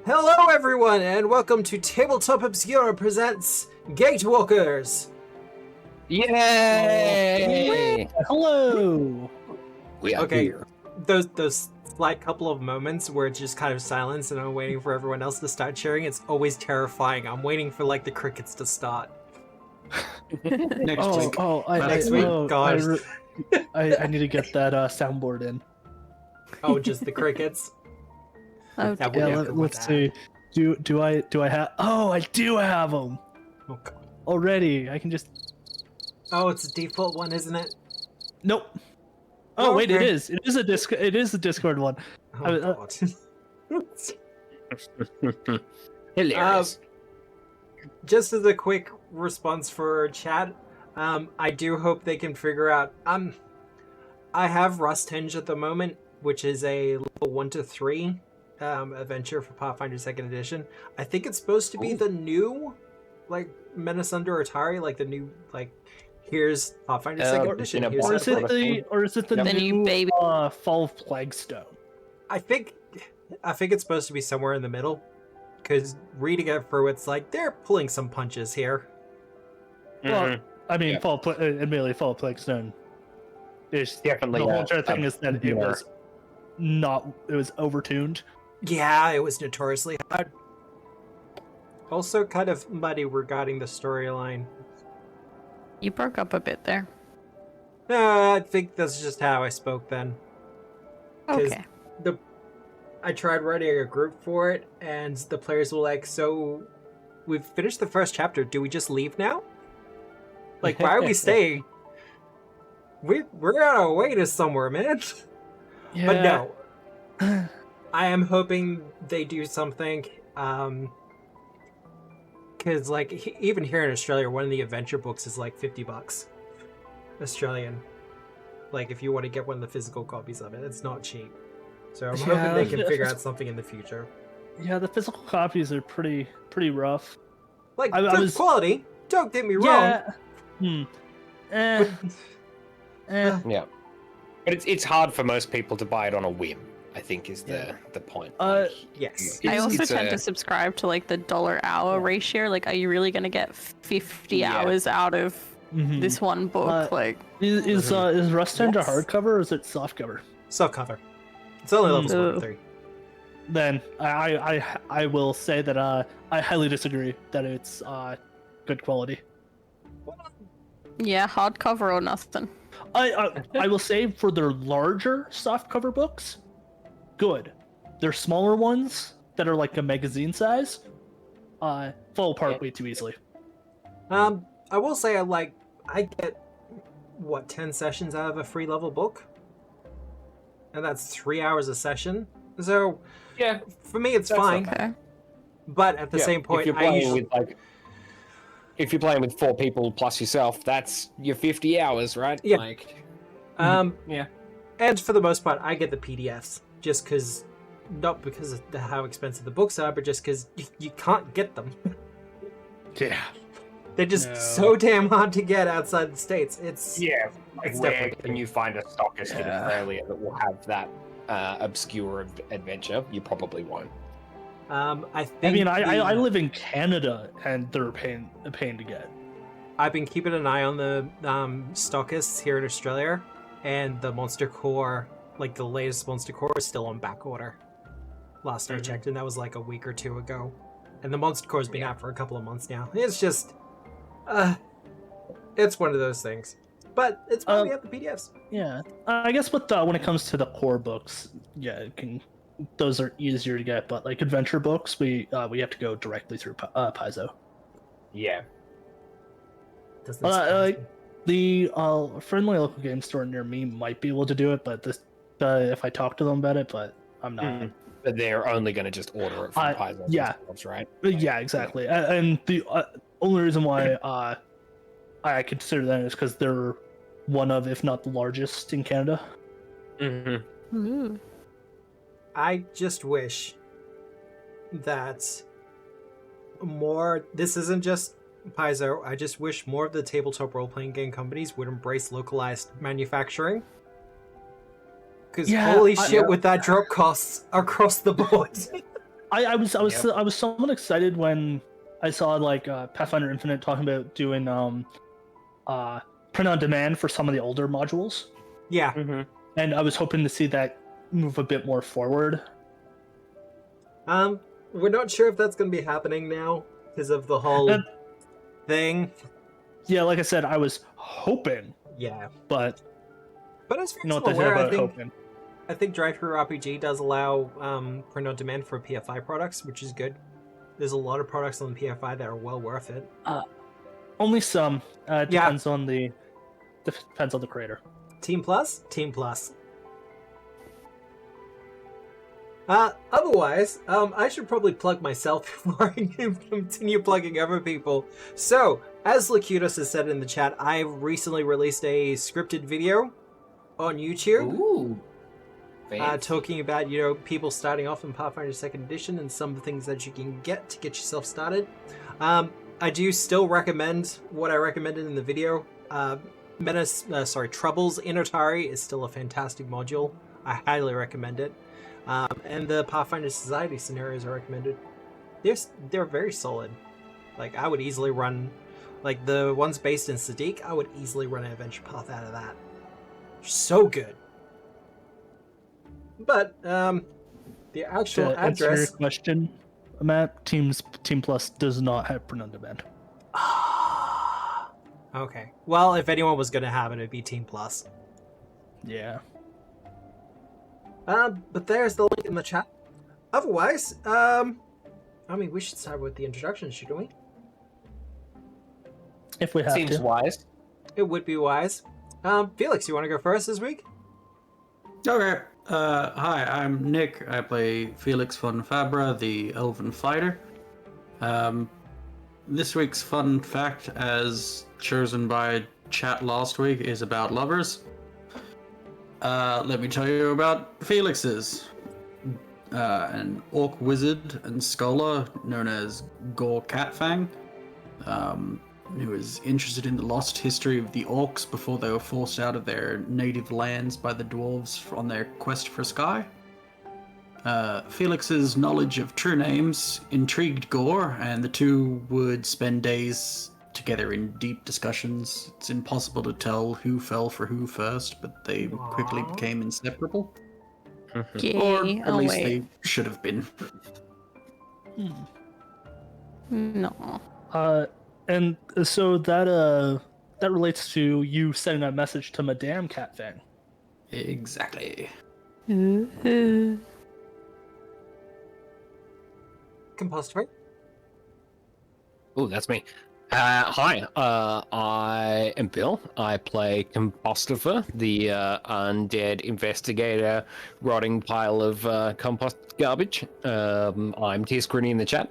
Hello everyone, and welcome to Tabletop Obscura presents Gatewalkers! Yay! Hello! We are here. Those slight couple of moments where it's just kind of silence and I'm waiting for everyone else to start cheering, it's always terrifying. I'm waiting for like the crickets to start. Next week. Next week, gosh. I need to get that soundboard in. Oh, just the crickets? Okay. Yeah, let's see. Do I have? Oh, I do have them Oh, God. already. I can just. Oh, it's a default one, isn't it? Nope. Oh wait, okay. it is. It is a disc. It is a Discord one. Oh, God. Hilarious. Just as a quick response for chat, I do hope they can figure out. I have Rust Hinge at the moment, which is a level 1 to 3 adventure for Pathfinder 2nd Edition. I think it's supposed to be the new, like, Menace Under Atari, like the new, like, here's Pathfinder 2nd Edition. Here's Or is it the new baby? Fall of Plaguestone? I think it's supposed to be somewhere in the middle, because reading it through, it's like they're pulling some punches here. Well, I mean, Yeah. admittedly, Fall of Plaguestone is Definitely. the whole entire thing is that it was overtuned. Yeah, it was notoriously hard. Also kind of muddy regarding the storyline. You broke up a bit there. I think that's just how I spoke then. 'Cause Okay. I tried writing a group for it, and the players were like, so we've finished the first chapter, do we just leave now? Like, why are we staying? We're on our way to somewhere, man. Yeah. But no. I am hoping they do something, because, like, even here in Australia, one of the adventure books is like $50 Australian. Like, if you want to get one of the physical copies of it, it's not cheap. So I'm hoping they can figure out something in the future. Yeah, the physical copies are pretty rough. Like, I good was- quality, don't get me wrong. Yeah. Eh. Yeah. But it's hard for most people to buy it on a whim, I think is the point. Yes. I also it's tend a- to subscribe to like the dollar-hour ratio. Like, are you really going to get 50 Yeah. hours out of this one book? Like, Is Rust Hinge a Yes. hardcover or is it softcover? Softcover. It's only levels 1 to 3. Then I will say that I highly disagree that it's good quality. yeah, hardcover or nothing. I will say for their larger softcover books, good. Their smaller ones that are like a magazine size, fall apart way too easily. I will say I get, 10 sessions out of a free level book? And that's 3 hours a session. So, Yeah. for me, it's That's fine. Okay. But at the same point, if you're I playing usually... if you're playing with 4 people plus yourself, that's your 50 hours, right? Yeah. Like, Yeah. And for the most part, I get the PDFs. Just because... Not because of how expensive the books are, but just because you can't get them. Yeah. They're just No. so damn hard to get outside the States. It's... yeah. Like, It's where definitely- can you find a stockist in Yeah. Australia that will have that obscure adventure? You probably won't. I think... I mean, I live in Canada and they're a pain to get. I've been keeping an eye on the stockists here in Australia, and the Monster Core, like the latest Monster Core, is still on back order. Last I checked, and that was like a week or two ago. And the Monster Core's been out for a couple of months now. It's just, it's one of those things. But it's why we have the PDFs. Yeah, I guess when it comes to the core books, yeah, those are easier to get. But like adventure books, we have to go directly through Paizo. Yeah. Doesn't surprise me. The friendly local game store near me might be able to do it, but this if I talk to them about it, but I'm not. But they're only going to just order it from Paizo yeah. themselves, right? Yeah, exactly. And the only reason why I consider that is because they're one of, if not the largest in Canada. Mm-hmm. Ooh. I just wish that more... This isn't just Paizo. I just wish more of the tabletop role-playing game companies would embrace localized manufacturing. Because Yeah, holy shit, with that drop costs across the board. I was Yep. I was somewhat excited when I saw like Pathfinder Infinite talking about doing print on demand for some of the older modules, Yeah. Mm-hmm. and I was hoping to see that move a bit more forward. We're not sure if that's going to be happening now because of the whole And- thing. Yeah, like I said, I was hoping, Yeah. but But as far you know as what I'm they say aware, about hoping. I think Drive-Thru RPG does allow print on demand for PFI products, which is good. There's a lot of products on the PFI that are well worth it. Only some. It Yeah. depends on the creator. Team Plus? Team Plus. Otherwise, I should probably plug myself before I continue plugging other people. So, as Lakutos has said in the chat, I recently released a scripted video on YouTube. Ooh. Fancy. Talking about, you know, people starting off in Pathfinder 2nd Edition and some of the things that you can get to get yourself started. I do still recommend what I recommended in the video. Troubles in Atari is still a fantastic module. I highly recommend it. And the Pathfinder Society scenarios are recommended. They're very solid. Like, I would easily run, like the ones based in Sadiq, I would easily run an adventure path out of that. So good. But the actual To answer your address. question, Matt, Team Plus does not have print on demand. Okay. Well, if anyone was going to have it, it'd be Team Plus. Yeah. But there's the link in the chat. Otherwise, I mean, we should start with the introduction, shouldn't we? If we have Seems to. wise. It would be wise. Felix, you want to go first this week? Okay. Hi, I'm Nick. I play Felix von Fabra, the Elven Fighter. This week's fun fact, as chosen by chat last week, is about lovers. Let me tell you about Felix's. An orc wizard and scholar known as Gore Catfang, who is interested in the lost history of the orcs before they were forced out of their native lands by the dwarves on their quest for Sky. Felix's knowledge of true names intrigued Gore, and the two would spend days together in deep discussions. It's impossible to tell who fell for who first, but they quickly Aww. became inseparable. Yay. Or at Oh, least wait. they should have been. No. And so that relates to you sending a message to Madame Catfang. Exactly. Ooh. Compository? Oh, that's me. Hi, I am Bill. I play Compostifer, the undead investigator, rotting pile of compost garbage. I'm T-Screening in the chat.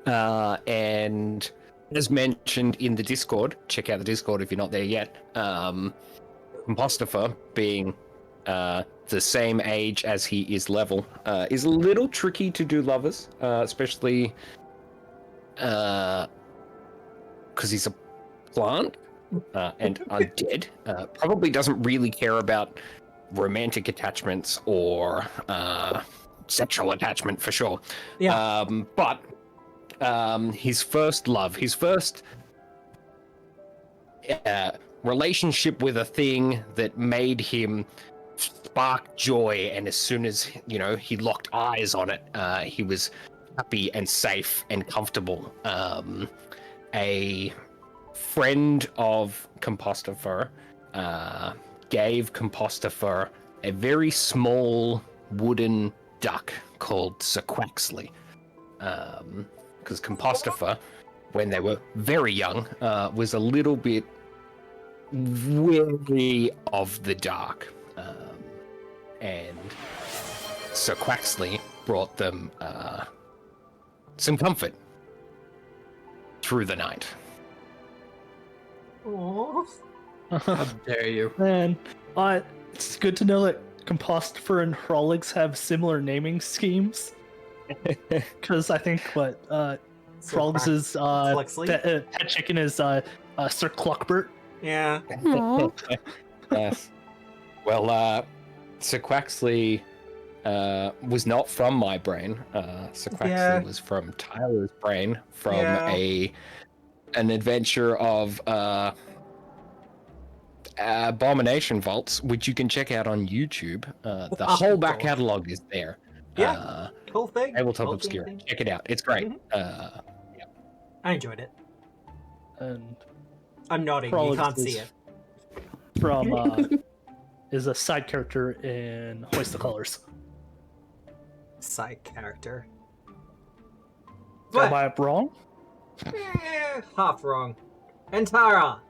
And as mentioned in the Discord, check out the Discord if you're not there yet. Compostifer, being the same age as he is level, is a little tricky to do lovers, especially because he's a plant and undead. Probably doesn't really care about romantic attachments or sexual attachment for sure. Yeah. But his first love, his first relationship with a thing that made him spark joy, and as soon as he locked eyes on it, he was happy and safe and comfortable. A friend of Compostifer gave Compostifer a very small wooden duck called Sir Quaxley. Because Compostifer, when they were very young, was a little bit wary of the dark. And Sir Quaxley brought them some comfort through the night. Aww. How dare you? Man, it's good to know that Compostifer and Hrolix have similar naming schemes. Because I think Hrolix is pet chicken is Sir Cluckbert. Yeah. Aw. Yes. Well, Sir Quaxley was not from my brain. Sequaxley was from Tyler's brain, from an adventure of Abomination Vaults, which you can check out on YouTube. The whole back catalog is there. Whole thing. Tabletop Obscura. Check it out. It's great. I enjoyed it. And I'm nodding. You can't see it. From is a side character in Hoist the Colors. Side character. Am I wrong? Half wrong. And Tara.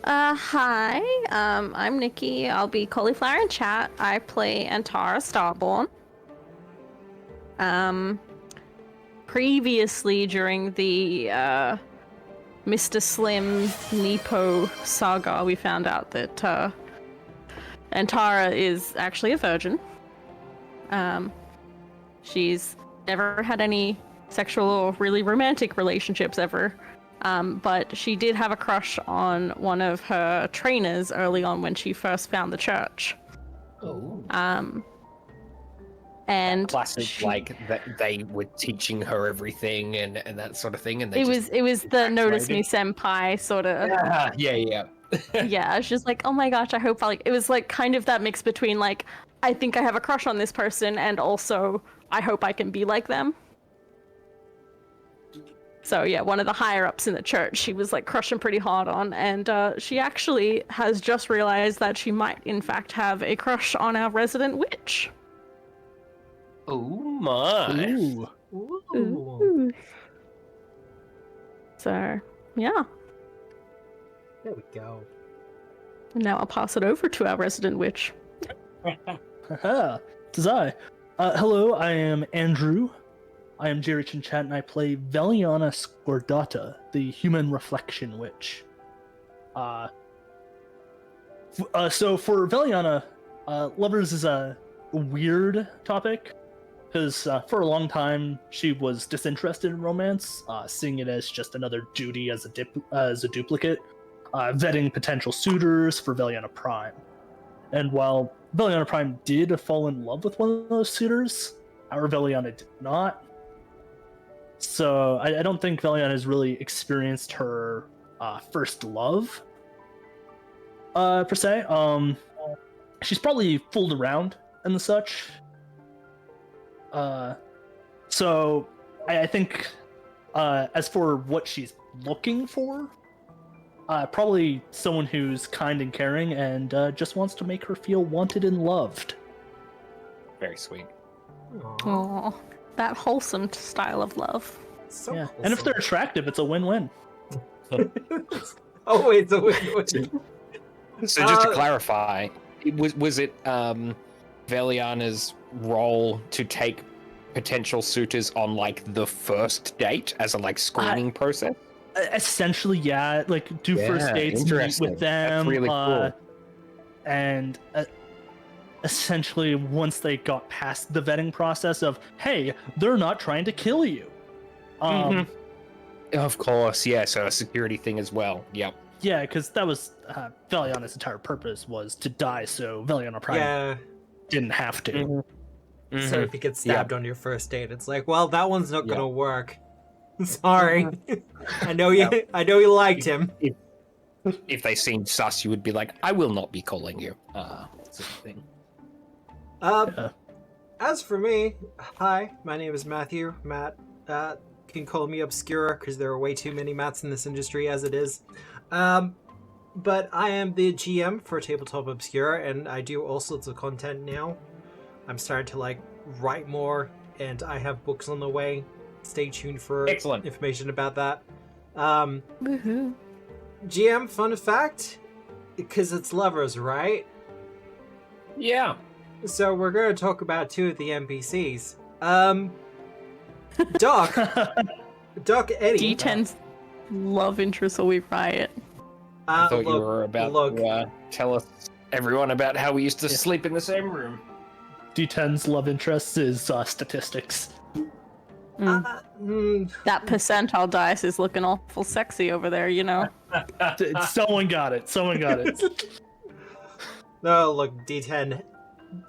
Hi, I'm Nikki. I'll be Cauliflower in chat. I play Antara Starborn. Previously, during the Mr. Slim Nepo saga, we found out that Antara is actually a virgin. She's never had any sexual or really romantic relationships ever. But she did have a crush on one of her trainers early on when she first found the church. Oh. And classic, like that they were teaching her everything and that sort of thing, and they it was the notice me senpai sort of. Yeah. Yeah, it's just like, oh my gosh, I hope it was like kind of that mix between like, I think I have a crush on this person, and also I hope I can be like them. So yeah, one of the higher ups in the church, she was like crushing pretty hard on, and she actually has just realized that she might in fact have a crush on our resident witch. Oh my! Ooh. So yeah. There we go. And now I'll pass it over to our resident witch. Tis I. Hello, I am Andrew. I am Jerry Chinchat, and I play Veliana Scordata, the Human Reflection Witch. So for Veliana, lovers is a weird topic, because for a long time she was disinterested in romance, seeing it as just another duty as a duplicate, vetting potential suitors for Veliana Prime. And while Veliana Prime did fall in love with one of those suitors, our Veliana did not. So I don't think Veliana has really experienced her first love, per se. She's probably fooled around and the such. So I think as for what she's looking for, probably someone who's kind and caring and just wants to make her feel wanted and loved. Very sweet. Aww. That wholesome style of love. So yeah, wholesome. and if they're attractive, it's a win-win. Oh wait, it's a win-win. So just to clarify, was it Veliana's role to take potential suitors on like the first date as a like screening process? Essentially, yeah. Like do first dates, meet with them, that's really cool. And essentially once they got past the vetting process of, hey, they're not trying to kill you. Of course, yeah. So a security thing as well. Yep. Yeah, because that was Veliana's entire purpose was to die, so Veliana Prime didn't have to. So if you get stabbed on your first date, it's like, well, that one's not gonna work. Sorry. I know you liked him. If they seemed sus, you would be like, I will not be calling you. Sort of thing. As for me, hi, my name is Matthew. Matt, can call me Obscura because there are way too many Matts in this industry as it is. But I am the GM for Tabletop Obscura, and I do all sorts of content now. I'm starting to like write more, and I have books on the way. Stay tuned for information about that. Woohoo. GM, fun fact, because it's lovers, right? Yeah. So we're going to talk about two of the NPCs. Doc Eddie. D10's love interest will be riot. I thought you were about to tell us everyone about how we used to sleep in the same room. D10's love interest is statistics. That percentile dice is looking awful sexy over there, you know. Someone got it. No, look, D10.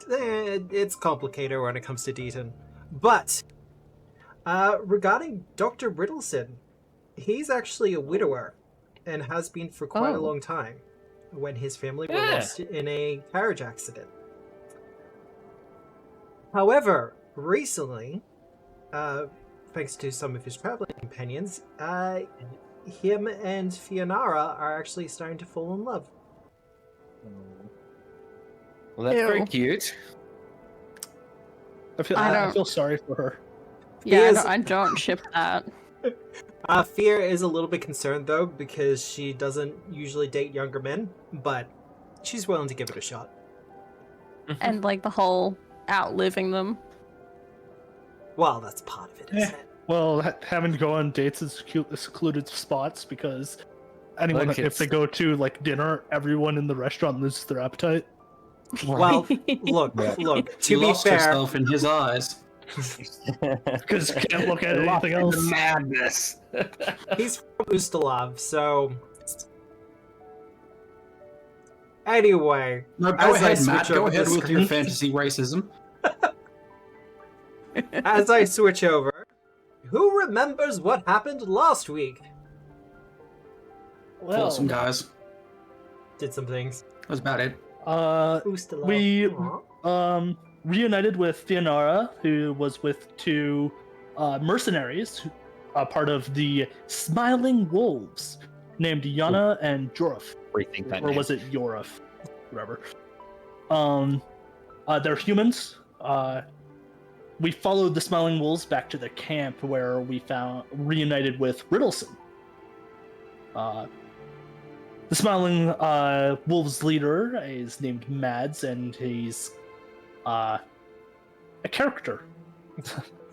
It's complicated when it comes to Deaton. But, regarding Dr. Riddleson, he's actually a widower and has been for quite a long time when his family were lost in a carriage accident. However, recently, thanks to some of his traveling companions, him and Fionara are actually starting to fall in love. Well, that's very cute. I feel sorry for her. Yeah, I don't ship that. Fear is a little bit concerned, though, because she doesn't usually date younger men, but she's willing to give it a shot. And, like, the whole outliving them. Well, that's part of it, isn't it? Well, having to go on dates in secluded spots because if they go to, like, dinner, everyone in the restaurant loses their appetite. Well, look, to be lost fair... herself in his eyes. Because you can't look at anything else. Madness. He's from Ustalav, so... Anyway... No, go ahead, Matt. Go ahead with your fantasy racism. As I switch over, who remembers what happened last week? Well, Awesome, guys. Did some things. That was about it. Ustalav. we reunited with Fionara, who was with two mercenaries, part of the Smiling Wolves, named Yana and Jorif. Rethink that Or name. was it Yorif? Whatever. They're humans. We followed the Smiling Wolves back to the camp where we reunited with Riddleson. The Smiling Wolves leader is named Mads, and he's a character.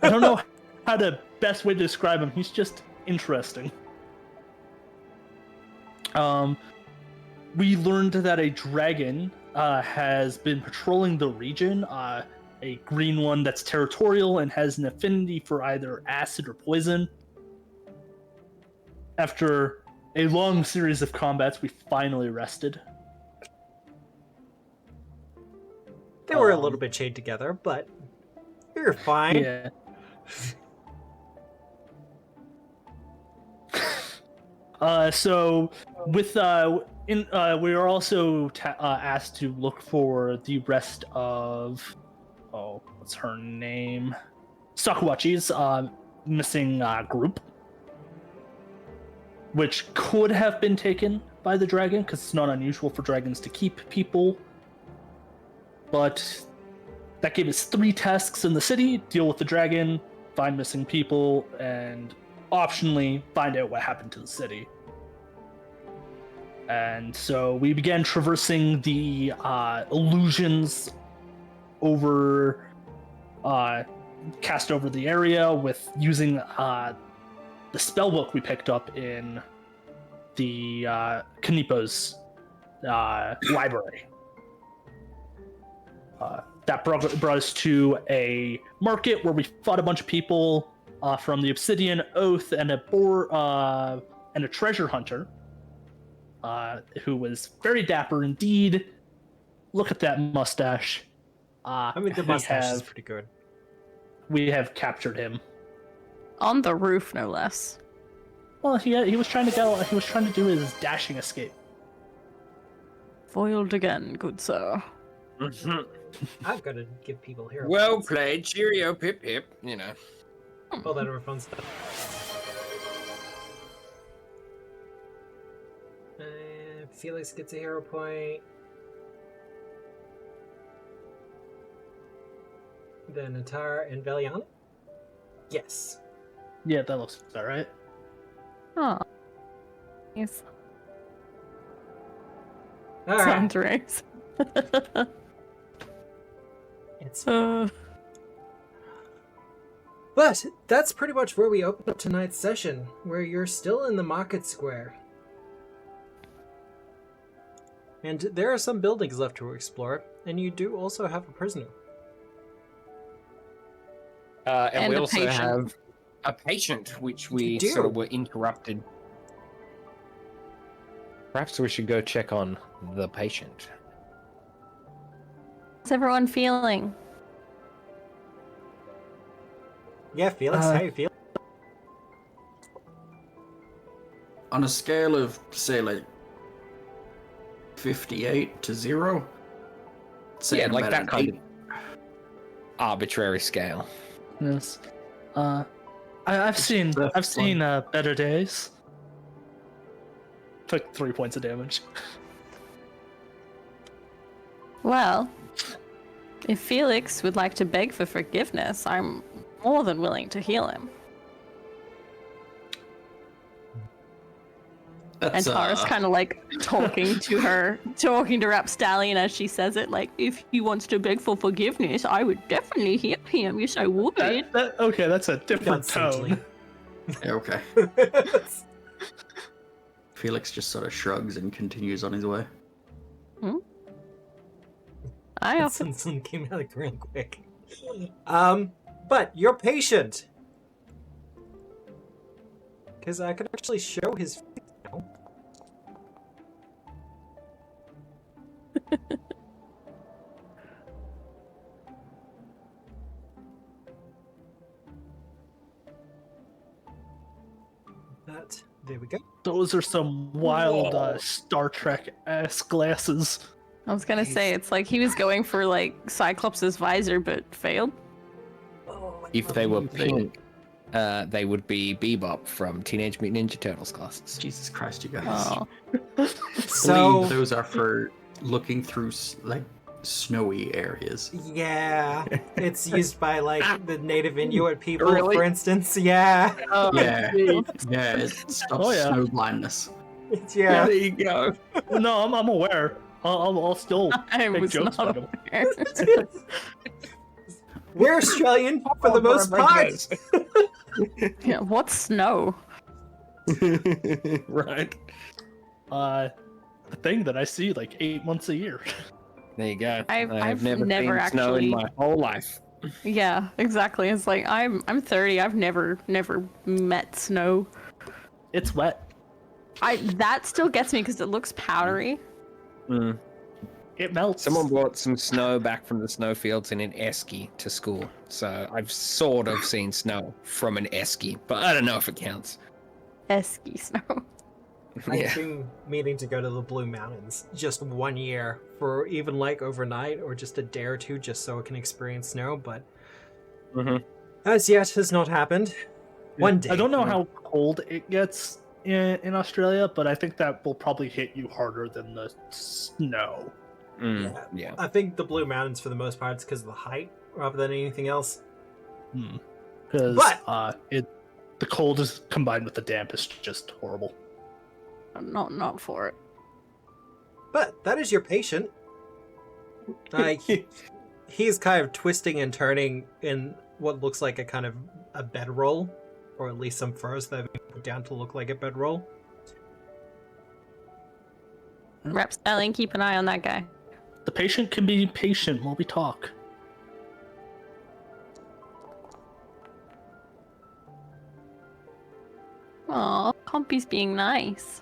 I don't know how the best way to describe him. He's just interesting. We learned that a dragon has been patrolling the region, a green one that's territorial and has an affinity for either acid or poison. After a long series of combats, we finally rested. They were a little bit chained together, but you're fine. Yeah. So with we are also asked to look for the rest of what's her name? Skywatch's missing group, which could have been taken by the dragon because it's not unusual for dragons to keep people. But that gave us 3 tasks in the city: deal with the dragon, find missing people, and optionally find out what happened to the city. And so we began traversing the illusions cast over the area with using the spellbook we picked up in the Kanipo's library. That brought us to a market where we fought a bunch of people from the Obsidian Oath and a treasure hunter who was very dapper indeed. Look at that mustache. I mean, the mustache is pretty good. We have captured him. On the roof, no less. Well, he was trying to go. He was trying to do his dashing escape. Foiled again, good sir. I've got to give people here. Well played, cheerio, pip pip. You know. All that over fun stuff. Felix gets a hero point. Then Atara and Veliana? Yes. Yeah, that looks about right. Oh. Yes. All right. Sounds right. It's But that's pretty much where we open up tonight's session, where you're still in the market square. And there are some buildings left to explore, and you do also have a prisoner. And we a also patient. have a patient, which we do. sort of were interrupted. Perhaps we should go check on the patient. How's everyone feeling? Yeah, Felix, how you feel? On a scale of, say, like 58 to 0, say Yeah, I'm like at that an kind 8. of arbitrary scale. Yes. I've seen better days. Took 3 points of damage. Well, if Felix would like to beg for forgiveness, I'm more than willing to heal him. And Tara's kind of like talking to Rapstallion as she says it, like, if he wants to beg for forgiveness, I would definitely heal him. Yes, I would. Okay, that's a different tone. Yeah, okay. Felix just sort of shrugs and continues on his way. I often Sun came out like real quick. But you're patient. Because I could actually show his face now. But there we go. Those are some wild Star Trek-esque glasses. I was gonna say, it's like he was going for like Cyclops' visor, but failed. If they were pink, they would be Bebop from Teenage Mutant Ninja Turtles glasses. Jesus Christ, you guys. Oh. So those are for looking through like snowy areas. yeah, it's used by like the native Inuit people, Really? for instance. Yeah, Yeah, yeah, it stops snow blindness. yeah. There you go. No, I'm aware. I'll still I make was jokes not about them. aware. We're Australian for the most part. Yeah, what's snow? Right. A thing that I see like 8 months a year. There you go. I've never never seen snow actually- in my whole life. Yeah, exactly. It's like I'm 30. I've never met snow. It's wet. That still gets me because it looks powdery. Mm. It melts. Someone brought some snow back from the snowfields in an esky to school, so I've sort of seen snow from an esky, but I don't know if it counts. Esky snow. I've been meaning to go to the Blue Mountains just 1 year for even like overnight or just a day or two just so I can experience snow, but as yet has not happened. One day. I don't know how cold it gets in Australia, but I think that will probably hit you harder than the snow. Yeah. I think the Blue Mountains for the most part is because of the height rather than anything else. Because But- the cold is combined with the damp is just horrible. I'm not for it. But that is your patient. He's kind of twisting and turning in what looks like a kind of a bedroll, or at least some furs that have been put down to look like a bedroll. Rapstallion, keep an eye on that guy. The patient can be patient while we talk. Aw, Compy's being nice.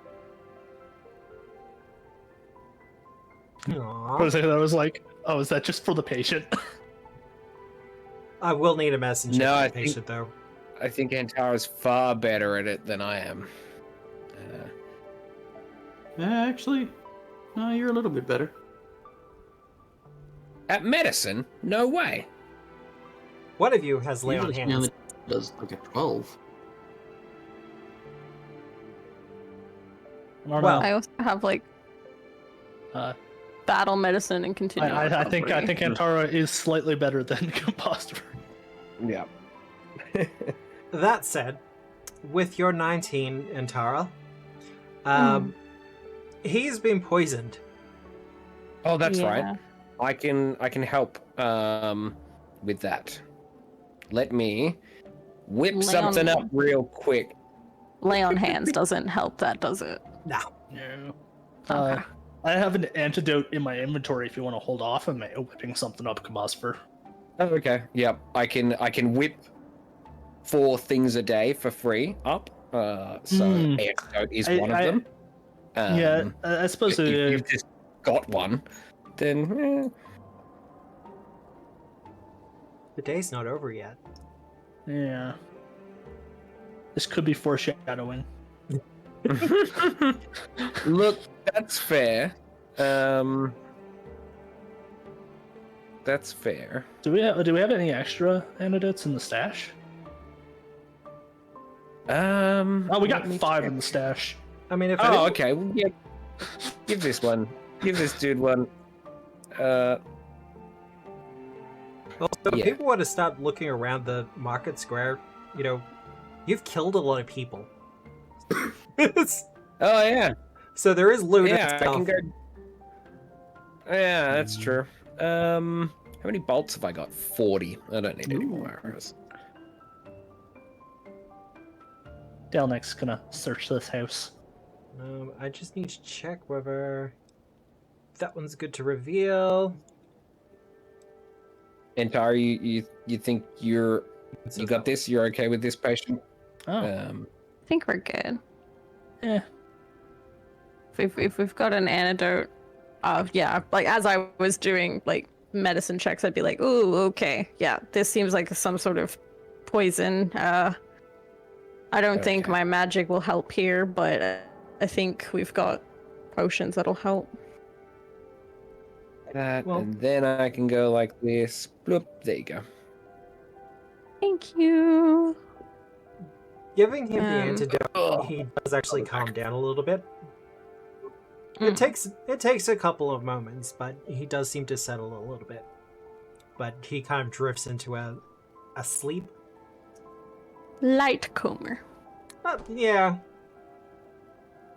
Aww. For a second, I was like, oh, is that just for the patient? I will need a messenger No, for I the think- patient, though. I think Antara's far better at it than I am. Actually, no, you're a little bit better. At medicine? No way. One of you has lay on Usually she hands. only does like a 12. I don't Well, know. I also have like battle medicine and continue. I think Antara is slightly better than Composter. Yeah. That said, with your 19, Antara, he's been poisoned. Oh, that's Yeah. right. I can help with that. Let me whip Lay something on- up real quick. Lay on hands doesn't help that, does it? No. No. Okay. I have an antidote in my inventory if you want to hold off on whipping something up, Comosper. Oh, okay. Yep. I can whip 4 things a day for free up. So antidote is one of them. Yeah, I suppose if you've just got one, then The day's not over yet. Yeah. This could be foreshadowing. Look, that's fair. That's fair. Do we have any extra antidotes in the stash? Oh, we got 5 in the stash. I mean, if Oh, okay. Well, yeah. Give this one. Give this dude one. Also, Yeah. people want to stop looking around the market square. You know, you've killed a lot of people. Oh yeah. So there is loot and Yeah, I stuff. can go. Yeah, that's true. How many bolts have I got? 40. I don't need any more arrows. Delnek's gonna search this house. I just need to check whether that one's good to reveal. Antar, you think you got this? You're okay with this patient? Oh, I think we're good. yeah. If we've got an antidote, yeah, like as I was doing like medicine checks, I'd be like, ooh, okay, yeah, this seems like some sort of poison. I don't think Okay. my magic will help here, but I think we've got potions that'll help. That, Well- and then I can go like this. Bloop, there you go. Thank you. Giving him the Um, antidote, he does actually calm down a little bit. Mm. It takes a couple of moments, but he does seem to settle a little bit. But he kind of drifts into a sleep. Light coma. Yeah.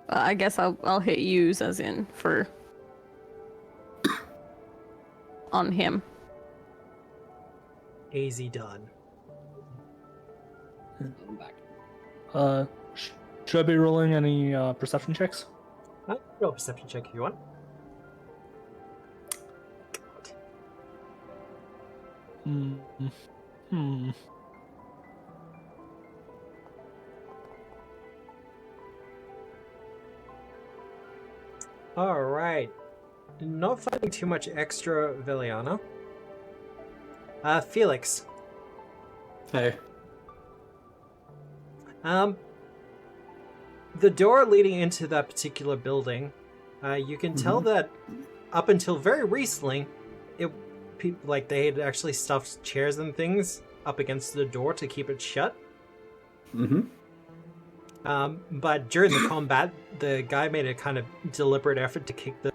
I guess I'll hit use as in for on him. Easy done. Should I be rolling any perception checks? Roll a perception check if you want. Hmm. Alright. Not finding too much extra Viliana. Felix. Hey. The door leading into that particular building, you can tell that up until very recently, people like they had actually stuffed chairs and things up against the door to keep it shut. Mm-hmm. But during the combat, the guy made a kind of deliberate effort to kick the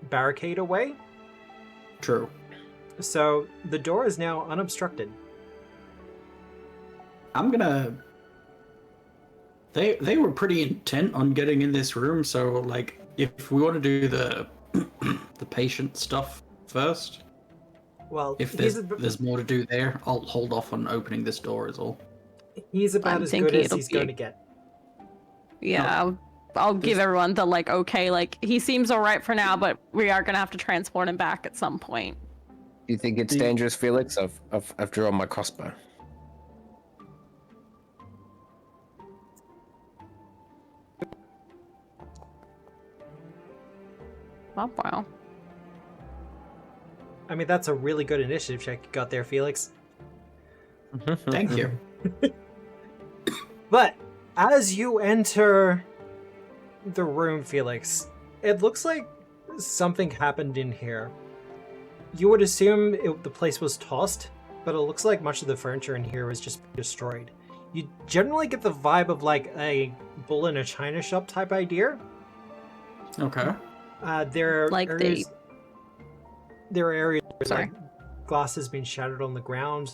barricade away. True. So the door is now unobstructed. I'm gonna... They were pretty intent on getting in this room, so like if we want to do the the patient stuff first, Well, if there's more to do there, I'll hold off on opening this door is all. he's about I'm as good thinking as it'll he's be- going to get. Yeah, I'll give everyone the like, okay, like he seems alright for now, but we are gonna have to transport him back at some point. Do you think it's dangerous, Felix? I've drawn my crossbow. Oh wow. I mean, that's a really good initiative check you got there, Felix. Thank you. But as you enter the room, Felix, it looks like something happened in here. You would assume the place was tossed, but it looks like much of the furniture in here was just destroyed. You generally get the vibe of like a bull in a china shop type idea. Okay. There are Like areas, there are areas where Sorry. like, glass has been shattered on the ground.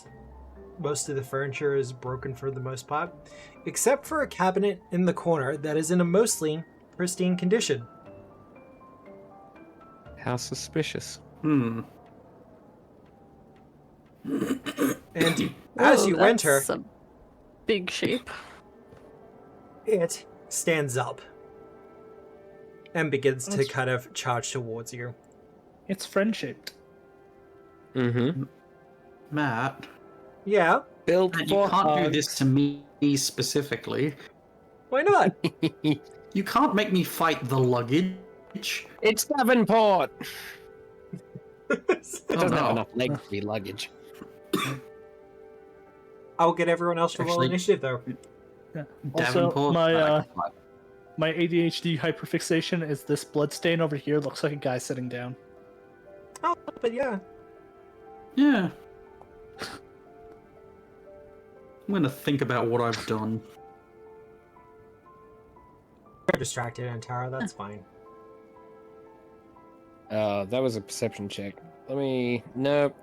Most of the furniture is broken for the most part, except for a cabinet in the corner that is in a mostly pristine condition. How suspicious. Hmm. And as Whoa, you that's enter, a big shape. it stands up and begins to That's- kind of charge towards you. It's friend-shaped. Mm-hmm. Matt, Yeah, Built you for can't do hugs. this to me specifically. why not? You can't make me fight the luggage. It's Davenport. It Oh, doesn't have no. enough legs to be luggage. I'll get everyone else to roll Actually- initiative, though. Yeah. Davenport, Also, I can fly. my ADHD hyperfixation is this blood stain over here. Looks like a guy sitting down. Oh, but yeah. Yeah. I'm gonna think about what I've done. You're distracted, Antara. That's fine. That was a perception check. Nope.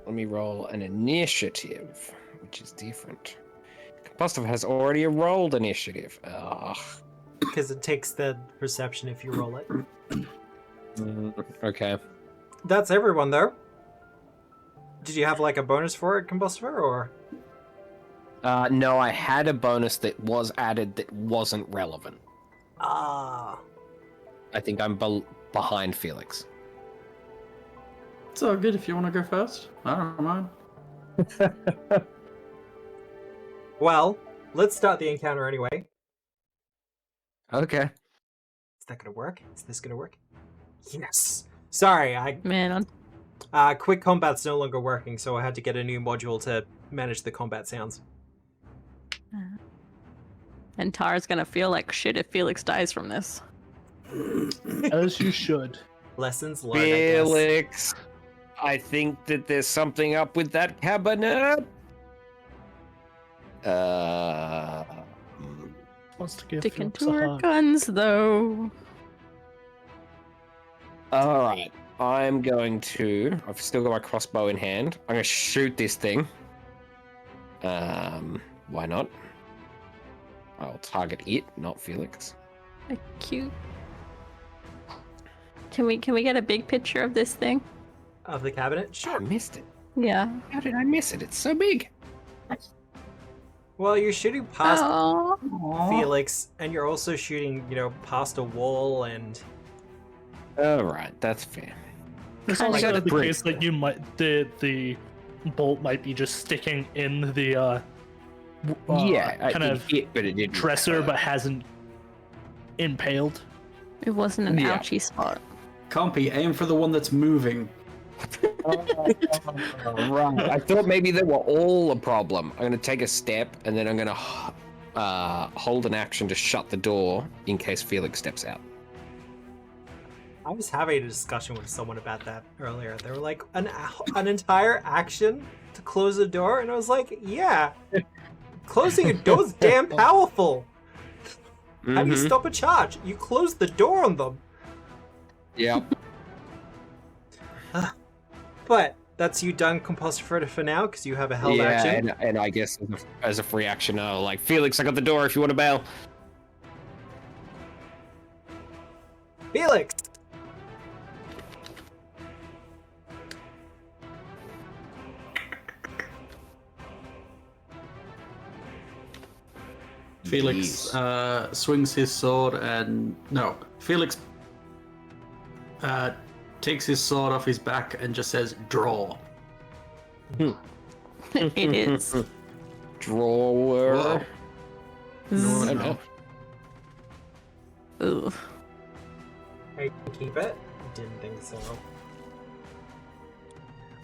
Let me roll an initiative, which is different. Compulsive has already rolled initiative. Ugh. Because it takes the perception if you roll it. Okay. That's everyone, though. Did you have like a bonus for it, Combustiver, or? No, I had a bonus that was added that wasn't relevant. Ah. I think I'm behind Felix. It's all good if you want to go first. I don't mind. Well, let's start the encounter anyway. Okay. Is that gonna work? Is this gonna work? Yes. Sorry, Man, quick combat's no longer working, so I had to get a new module to manage the combat sounds. and Tara's gonna feel like shit if Felix dies from this. As you should. Lessons learned, I guess. Felix, I think that there's something up with that cabinet. Wants to give Sticking Felix to a our hug. guns, though. All right, I'm going to. I've still got my crossbow in hand. I'm going to shoot this thing. Why not? I'll target it, not Felix. Cute. Can we get a big picture of this thing? Of the cabinet? I Sure. missed it. Yeah. How did I miss it? It's so big. Well, you're shooting past Oh. Felix, and you're also shooting, past a wall, and All right, that's fair. It's Kinda also got a the brick. case that you might the bolt might be just sticking in the kind of hit, but it didn't dresser, hurt. but hasn't impaled. It wasn't an Yeah. ouchie spot. Compy, aim for the one that's moving. Right. I thought maybe they were all a problem. I'm going to take a step, and then I'm going to hold an action to shut the door in case Felix steps out. I was having a discussion with someone about that earlier. They were like, an entire action to close a door? And I was like, yeah. Closing a door's damn powerful. How do you Mhm. stop a charge? You close the door on them. Yeah. But that's you done, Compulsive for now, because you have a held action. and I guess as a free action, I'll like, Felix, I got the door if you want to bail. Felix! Felix swings his sword Felix takes his sword off his back and just says, "Draw." It is. Drawer. Whoa. No, I no. know. Ooh. Are you gonna keep it? Didn't think so.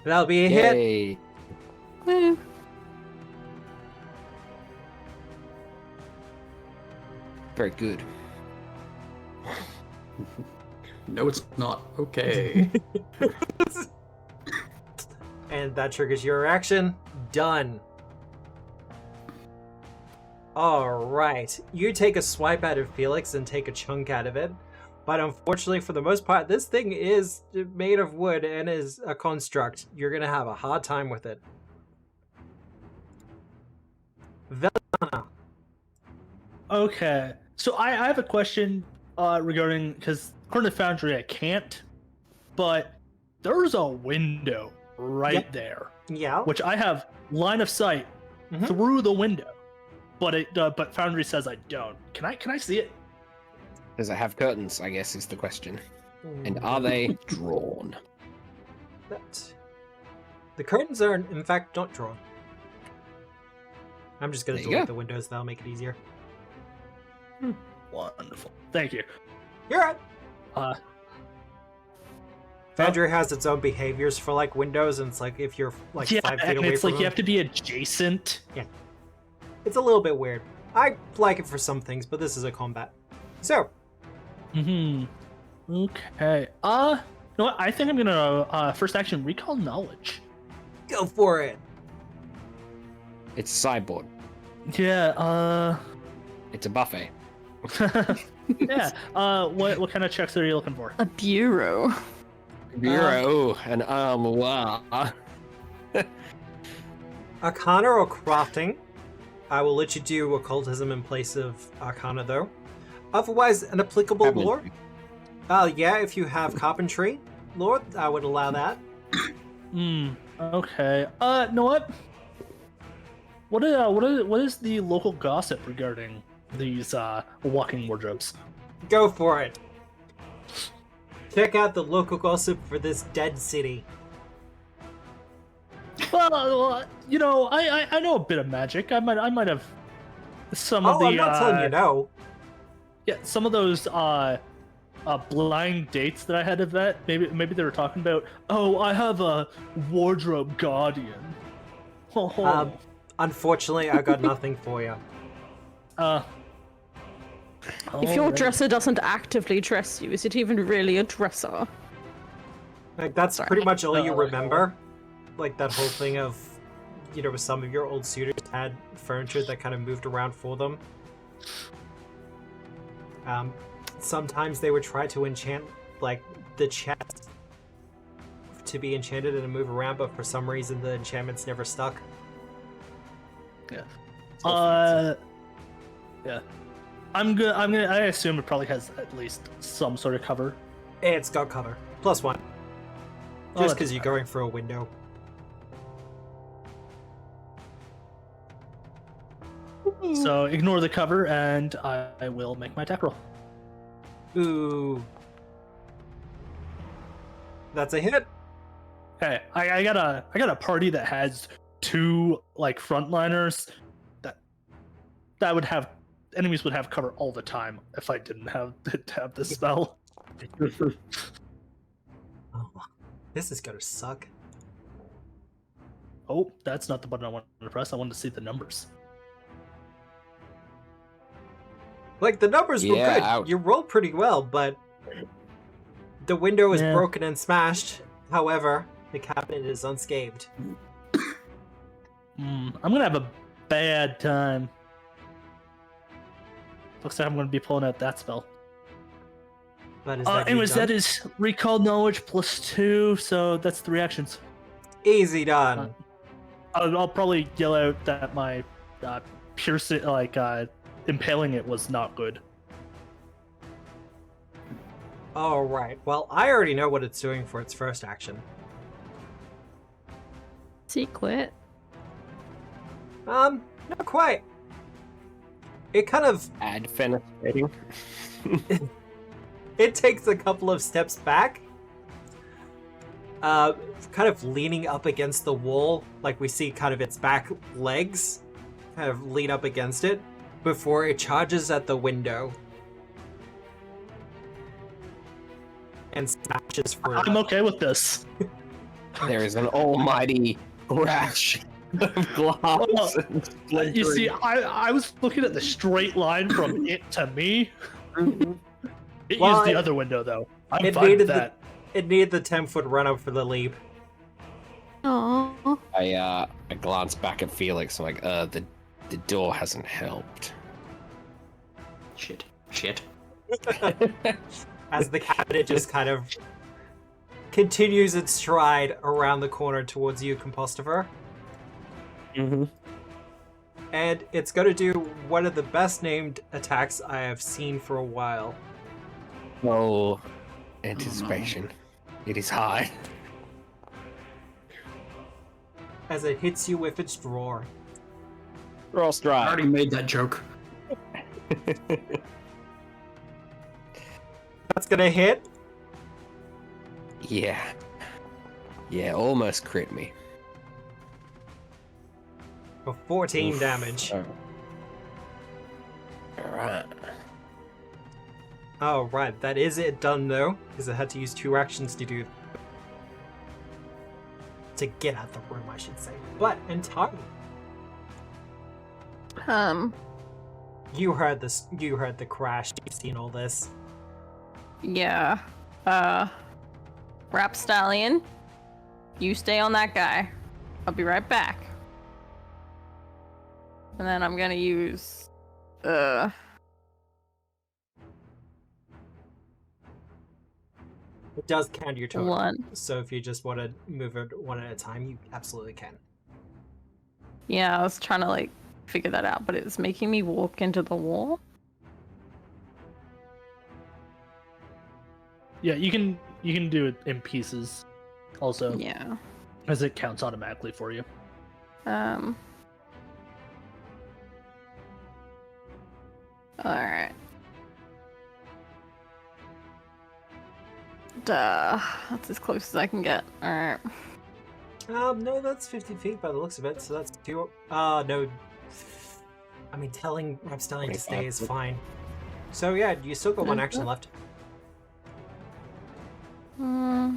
That'll be a hit. Yay. Woo. Very good. No, it's not. Okay. And that triggers your action. Done. Alright. You take a swipe out of Felix and take a chunk out of it. But unfortunately, for the most part, this thing is made of wood and is a construct. You're going to have a hard time with it. Veliana. Okay, so I have a question regarding, because according to Foundry I can't, but there's a window right Yep. there, Yeah. which I have line of sight Mhm. through the window, but Foundry says I don't. Can I see it? Does it have curtains, I guess, is the question. And are they drawn? The curtains are, in fact, not drawn. I'm just going to There you delete go. the windows. That'll make it easier. Wonderful, thank you. You're right. Foundry has its own behaviors for like windows, and it's like if you're like 5 feet and away it's from like them, you have to be adjacent. it's a little bit weird. I like it for some things, but this is a combat. So, Okay. You know what? I think I'm gonna first action recall knowledge. go for it. It's a sideboard. Yeah. It's a buffet. Yeah. What kind of checks are you looking for? A bureau. Bureau, an armoire. Arcana or crafting. I will let you do occultism in place of Arcana, though. Otherwise, an applicable lore. Yeah, if you have carpentry lore, I would allow that. Okay. Know what? What is the local gossip regarding these walking wardrobes? Go for it. Check out the local gossip for this dead city. Well, you know, I know a bit of magic. I might have some of the. I'm not telling you no. Yeah, some of those blind dates that I had of that. Maybe they were talking about. Oh, I have a wardrobe guardian. Unfortunately, I got nothing for you. If your dresser doesn't actively dress you, is it even really a dresser? Like that's Sorry. pretty much all you remember. Like that whole thing of, you know, some of your old suitors had furniture that kind of moved around for them. Sometimes they would try to enchant like the chest to be enchanted and move around, but for some reason the enchantments never stuck. Yeah. Yeah. I assume it probably has at least some sort of cover. It's got cover. +1. Oh, Just because you're going for a window. So ignore the cover, and I will make my attack roll. Ooh. That's a hit. Okay, I got a party that has 2 like frontliners that would have enemies would have cover all the time if I didn't have this spell. Oh, this is gonna suck. Oh, that's not the button I wanted to press. I wanted to see the numbers. Like the numbers were Yeah, good. ouch. You rolled pretty well, but the window is broken and smashed. However, the cabinet is unscathed. I'm gonna have a bad time. Looks like I'm gonna be pulling out that spell. But is that anyways, done? that is recall knowledge +2, so that's 3 actions. Easy done. I'll probably yell out that my piercing, impaling it was not good. All right. Well, I already know what it's doing for its first action. Secret. Not quite. It kind of Add fenestrating. it takes a couple of steps back, kind of leaning up against the wall, like we see kind of its back legs kind of lean up against it before it charges at the window and smashes through. I'm okay with this. There is an almighty crash of glass. You see, I was looking at the straight line from it to me. It Well, used the other window, though. I'm it fine with needed that. It needed the 10-foot run up for the leap. Aww. I glance back at Felix. I'm like, the door hasn't helped. Shit. As the cabinet just kind of continues its stride around the corner towards you, Compostifer. Mm-hmm. And it's going to do one of the best named attacks I have seen for a while. Oh, anticipation. It is high. As it hits you with its drawer. Roll I strike. already made that joke. That's going to hit. Yeah. Yeah, almost crit me. For 14 damage. Alright. Oh, right. That is it done, though. Because it had to use 2 actions to do. to get out the room, I should say. But entirely. You heard this. You heard the crash. You've seen all this. Yeah. Rap Stallion, you stay on that guy. I'll be right back. And then I'm gonna use, It does count your total. one. So if you just want to move it one at a time, you absolutely can. Yeah, I was trying to like figure that out, but it's making me walk into the wall. Yeah, you can do it in pieces also, Yeah. as it counts automatically for you. Alright. Duh. That's as close as I can get. Alright. No, that's 50 feet by the looks of it, so that's 2... no. I mean, telling Rapstallion to stay is fine. So yeah, you still got one action left. I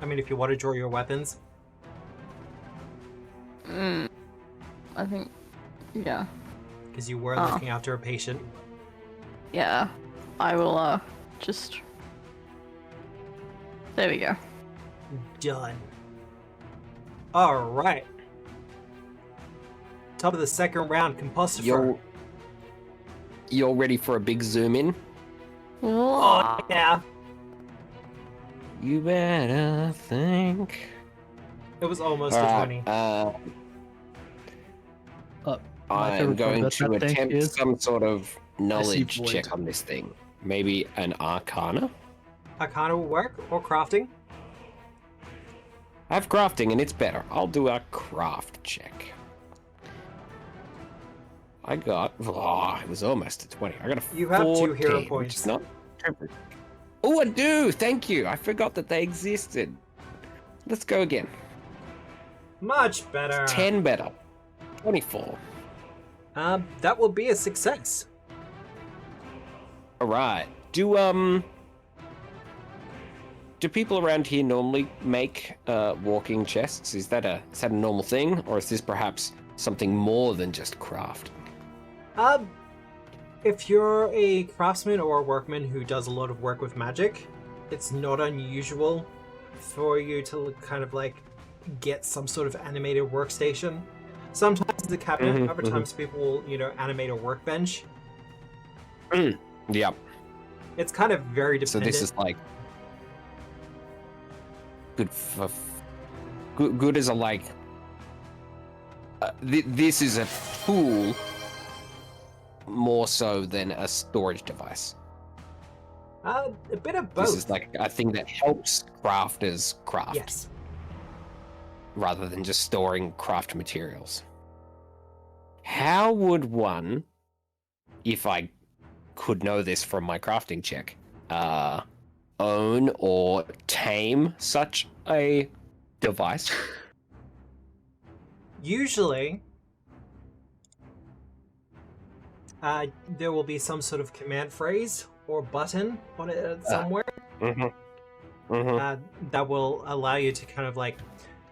mean, if you want to draw your weapons. I think, yeah. Because you were looking after a patient. Yeah. I will, just... There we go. Done. Alright. Top of the second round, Compostifer. You're ready for a big zoom in? Oh, yeah. You better think. It was almost a 20. I'm going to attempt some sort of knowledge void. check on this thing. Maybe an Arcana? Arcana will work, or crafting. I have crafting and it's better. I'll do a craft check. I got... Oh, it was almost a 20. I got a 14. You have 2 hero Which points. is not... Oh, I do! Thank you! I forgot that they existed. Let's go again. Much better. 10 better. 24. That will be a success. Alright. Do people around here normally make walking chests? Is that a normal thing? Or is this perhaps something more than just craft? If you're a craftsman or a workman who does a lot of work with magic, it's not unusual for you to kind of like get some sort of animated workstation. Sometimes the cabinet, other times people will, animate a workbench. Yeah. It's kind of very dependent. So this is like good for good as a like. This is a tool more so than a storage device. A bit of both. This is like a thing that helps crafters craft. Yes. Rather than just storing craft materials. How would one, if I could know this from my crafting check, own or tame such a device? Usually, there will be some sort of command phrase or button on it somewhere that will allow you to kind of like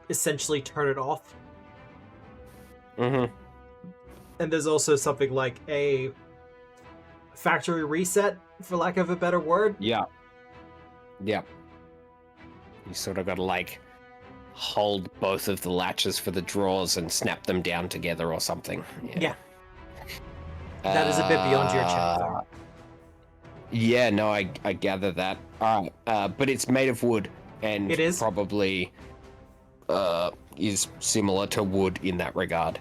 essentially turn it off. And there's also something like a factory reset, for lack of a better word. Yeah. You sort of gotta like hold both of the latches for the drawers and snap them down together or something. Yeah. That is a bit beyond your check, though. Yeah, no, I gather that. Alright, but it's made of wood, and it is probably is similar to wood in that regard.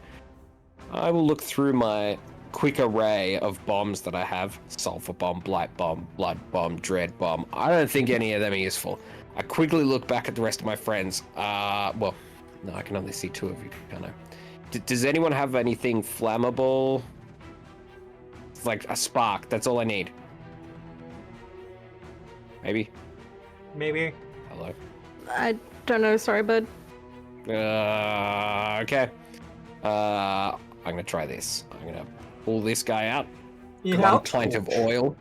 I will look through my quick array of bombs that I have. Sulfur bomb, blight bomb, blood bomb, dread bomb. I don't think any of them are useful. I quickly look back at the rest of my friends. Well, no, I can only see 2 of you, can't I? Does anyone have anything flammable? It's like a spark, that's all I need. Maybe? Maybe. Hello? I don't know, sorry, bud. Okay. I'm gonna try this. I'm gonna pull this guy out. Yeah. One pint of oil.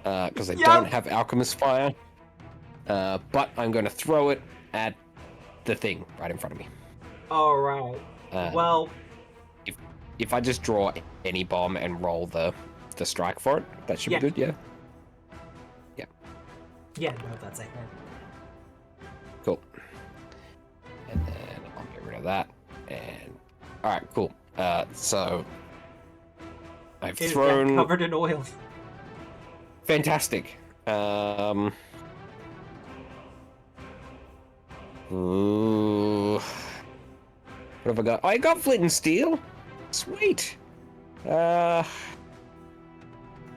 because I don't have Alchemist Fire. But I'm going to throw it at the thing right in front of me. All right. Well, if I just draw any bomb and roll the strike for it, that should be good. Yeah. Yeah, no, that's a hit. Cool. And then I'll get rid of that. And all right, cool. So I've thrown covered in oil. Fantastic. Ooh. What have I got? I got flint and steel. Sweet. I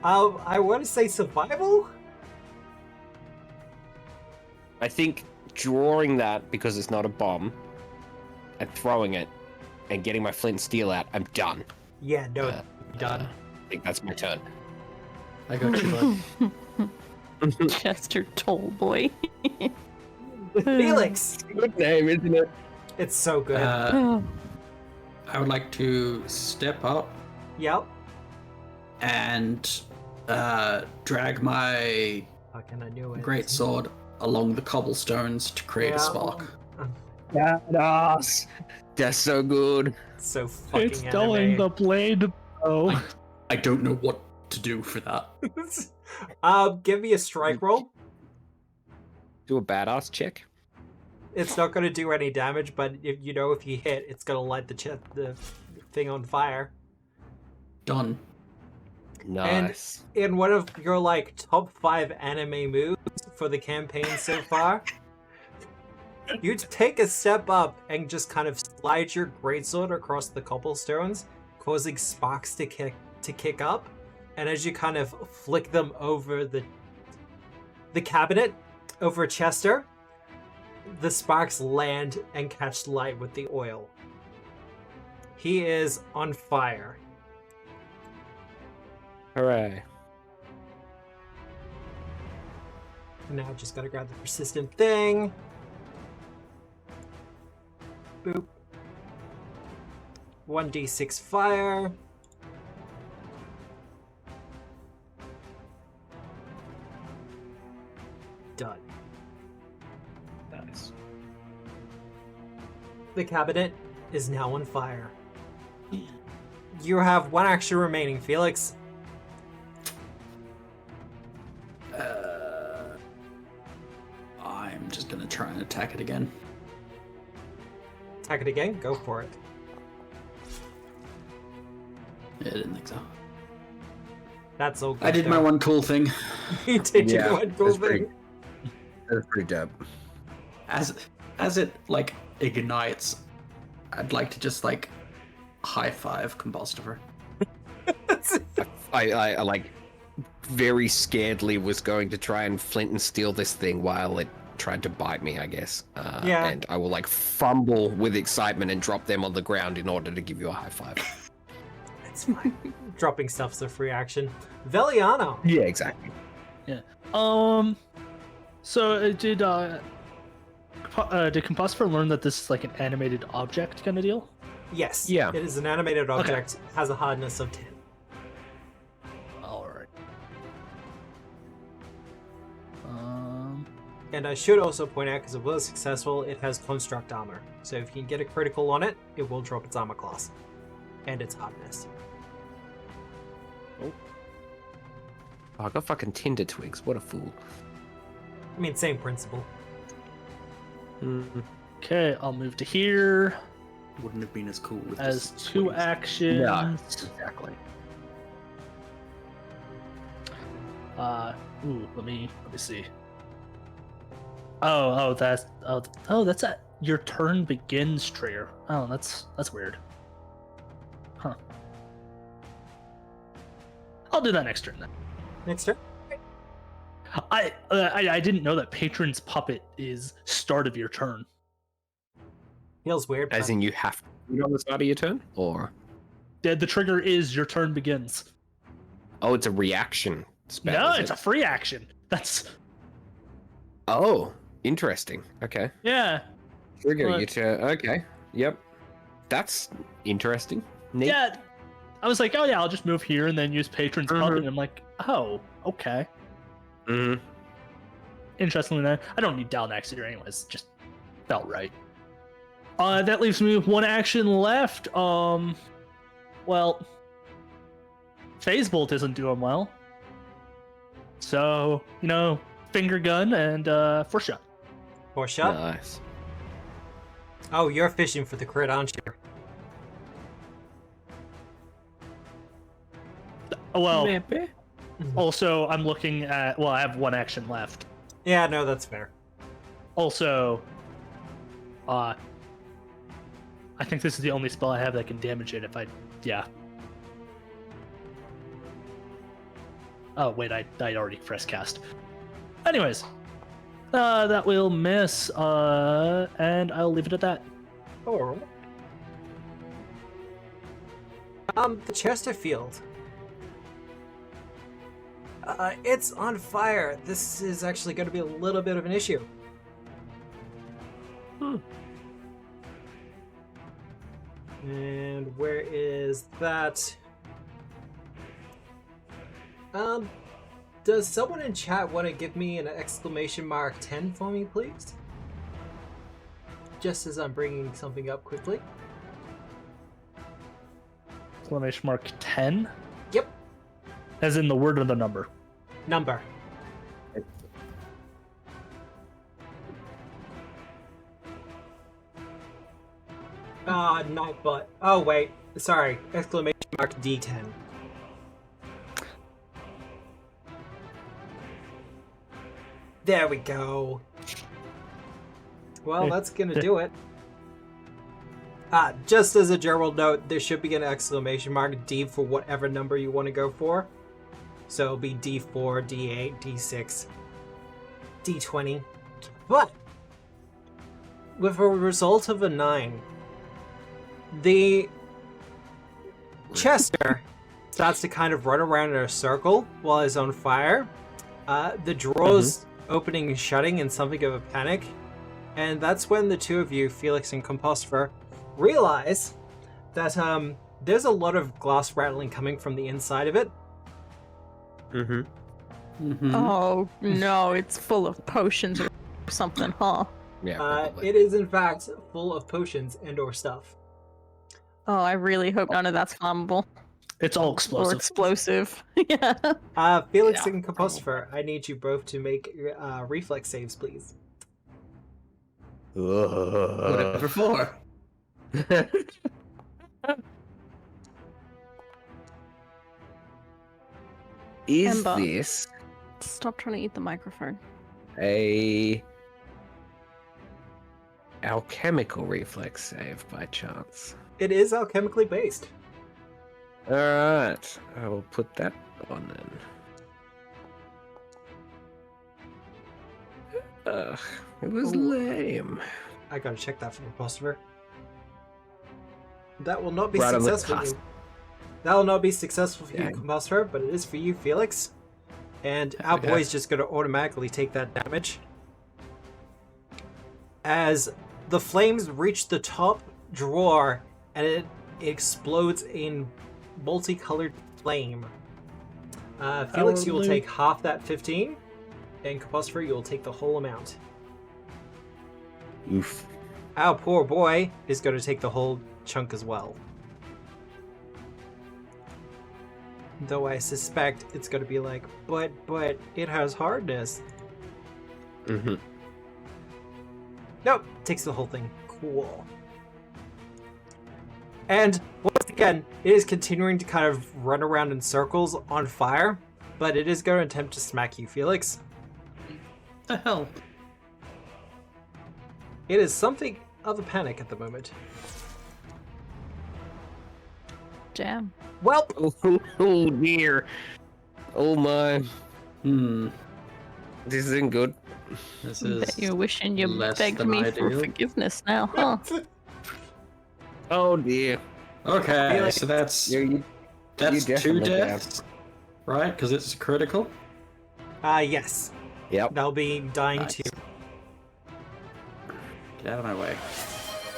want to say survival. I think drawing that because it's not a bomb and throwing it and getting my flint and steel out, I'm done. Yeah, no, done. I think that's my turn. I got you, bud. Chester Tollboy. Felix. Good name, isn't it? It's so good. I would like to step up Yep. and drag my Fucking, I knew it. great sword along the cobblestones to create a spark. Badass. That's so good. So fucking It's going the blade. Oh, I don't know what to do for that. Give me a strike roll. Do a badass check. It's not going to do any damage, but if you hit, it's going to light the thing on fire. Done. Nice. In one of your top 5 anime moves for the campaign so far, you take a step up and just kind of slide your greatsword across the cobblestones, causing sparks to kick up. And as you kind of flick them over the cabinet, over Chester, the sparks land and catch light with the oil. He is on fire. Hooray. Now just gotta grab the persistent thing. Boop. 1d6 fire. Done. Nice. The cabinet is now on fire. You have 1 action remaining, Felix. I'm just gonna try and attack it again. Attack it again? Go for it. Yeah, I didn't think so. That's all good. I did my one cool thing. You did your one cool that's thing. That's pretty dope. As it ignites, I'd like to just high five Combustifer. I very scaredly was going to try and flint and steal this thing while it tried to bite me, I guess. Yeah. And I will fumble with excitement and drop them on the ground in order to give you a high five. That's fine. Dropping stuff's a free action. Veliano. Yeah, exactly. yeah. So did Combustifer learn that this is an animated object kind of deal? Yes. Yeah. It is an animated object. Has a hardness of 10. All right. And I should also point out, because it was successful, it has construct armor. So if you can get a critical on it, it will drop its armor class. And its hardness. Oh, I got fucking Tinder twigs. What a fool. I mean, same principle. Okay, I'll move to here Wouldn't have been as cool with as this 2 squeeze. actions. Yeah, exactly. Let me see. That's at your turn begins trigger. Oh, that's weird. Huh. I'll do that next turn then. Next turn. I didn't know that Patron's Puppet is start of your turn. Feels weird. As but- in you have to do it on the start of your turn? Or... The trigger is your turn begins. Oh, it's a reaction spell. No, is it's it? a free action. That's Oh, interesting. Okay. yeah. Trigger Look. you to... Okay. Yep. That's interesting. Neat. Yeah. I was like, oh yeah, I'll just move here and then use Patron's Puppet. And I'm like, oh, okay. Mm-hmm. Interestingly enough, I don't need Down Axe here anyways. Just felt right. That leaves me with one action left. Well, Phase Bolt isn't doing well. So, finger gun and force shot. Force shot? Nice. Oh, you're fishing for the crit, aren't you? Well, Maybe. also, I'm looking at... Well, I have one action left. Yeah, no, that's fair. Also, I think this is the only spell I have that can damage it if I... Yeah. Oh, wait, I already press cast. Anyways, that will miss, and I'll leave it at that. Oh. The Chesterfield. It's on fire. This is actually going to be a little bit of an issue. And where is that? Does someone in chat want to give me an exclamation mark 10 for me, please? Just as I'm bringing something up quickly. Exclamation mark 10? Yep. As in the word or the number? Number. Not but. Oh, wait. Sorry. Exclamation mark D10. There we go. Well, that's gonna do it. Just as a general note, there should be an exclamation mark D for whatever number you want to go for. So it'll be D4, D8, D6, D20. But with a result of a 9, the Chester starts to kind of run around in a circle while he's on fire. The drawers opening and shutting in something of a panic. And that's when the two of you, Felix and Compostifer, realize that there's a lot of glass rattling coming from the inside of it. Oh no, it's full of potions or something, huh? Yeah. Probably. It is in fact full of potions and or stuff. Oh, I really hope none of that's flammable It's all or explosive. explosive. Yeah. Felix Yeah, and Compostifer, I need you both to make reflex saves, please. Whatever for. Is Ember. this Stop trying to eat the microphone. a alchemical reflex save by chance? It is alchemically based. Alright, I will put that on then. Ugh, it was lame. I gotta check that for Compostifer. That will not be Right on the successful for cusp. you. That will not be successful for you, Dang. Compostifer, but it is for you, Felix. And our Okay. boy's just gonna automatically take that damage. As the flames reach the top drawer and it explodes in multicolored flame. Felix, you will Hallelujah. take half that 15, and Compostifer, you will take the whole amount. Oof. Our poor boy is going to take the whole chunk as well. Though I suspect it's going to be like, but it has hardness. Nope, takes the whole thing. Cool. And once again, it is continuing to kind of run around in circles on fire, but it is going to attempt to smack you, Felix. The hell? It is something of a panic at the moment. Damn. Well, Oh dear. Oh my. This isn't good. This Bet is you're wishing you less begged than me for ideal. forgiveness now, huh? Oh dear. Okay. Like- So that's You two definitely deaths, right? Because it's critical. yes. Yep. They'll be dying Nice. too. Get out of my way.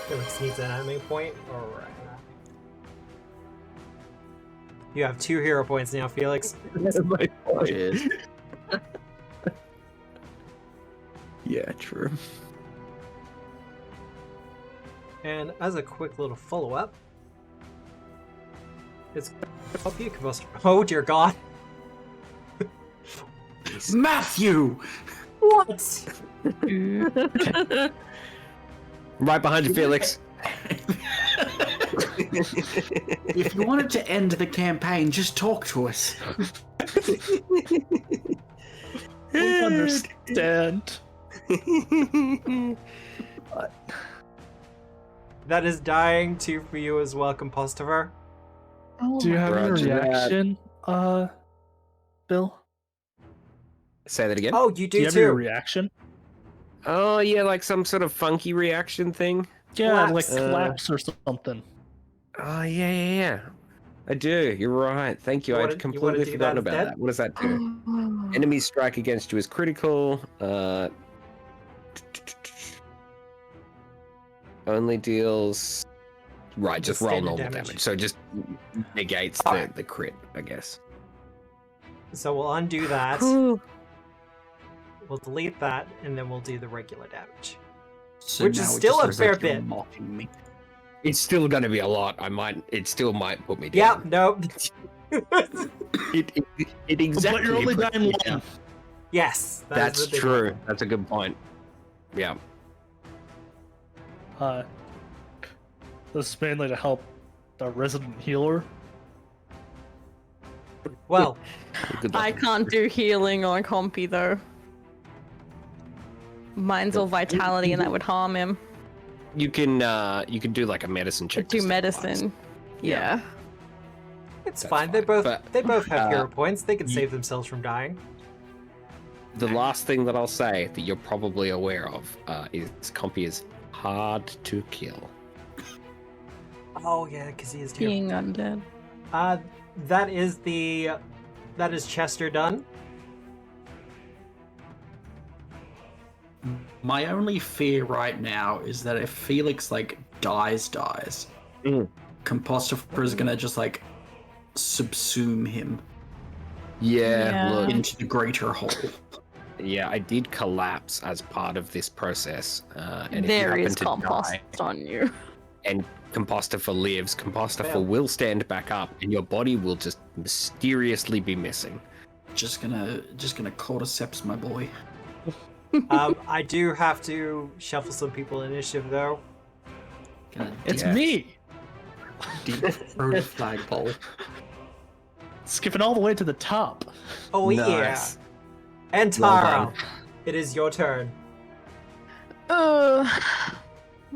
Felix needs an enemy point. Alright. You have 2 hero points now, Felix. Cheers. Yeah, true. And as a quick little follow-up, it's help you, Combuster. Oh dear God! Matthew! What? Right behind you, Felix. If you wanted to end the campaign, just talk to us. We understand. That is dying 2 for you as well, Compostiver. Do you have Roger any that. reaction, Bill? Say that again. Oh, you Do you do have any too. reaction? Oh, yeah, like some sort of funky reaction thing. Yeah, Flaps. like collapse or something. Oh, yeah. I do. You're right. Thank you. You wanna- I'd you wanna completely do forgotten that about instead? that. What does that do? Enemy strike against you is critical. Only deals. Right, just The roll standard normal damage. damage. So it just negates Alright. the crit, I guess. So we'll undo that. We'll delete that, and then we'll do the regular damage. So Which is now it still just a looks fair like you're bit. mocking me. It's still going to be a lot. It still might put me Yeah, down. nope. It exactly. But you're only puts dying me one. down. Yes, that is That's the big true. one. That's a good point. Yeah. This is mainly to help the resident healer. Well, Good luck. I can't do healing on Compy though. Mine's all vitality, and that would harm him. You can do like a medicine check. to Do stabilize. medicine. Yeah. it's That's fine. They fine, both but, they both have uh, hero points. They can ye- save themselves from dying. The last thing that I'll say that you're probably aware of is Compy is hard to kill. Oh yeah, because he is too. Being undead. That is Chester done. My only fear right now is that if Felix dies, Mm. Compostifer is gonna just subsume him Yeah. Look. into the greater whole. Yeah, I did collapse as part of this process. And There if you is happen to compost die on you. and Compostifer lives, Compostifer Well. will stand back up and your body will just mysteriously be missing. Just gonna cordyceps my boy. I do have to shuffle some people in initiative though. Gonna It's Yeah. me! deep throw the flagpole. Skipping all the way to the top. Oh Nice. yeah. And Well Tara, done. it is your turn.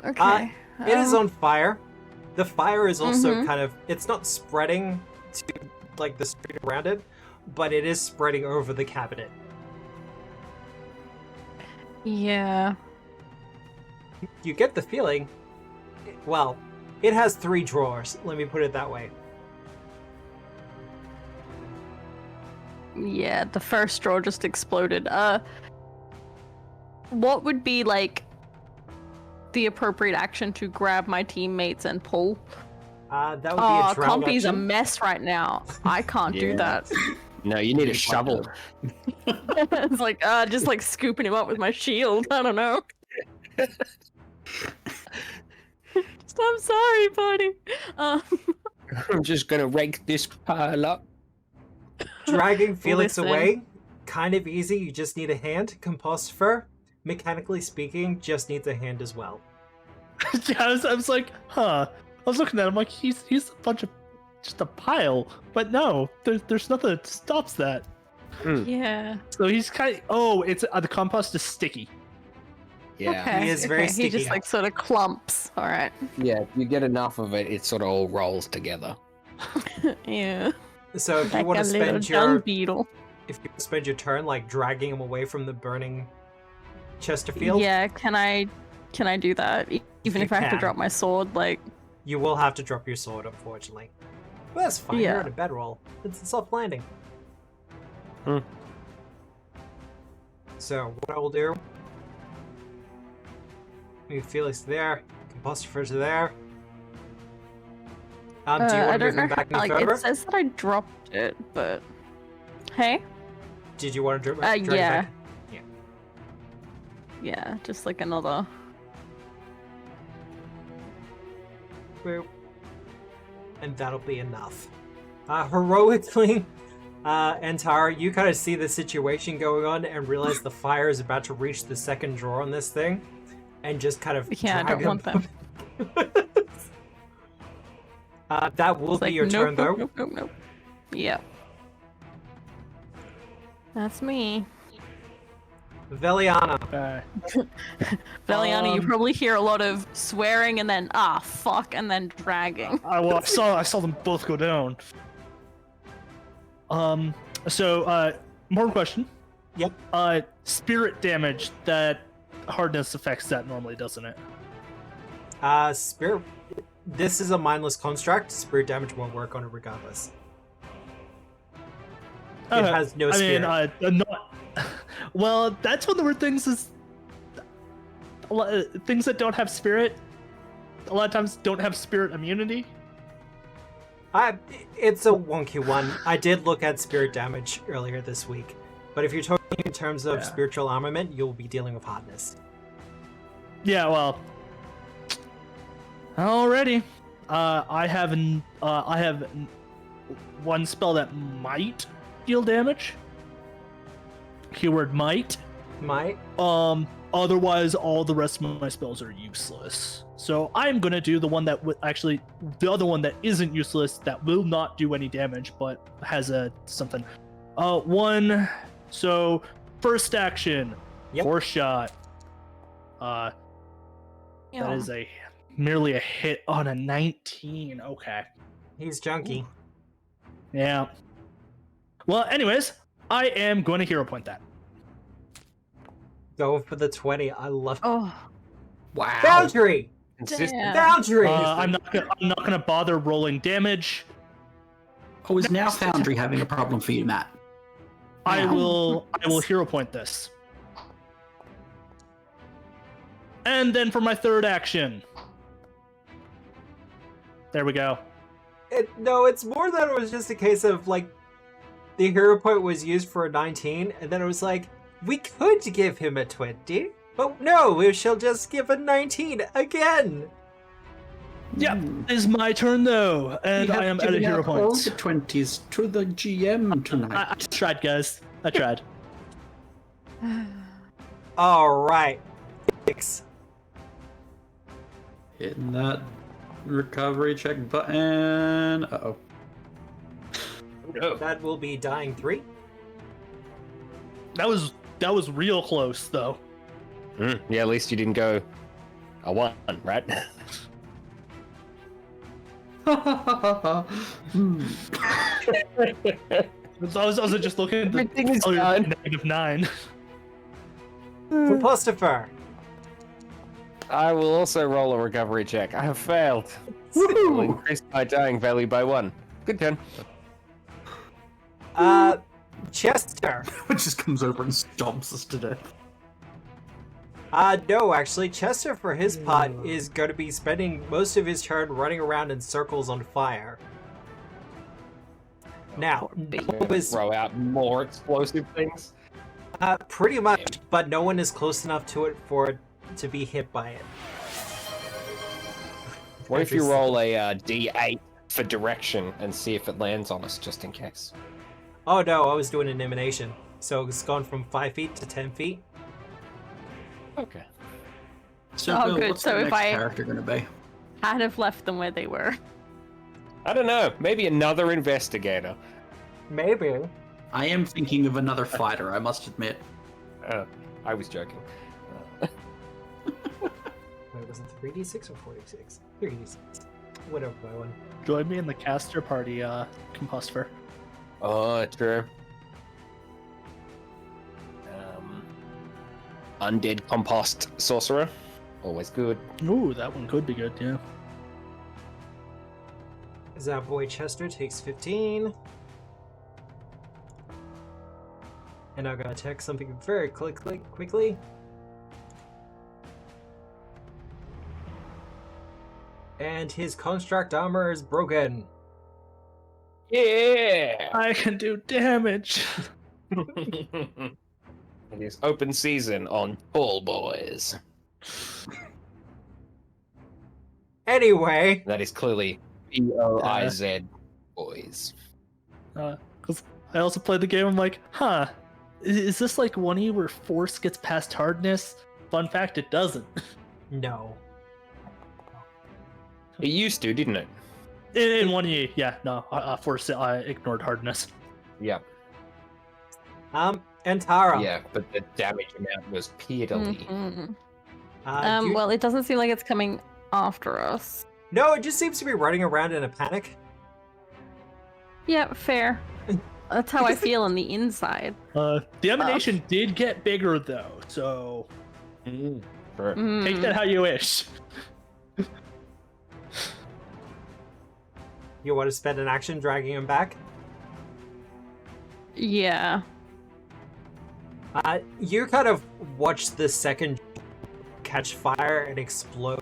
Okay. It is on fire. The fire is also Mhm. kind of, it's not spreading to the street around it, but it is spreading over the cabinet. Yeah. You get the feeling, well, it has 3 drawers, let me put it that way. Yeah, the first drawer just exploded. What would be the appropriate action to grab my teammates and pull? That would be Oh, a drown Compy's a action. mess right now. I can't do Yeah. that. No, you need a shovel. It's just scooping him up with my shield. I don't know. I'm sorry, buddy. I'm just gonna rake this pile up. Dragging Felix Listen. away, kind of easy, you just need a hand. Compostifer, mechanically speaking, just needs a hand as well. Yeah, I was like, huh. I was looking at him like he's a bunch of just a pile, but no, there's nothing that stops that. Yeah. So he's kind of it's the compost is sticky. Yeah. Okay. He is very He sticky. just sort of clumps. All right. Yeah, if you get enough of it, it sort of all rolls together. Yeah. So if you Like want a to little spend dung your beetle. if you spend your turn dragging him away from the burning Chesterfield, Yeah. Can I do that? Even You if I have to can. drop my sword, you will have to drop your sword, unfortunately. But that's fine. Yeah. You're in a bedroll. It's a soft landing. Hmm. So what I will do? Move Felix there. Compostifer's there. Do you I want to don't move know him back how, any further? it says that I dropped it, but hey, Did you want to drag him yeah. back? Yeah, just like another. Boop. And that'll be enough. Heroically, Antara, you kind of see the situation going on and realize the fire is about to reach the second drawer on this thing, and just kind of Yeah, I drag don't want them. That will It's be like, your turn, though. Nope. Yeah. That's me. Veliana. Okay. Veliana, you probably hear a lot of swearing and then fuck and then dragging. I saw them both go down. So more question. Yep. Spirit damage, that hardness affects that normally, doesn't it? Spirit. This is a mindless construct. Spirit damage won't work on it regardless. It has no spirit. Not. Well, that's one of the weird things is things that don't have spirit. A lot of times don't have spirit immunity. It's a wonky one. I did look at spirit damage earlier this week, but if you're talking in terms of spiritual armament, you'll be dealing with hardness. Yeah, well. Alrighty. I have one spell that might deal damage. Keyword might. Might. Otherwise, all the rest of my spells are useless. So I'm gonna do the one that the other one that isn't useless, that will not do any damage, but has something. One. So first action, Force shot. That is merely a hit on a 19. Okay. He's junky. Yeah. Well, anyways, I am going to hero point that. Go for the 20. I love. Oh. Wow. Boundary. Damn. Boundary. I'm not gonna bother rolling damage. Oh, is now Foundry having a problem for you, Matt? I will hero point this. And then for my third action. There we go. No, it's more that it was just a case of like the hero point was used for a 19, and then it was like, we could give him a 20, but no, we shall just give a 19 again. Yep, it's my turn though, and I am at a hero point. All the 20s to the GM tonight. I tried, guys. I tried. All right. 6. Hitting that recovery check button. Uh-oh. No. That will be dying 3. That was real close though. Yeah, at least you didn't go a 1, right? I was just looking at Everything is the done. -9. Philosopher. I will also roll a recovery check. I have failed. Will increase my dying value by 1. Good turn. Chester. It just comes over and stomps us to death. No, actually, Chester, for his part, is going to be spending most of his turn running around in circles on fire. Now, Throw out more explosive things. pretty much, but no one is close enough to it for it to be hit by it. What if you roll a D8 for direction and see if it lands on us, just in case? Oh no, I was doing an emanation, so it's gone from 5 feet to 10 feet. Okay. So, Oh, Bill, good. what's So the if next I- character going to be? I'd have left them where they were. I don't know. Maybe another investigator. Maybe. I am thinking of another fighter, I must admit. I was joking. Wait, was it 3d6 or 4d6? 3d6. Whatever by one. Join me in the caster party, Compostor. Oh, true. Undead compost sorcerer. Always good. Ooh, that one could be good, yeah. That boy Chester takes 15. And I'm gonna check something very quickly. And his construct armor is broken. Yeah! I can do damage. It is open season on Tall Boys. Anyway, That is clearly P-O-I-Z boys. Because I also played the game. I'm like, huh, is this like 1E where force gets past hardness? Fun fact, it doesn't. no. It used to, didn't it? In 1E, yeah, no, force ignored hardness. Yeah. And Tara. Yeah, but the damage amount was piddly. Well, it doesn't seem like it's coming after us. No, it just seems to be running around in a panic. Yeah, fair. That's how I feel on the inside. The emanation did get bigger though, so take that how you wish. You want to spend an action dragging him back? Yeah. You kind of watch the second catch fire and explode.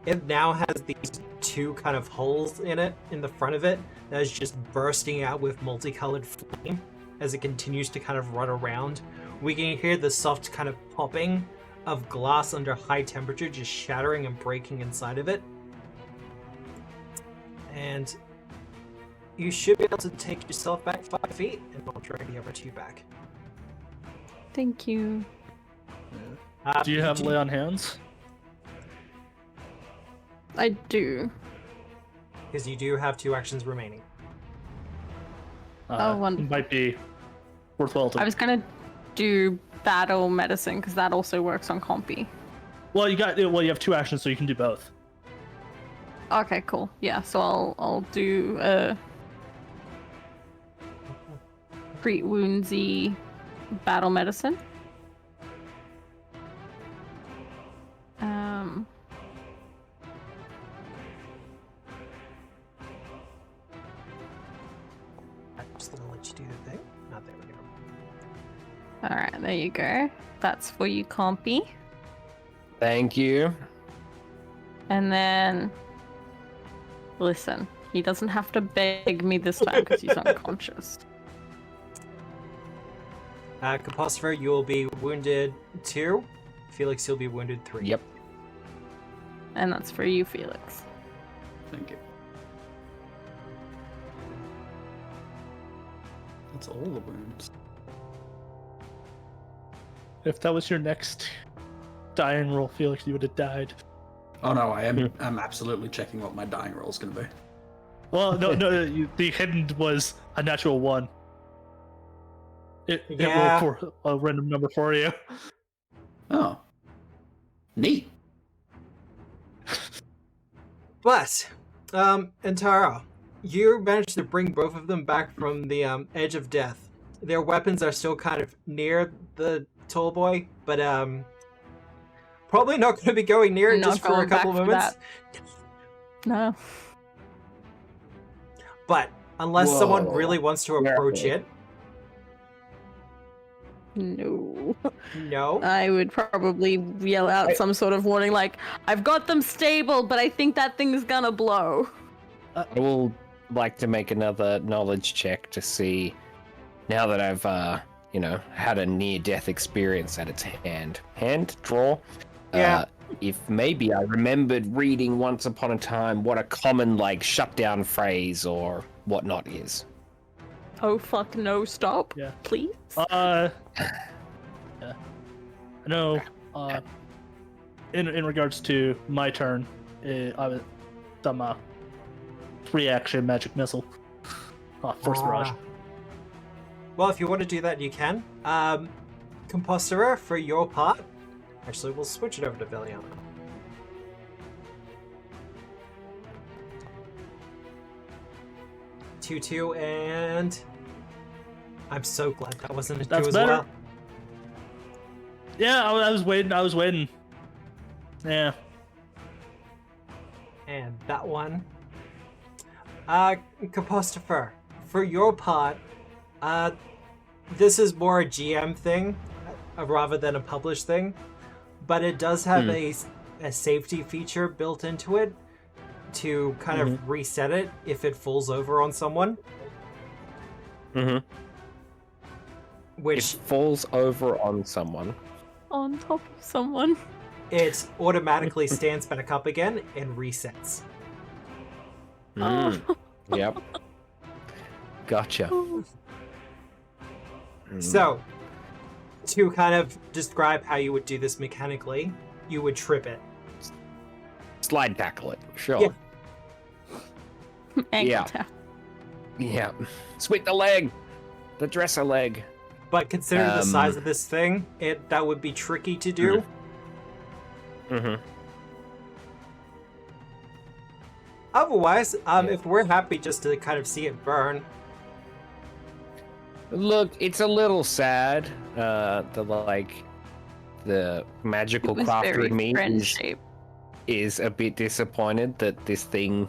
It now has these two kind of holes in it, in the front of it, that is just bursting out with multicolored flame as it continues to kind of run around. We can hear the soft kind of popping of glass under high temperature just shattering and breaking inside of it. And you should be able to take yourself back 5 feet and not drag the other two back. Thank you. Do you have lay on hands? I do. Because you do have 2 actions remaining. Oh, wonderful. Might be worthwhile to. I was gonna do battle medicine because that also works on compy. Well, you have 2 actions, so you can do both. Okay, cool. Yeah, so I'll do treat woundsy battle medicine. I'm just gonna let you do the thing. Oh, there we go. All right, there you go. That's for you, compy. Thank you. And then, listen, he doesn't have to beg me this time because he's unconscious. Caposfer, you will be wounded 2. Felix, you'll be wounded 3. Yep. And that's for you, Felix. Thank you. That's all the wounds. If that was your next dying roll, Felix, you would have died. Oh no, I'm absolutely checking what my dying roll is going to be. Well, no, the hidden was a natural 1. It Yeah. rolled for a random number for you. Oh. Neat. But, Antara, you managed to bring both of them back from the edge of death. Their weapons are still kind of near the tall boy, but probably not going to be going near it Not just for a going couple back moments. for No. But unless someone Whoa. really wants to approach Careful. it, No. no. I would probably yell out some sort of warning like, I've got them stable, but I think that thing's gonna blow. I will like to make another knowledge check to see, now that I've, had a near-death experience at its hand draw. Yeah. If maybe I remembered reading once upon a time what a common, shutdown phrase or whatnot is. Oh fuck no, stop. Yeah. Please? Yeah. I know, in regards to my turn, I was some 3-action magic missile. Force barrage. Well, if you want to do that, you can. Composera, for your part, actually, we'll switch it over to Veliana. Two, and I'm so glad that wasn't a 2 That's as better. well. Yeah, I was waiting. Yeah. And that one. Capostifer, for your part, this is more a GM thing rather than a published thing, but it does have a safety feature built into it to kind of reset it if it falls over on someone. Mm-hmm. It which falls over on someone. On top of someone. it automatically stands back up again and resets. Mm. Yep. Gotcha. So, to kind of describe how you would do this mechanically, you would trip it. Slide tackle it. Sure. Yeah. Ankle Yeah. tap. Yeah. Sweep the leg. The dresser leg. But considering the size of this thing, that would be tricky to do. Mm-hmm. Otherwise, if we're happy just to kind of see it burn, Look, it's a little sad. The magical It was crafter very in me friend-shaped. is a bit disappointed that this thing,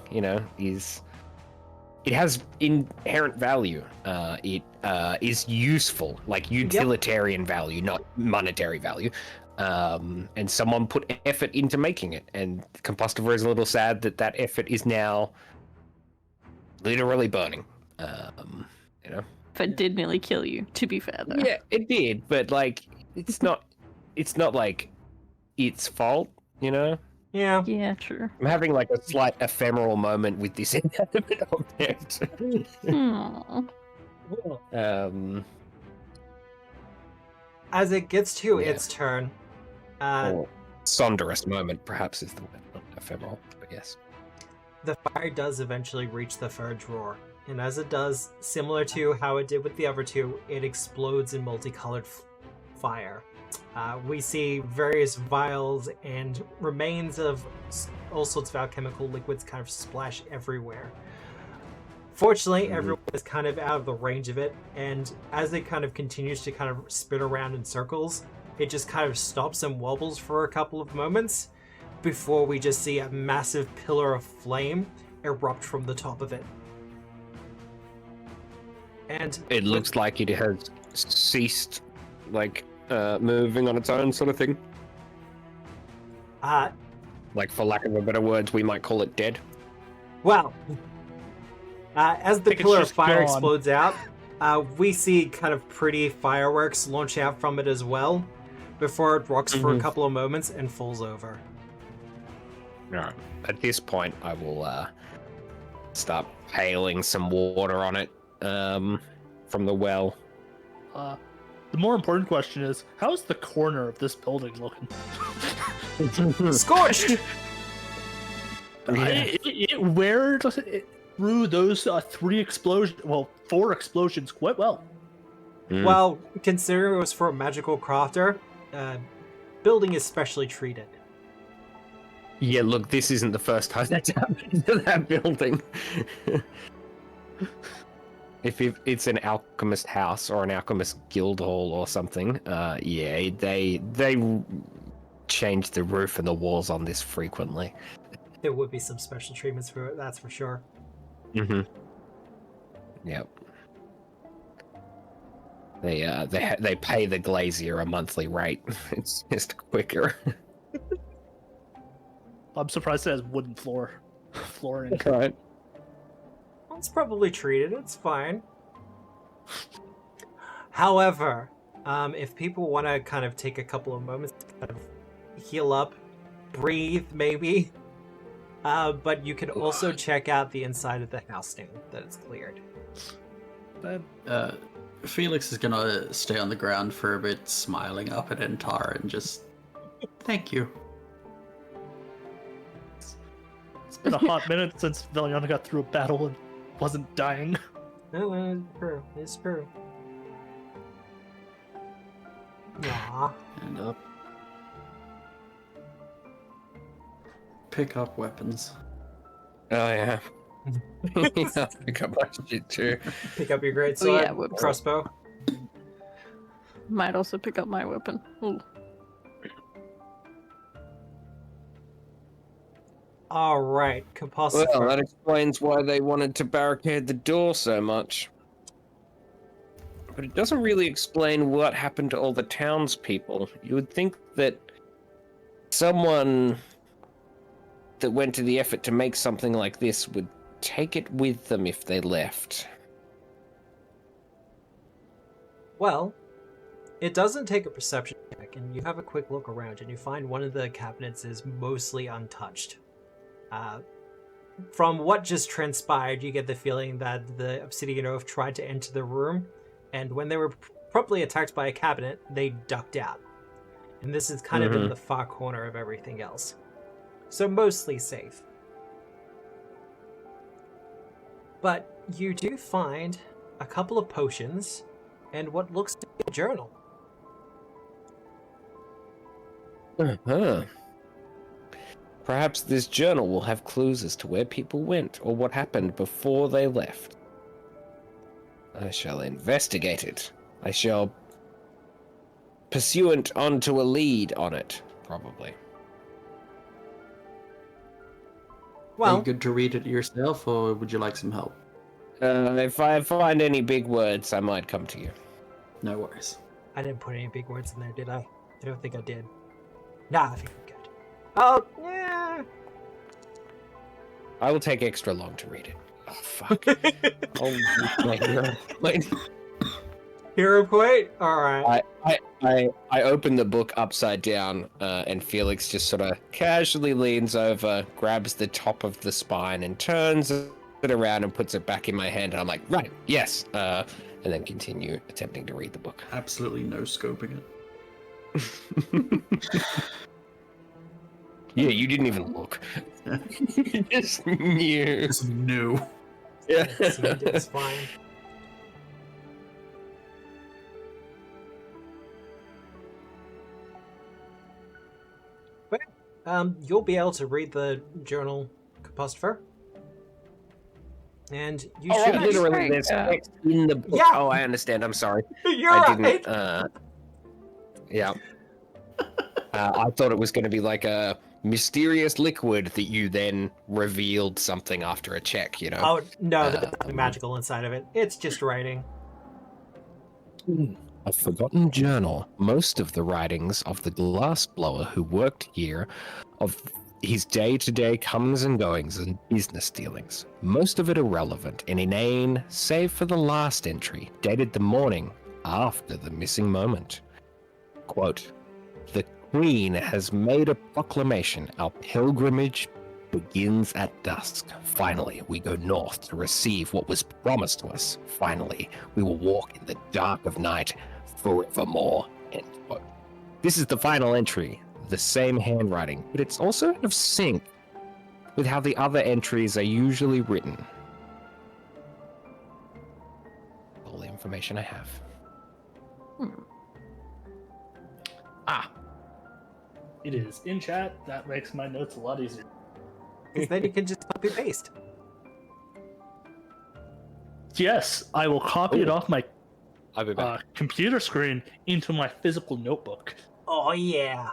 it has inherent value. It is useful, like utilitarian value, not monetary value. And someone put effort into making it, and Compostiver is a little sad that effort is now literally burning. But it did nearly kill you, to be fair, though. Yeah, it did, but it's not like its fault, yeah. Yeah, true. I'm having a slight ephemeral moment with this inanimate object. Aw. As it gets to Yeah. its turn, Or sonderous moment, perhaps, is the word, not ephemeral, but yes. the fire does eventually reach the third drawer. And as it does, similar to how it did with the other two, it explodes in multicolored fire. We see various vials and remains of all sorts of alchemical liquids kind of splash everywhere. Fortunately, everyone is kind of out of the range of it, and as it kind of continues to kind of spin around in circles, it just kind of stops and wobbles for a couple of moments before we just see a massive pillar of flame erupt from the top of it. And It looks like it has ceased, moving on its own, sort of thing. For lack of a better words, we might call it dead. Well, as the think it's pillar of just fire gone. explodes out, we see kind of pretty fireworks launch out from it as well, before it rocks for a couple of moments and falls over. Alright. At this point, I will start paling some water on it from the well. The more important question is, how's the corner of this building looking? Scorched! Where does it through those four explosions quite well? Well, considering it was for a magical crafter, building is specially treated. Yeah, look, this isn't the first time that's happened to that building. If it's an alchemist house or an alchemist guild hall or something, they change the roof and the walls on this frequently. There would be some special treatments for it, that's for sure. Mm-hmm. Yep. They pay the glazier a monthly rate. It's just quicker. I'm surprised it has wooden flooring. Right. It's probably treated, it's fine. However, if people want to kind of take a couple of moments to kind of heal up, breathe maybe, but you can also check out the inside of the house now that it's cleared. Felix is gonna stay on the ground for a bit, smiling up at Entara and just thank you. It's been a hot minute since Veliana got through a battle and wasn't dying. No, it's true. It's true. Aw. And pick up weapons. Oh yeah. Yeah, pick up my shit too. Pick up your great Oh, sword, yeah, whoops. crossbow. Might also pick up my weapon. Ooh. All right, compulsive. Well, that explains why they wanted to barricade the door so much. But it doesn't really explain what happened to all the townspeople. You would think that someone that went to the effort to make something like this would take it with them if they left. Well, It doesn't take a perception check, and you have a quick look around, and you find one of the cabinets is mostly untouched. From what just transpired, you get the feeling that the Obsidian Oath tried to enter the room, and when they were promptly attacked by a cabinet, they ducked out. And this is kind of in the far corner of everything else. So mostly safe. But you do find a couple of potions and what looks to be a journal. Uh-huh. Perhaps this journal will have clues as to where people went or what happened before they left. I shall investigate it. I shall pursuant onto a lead on it, probably. Well, Are you good to read it yourself, or would you like some help? If I find any big words, I might come to you. No worries. I didn't put any big words in there, did I? I don't think I did. Nah, I think I'm good. Oh, yeah. I will take extra long to read it. Oh, fuck. Oh, my God. Hero point? Alright. I open the book upside down, and Felix just sort of casually leans over, grabs the top of the spine, and turns it around and puts it back in my hand. And I'm like, right, yes. And then continue attempting to read the book. Absolutely no scoping it. Yeah, you didn't even look. You just knew. It's new. Yeah. It's fine. But, you'll be able to read the journal, Apostropher. And you Oh, should right, literally, there's text in the book. Yeah. Oh, I understand. I'm sorry. You're I right. didn't. Yeah. I thought it was going to be like a mysterious liquid that you then revealed something after a check, you know? Oh, no, there's nothing magical inside of it. It's just writing. A forgotten journal. Most of the writings of the glassblower who worked here, of his day-to-day comings and goings and business dealings. Most of it irrelevant and inane, save for the last entry, dated the morning after the missing moment. Quote, "The Queen has made a proclamation. Our pilgrimage begins at dusk. Finally, we go north to receive what was promised to us. Finally, we will walk in the dark of night forevermore." End quote. This is the final entry, the same handwriting, but it's also out of sync with how the other entries are usually written. All the information I have. It is in chat. That makes my notes a lot easier. Because then you can just copy paste. Yes, I will copy it off my I'll be back. computer screen into my physical notebook. Oh, yeah.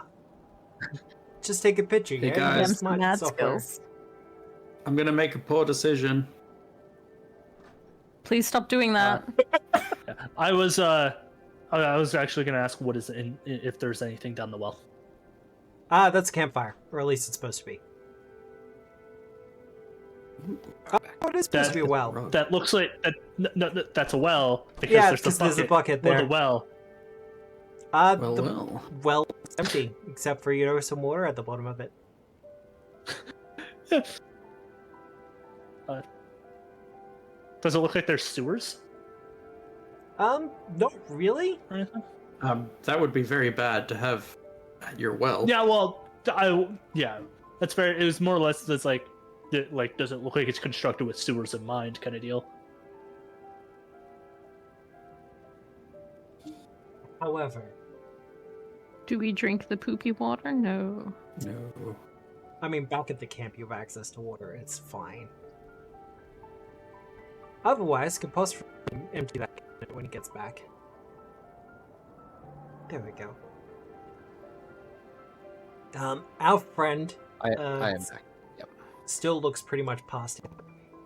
Just take a picture, Hey, yeah? guys. That's not Mad software. skills. I'm gonna make a poor decision. Please stop doing that. I was actually going to ask what is in if there's anything down the well. That's a campfire, or at least it's supposed to be. Oh, it is supposed to be a well. That looks like that's a well because Yeah, there's, because there's a bucket Well, there. the well. The well is empty, except for, some water at the bottom of it. Does it look like there's sewers Not really. or anything? That would be very bad to have at your well. Yeah, well, that's very. It was more or less it's like, does it look like it's constructed with sewers in mind, kind of deal? However, Do we drink the poopy water? No. No. I mean, back at the camp you have access to water, it's fine. Otherwise, Compulse empty that cabinet when he gets back. There we go. Our friend I am back. still looks pretty much past him.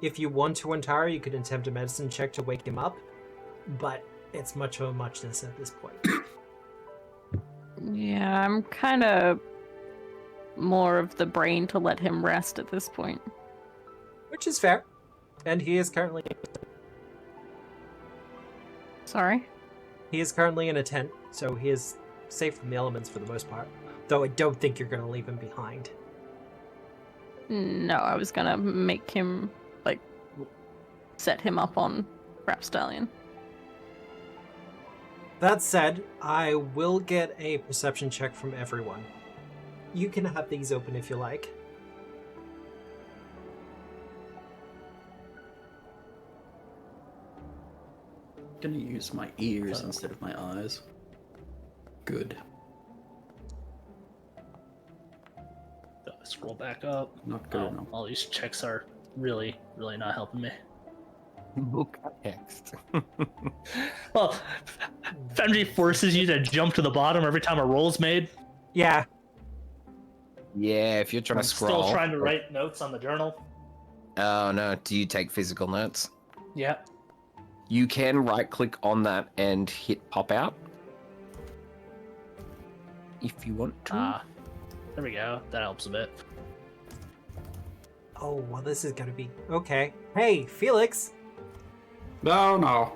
If you want to retire, you could attempt a medicine check to wake him up, but it's much of a muchness at this point. Yeah, I'm kind of more of the brain to let him rest at this point. Which is fair. And he is currently... Sorry? He is currently in a tent, so he is safe from the elements for the most part. Though I don't think you're going to leave him behind. No, I was gonna make him, like, set him up on Rapstallion. That said, I will get a perception check from everyone. You can have these open if you like. I'm gonna use my ears instead of my eyes. Good. Scroll back up. Not good enough. All these checks are really not helping me. Book text. Well, Foundry forces you to jump to the bottom every time a roll's made. Yeah. Yeah, if you're trying I'm to scroll. still trying to write notes on the journal. Oh no, do you take physical notes? Yeah. You can right-click on that and hit pop out. If you want to. There we go. That helps a bit. Oh, well, this is going to be... Okay. Hey, Felix! No.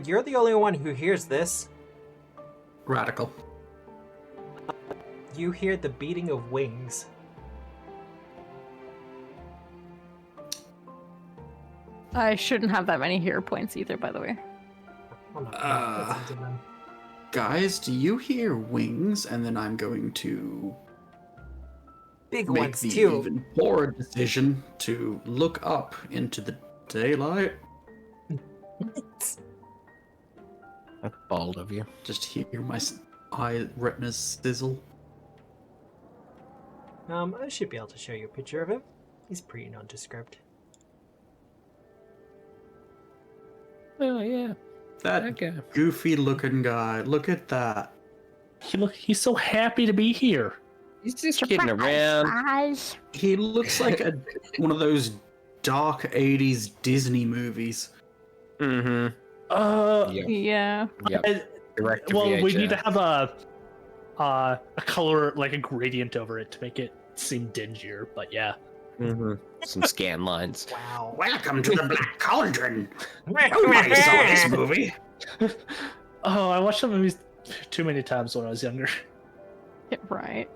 You're the only one who hears this. Radical. You hear the beating of wings. I shouldn't have that many hero points either, by the way. Oh, no, that's into them. Guys, do you hear wings? And then I'm going to Big make ones, the too. even poorer decision to look up into the daylight. That's bold of you. Just hear my eye retinas sizzle. I should be able to show you a picture of him. He's pretty nondescript. Oh yeah. That goofy looking guy. Look at that. He's so happy to be here. He's just kidding around. He looks like one of those dark 80s Disney movies. Mm-hmm. Yeah. Direct to Well, we VHS. need to have a color, like a gradient over it to make it seem dingier. But yeah. Mm-hmm. Some scan lines. Wow. Welcome to the Black Cauldron. Nobody saw this movie. Oh, I watched the movies too many times when I was younger. Yeah, right.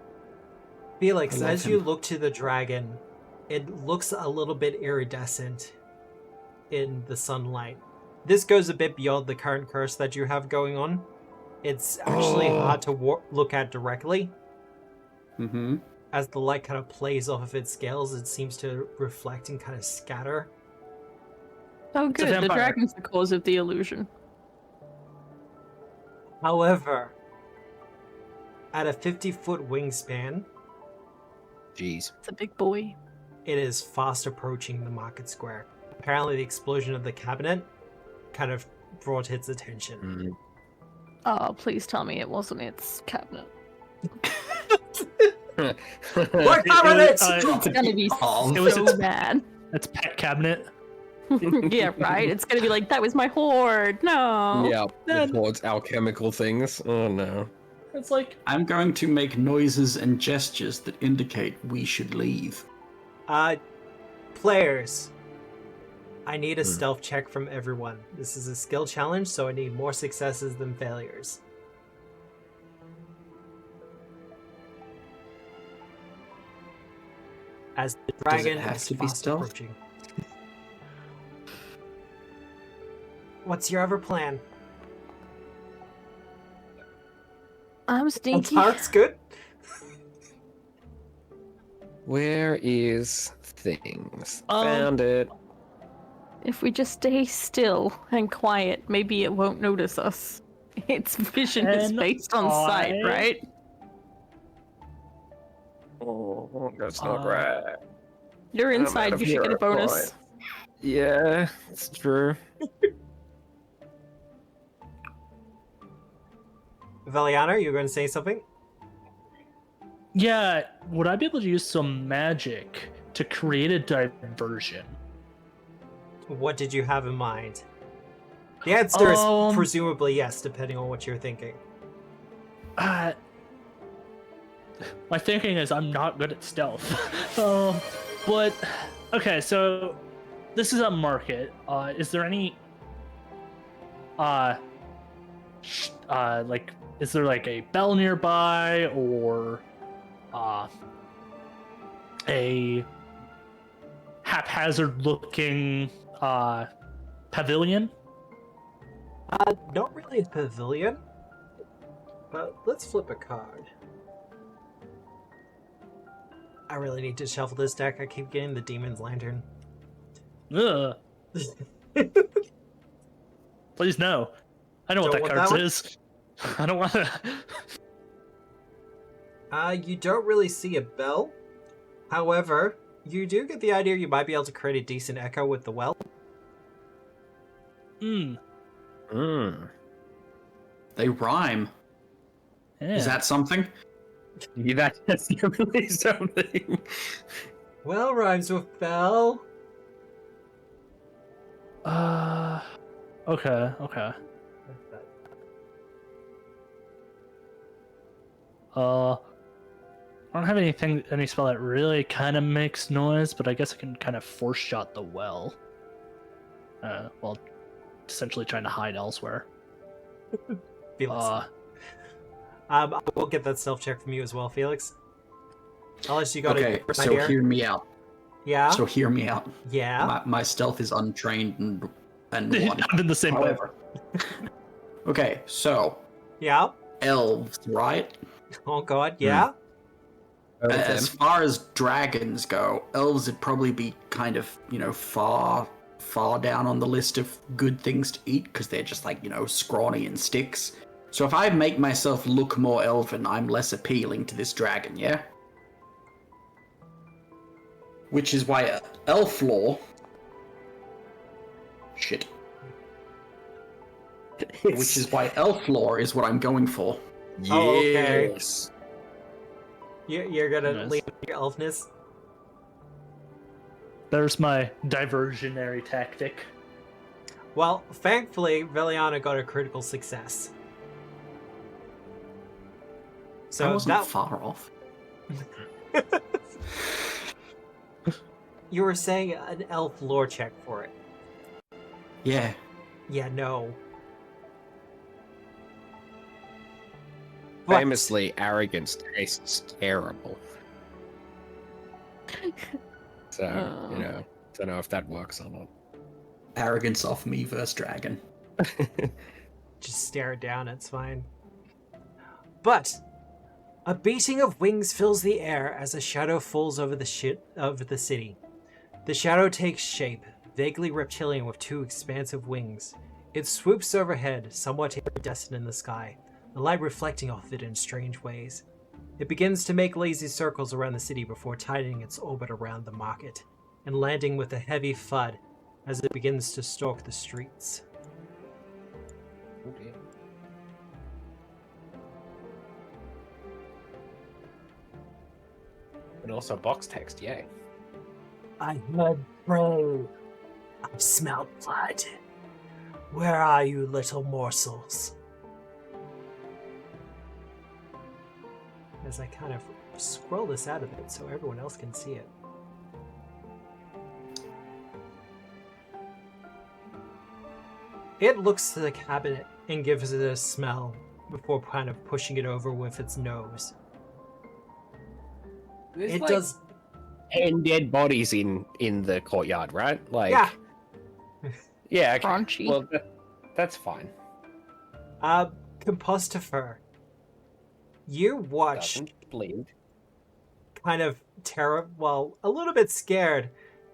Felix, I love as you him. look to the dragon, it looks a little bit iridescent in the sunlight. This goes a bit beyond the current curse that you have going on. It's actually hard to look at directly. Mm-hmm. As the light kind of plays off of its scales, it seems to reflect and kind of scatter. Oh, a good. The vampire. dragon's the cause of the illusion. However, at a 50-foot wingspan, Jeez. It's a big boy. it is fast approaching the market square. Apparently, the explosion of the cabinet kind of brought its attention. Mm. Oh, please tell me it wasn't its cabinet. What cabinet? It's gonna be It was so its- bad. That's pet cabinet. Yeah, right? It's gonna be like, that was my hoard. No. Yeah, Then- towards alchemical things. Oh no. It's like I'm going to make noises and gestures that indicate we should leave. Players, I need a stealth check from everyone. This is a skill challenge, so I need more successes than failures. As the dragon have is to be fast stealth? approaching. What's your other plan? I'm stinky. Heart's good? Where is things? Um, Found it. If we just stay still and quiet, maybe it won't notice us. Its vision is And based on sight, I- right? Oh, that's not right. You're I'm out inside, of you should get a hero bonus. point. Yeah, it's true. Valiana, you're going to say something? Yeah, would I be able to use some magic to create a diversion? What did you have in mind? The answer is Um, presumably yes, depending on what you're thinking. My thinking is I'm not good at stealth. But okay, so this is a market. Is there any like, is there like a bell nearby or a haphazard looking pavilion? Not really a pavilion, but let's flip a card. I really need to shuffle this deck. I keep getting the Demon's Lantern. Ugh. Please no. I know what Don't that want card that is. I don't want to. You don't really see a bell. However, you do get the idea you might be able to create a decent echo with the well. Hmm. They rhyme. Yeah. Is that something? Yeah, that's definitely something. Well, rhymes with bell. Okay. I don't have any spell that really kind of makes noise, but I guess I can kind of force shot the well. While essentially trying to hide elsewhere. Felix. I will get that stealth check from you as well, Felix. Unless you got Okay, a so hear me out. Yeah. So hear me out. Yeah. My stealth is untrained and one. I'm in the same boat. However. Okay, so Yeah. elves, right? Oh god. Yeah. As far as dragons go, elves would probably be kind of, far down on the list of good things to eat because they're just like, scrawny and sticks. So if I make myself look more elven, I'm less appealing to this dragon, yeah? Which is why elf lore... Shit. Which is why elf lore is what I'm going for. Oh, okay. Yes. You're gonna Nice. leave your elfness. There's my diversionary tactic. Well, thankfully, Veliana got a critical success. I So wasn't far off. you were saying an elf lore check for it. Yeah. Yeah, no. But- Famously, arrogance tastes terrible. So, don't know if that works or not. Arrogance off me versus dragon. Just stare it down, it's fine. But a beating of wings fills the air as a shadow falls over the city. The shadow takes shape, vaguely reptilian with two expansive wings. It swoops overhead, somewhat iridescent in the sky, the light reflecting off it in strange ways. It begins to make lazy circles around the city before tightening its orbit around the market, and landing with a heavy thud as it begins to stalk the streets. Oh, dear. And also box text, yay. I heard bray. I smelled blood. Where are you, little morsels? As I kind of scroll this out of it so everyone else can see it. It looks to the cabinet and gives it a smell before kind of pushing it over with its nose. There's It like does. 10 dead bodies in the courtyard, right? Like, Yeah. yeah. Okay. Raunchy. Well, that's fine. Compostifer. You watch Doesn't bleed. kind of a little bit scared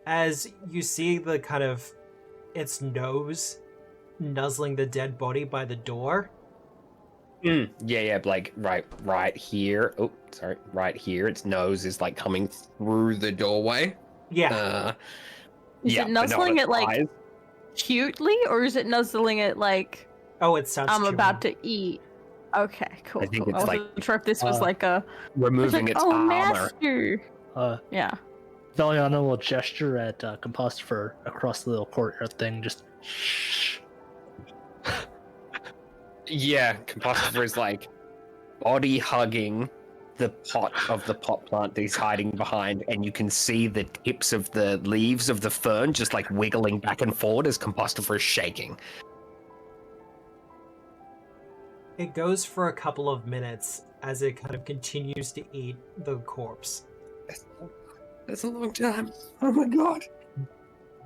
as you see the kind of its nose nuzzling the dead body by the door. Yeah, like right here. Oh, sorry, right here. Its nose is like coming through the doorway. Yeah. Is it nuzzling it like eyes. cutely, or is it nuzzling it like Oh, it starts I'm chewing. about to eat? Okay, cool. I think cool. it's I wasn't sure if this was like a removing its oh, armor. master. Yeah. Veliana will gesture at Compostifer across the little courtyard thing, just shh. Yeah, Compostifer is like body hugging the pot of the pot plant that he's hiding behind, and you can see the tips of the leaves of the fern just like wiggling back and forward as Compostifer is shaking. It goes for a couple of minutes as it kind of continues to eat the corpse. That's a long time. Oh my god.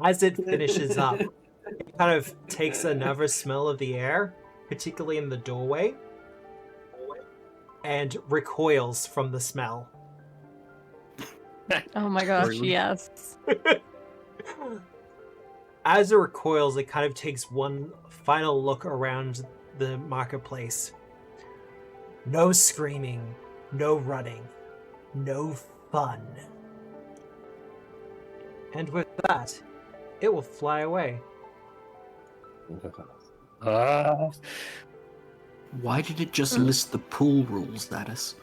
As it finishes up, it kind of takes another smell of the air, particularly in the doorway, and recoils from the smell. Oh my gosh, Rude. yes. As it recoils, it kind of takes one final look around the marketplace. No screaming, no running, no fun. And with that, it will fly away. Why did it just list the pool rules at us?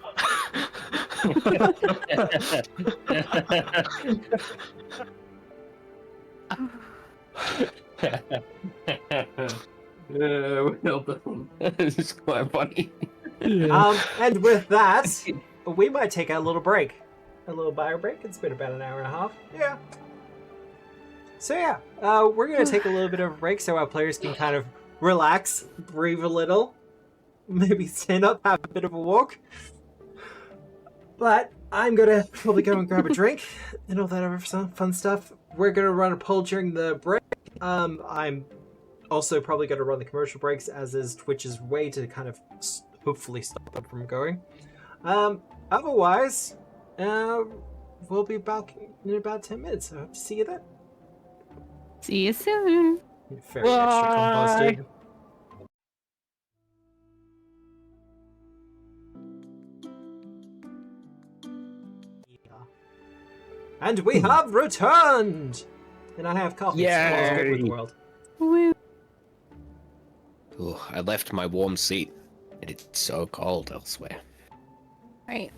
Well done. This is quite funny. And with that, we might take a little break. A little bio break. It's been about an hour and a half. Yeah. So yeah, we're going to take a little bit of a break so our players can kind of relax, breathe a little, maybe stand up, have a bit of a walk. But I'm going to probably go and grab a drink and all that other fun stuff. We're going to run a poll during the break. I'm also probably going to run the commercial breaks, as is Twitch's way to kind of hopefully stop them from going. Otherwise, we'll be back in about 10 minutes. I hope to see you then. See you soon. Very extra composted. And we have returned! And I have coffee. So all's good with the world. Woo. Ooh, I left my warm seat, and it's so cold elsewhere. Right.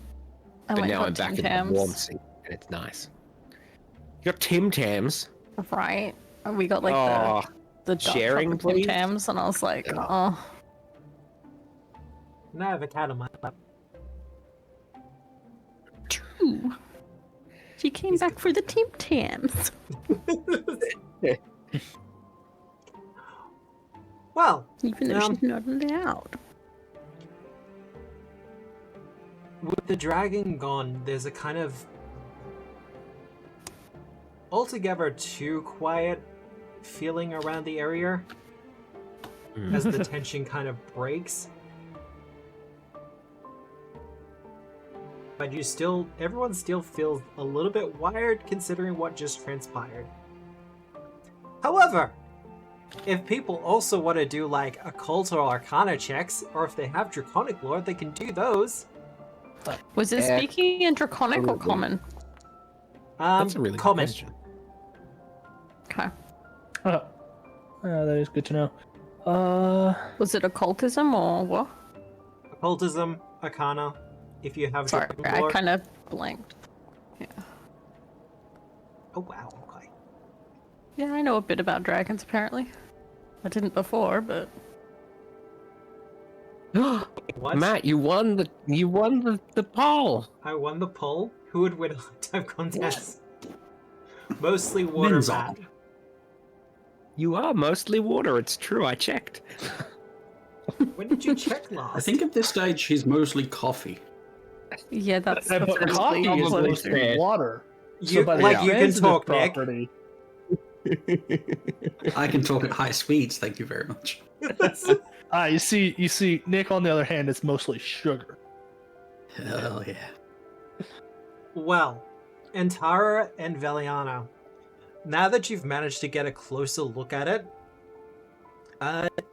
But now I'm back in the warm seat, and it's nice. You got Tim Tams? Right. And we got like the dark sharing, chocolate Tim please? Tams, and I was like, oh. Now I have a cat on my lap. True. She came back for the Tim Tams. Well, Even though she's not allowed. with the dragon gone, there's a kind of altogether too quiet feeling around the area as the tension kind of breaks. But everyone still feels a little bit wired considering what just transpired. However, if people also want to do like occult or arcana checks, or if they have draconic lore, they can do those. Was it speaking in Draconic or Common? That's a really good common. question. Okay. That is good to know. Was it occultism or what? Occultism, arcana. If you have Sorry, draconic I lore. kind of blanked. Yeah. Oh wow, okay. Yeah, I know a bit about dragons apparently. I didn't before, but What? Matt, you won the poll. I won the poll. Who would win a lifetime contest? Mostly water, Min's Matt. on. You are mostly water. It's true. I checked. When did you check last? I think at this stage he's mostly coffee. yeah, that's But probably coffee is probably mostly fair. water. You, by the like you can transitive talk, Nick. property- I can talk at high speeds, thank you very much. you see, Nick on the other hand is mostly sugar. Hell yeah. Well, Antara and Veliana, now that you've managed to get a closer look at it,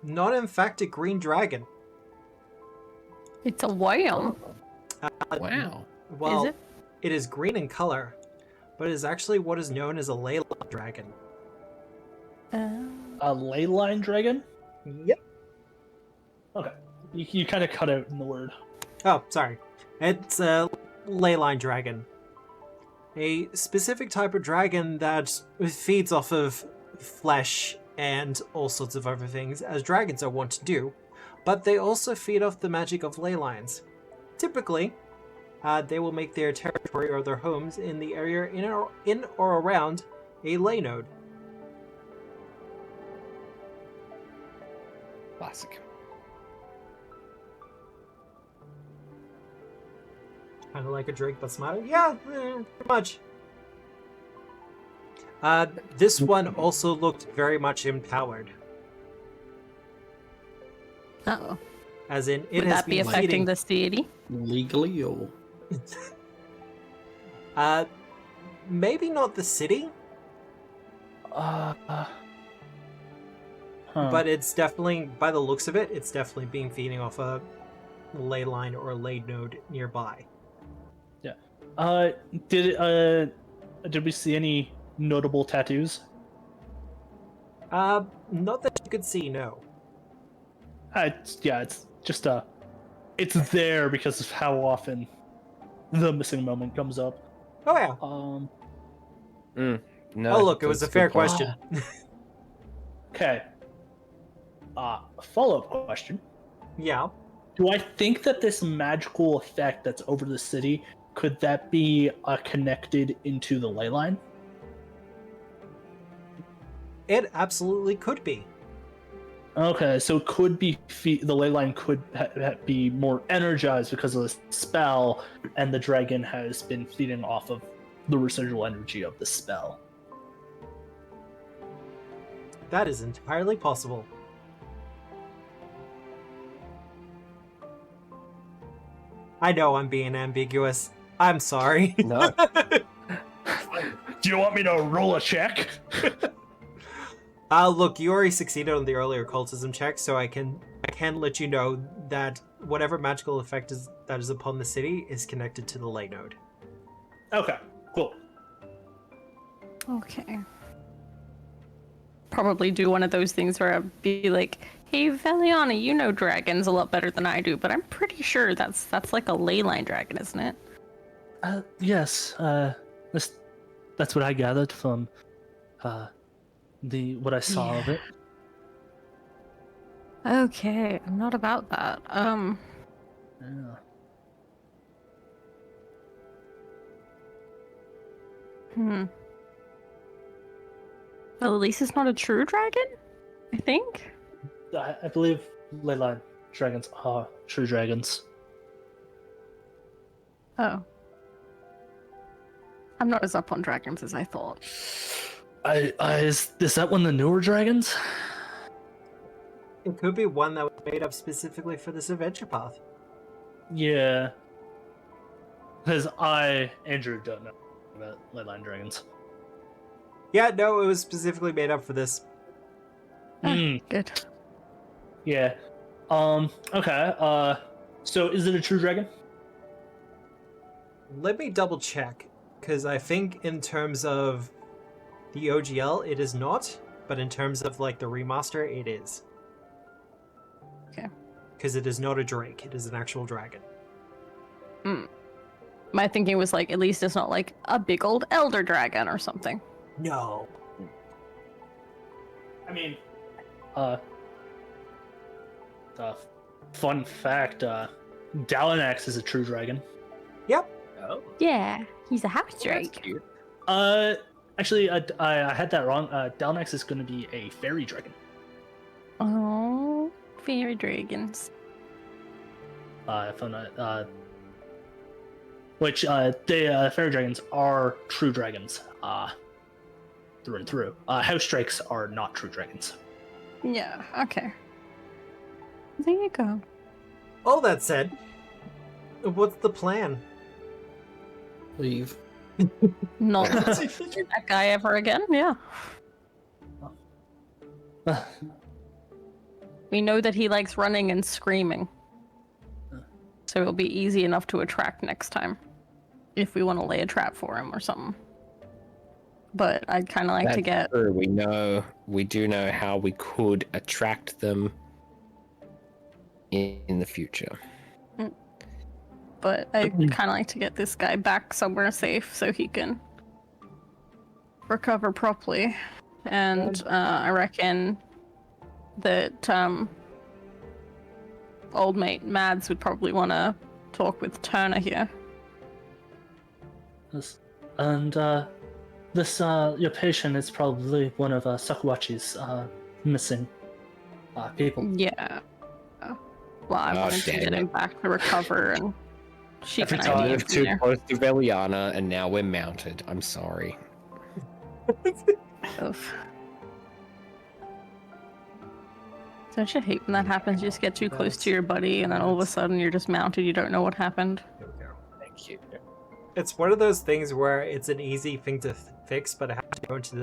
not in fact a green dragon. it's a whale. Wow. Well, Is it? it is green in color, but it is actually what is known as a ley line dragon. A ley line dragon? Yep. Okay. You kind of cut out in the word. Oh, sorry. It's a ley line dragon. A specific type of dragon that feeds off of flesh and all sorts of other things, as dragons are wont to do, but they also feed off the magic of ley lines. Typically, they will make their territory or their homes in the area in or around a ley node. Classic. Kind of like a drink but smarter? Yeah, pretty much. This one also looked very much empowered. Uh-oh. As in, it Would has that be been affecting feeding... this deity? Legally or Maybe not the city, Huh. but it's definitely, by the looks of it, it's definitely being feeding off a ley line or a ley node nearby. Did we see any notable tattoos? Not that you could see, no. It's just it's there because of how often the missing moment comes up. Oh yeah. No, Oh look, it was a that's fair good point. question. Okay. A follow-up question. Yeah. Do I think that this magical effect that's over the city, could that be connected into the ley line? It absolutely could be. Okay, so it could be the ley line could be more energized because of the spell, and the dragon has been feeding off of the residual energy of the spell. That is entirely possible. I know I'm being ambiguous. I'm sorry. No. Do you want me to roll a check? Look, you already succeeded on the earlier occultism check, so I can let you know that whatever magical effect that is upon the city is connected to the ley node. Okay, cool. Okay. Probably do one of those things where I'd be like, hey, Veliana, you know dragons a lot better than I do, but I'm pretty sure that's like a ley line dragon, isn't it? Yes, that's what I gathered from what I saw of it. Okay, I'm not about that. Yeah. Well, at least it's not a true dragon, I think. I believe leyline dragons are true dragons. Oh. I'm not as up on dragons as I thought. Is that one of the newer dragons? It could be one that was made up specifically for this adventure path. Yeah. Because Andrew, don't know about leyline dragons. Yeah, no, it was specifically made up for this. Good. Yeah. Okay. So is it a true dragon? Let me double check, because I think in terms of the OGL, it is not, but in terms of like the remaster, it is. Okay. Because it is not a drake; it is an actual dragon. My thinking was like, at least it's not like a big old elder dragon or something. No. I mean, fun fact, Dalanax is a true dragon. Yep. Oh, Yeah, he's a house that's drake. cute. Actually, I had that wrong. Dalanax is going to be a fairy dragon. Oh, fairy dragons. Which the fairy dragons are true dragons, through and through. House drakes are not true dragons. Yeah, okay. There you go. All that said, what's the plan? leave. Not that guy ever again, yeah. We know that he likes running and screaming. So it'll be easy enough to attract next time. If we want to lay a trap for him or something. But I'd kind of like to get... True. We do know how we could attract them in the future. But I'd kind of like to get this guy back somewhere safe so he can recover properly. And I reckon that old mate Mads would probably want to talk with Turner here. Yes. And this your patient is probably one of Skywatch's missing people. Yeah. Well, I wanted to get him back to recover and She Every can time. I ID moved from too there. close to Veliana, and now we're mounted. I'm sorry. Oof. Don't you hate when that happens? You just get too close to your buddy, and then all of a sudden you're just mounted. You don't know what happened. There we go. Thank you. It's one of those things where it's an easy thing to fix, but I have to go into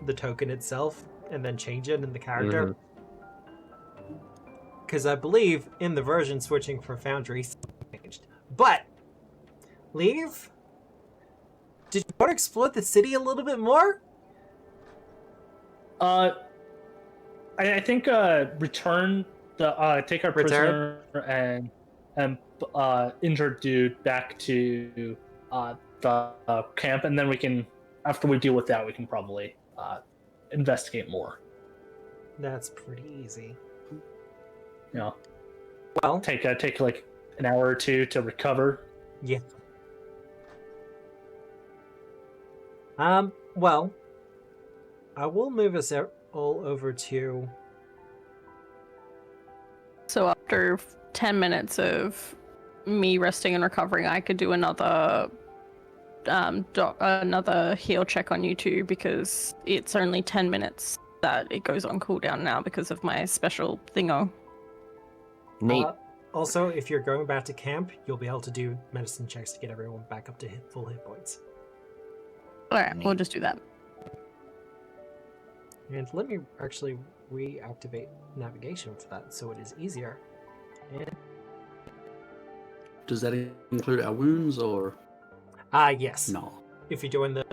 the token itself and then change it in the character. Because I believe in the version switching for Foundry changed. But Leave, did you want to explore the city a little bit more? I think return the take our prisoner and injured dude back to the camp, and then we can, after we deal with that, we can probably investigate more. That's pretty easy. You know, Well, take like an hour or two to recover. yeah. Well, I will move us all over to. So after 10 minutes of me resting and recovering, I could do another another heal check on you two, because it's only 10 minutes that it goes on cooldown now because of my special thingo. Neat. Also, if you're going back to camp, you'll be able to do medicine checks to get everyone back up to full hit points. Alright, we'll just do that. And let me actually reactivate navigation for that so it is easier. And Does that include our wounds or yes. no? If you're doing the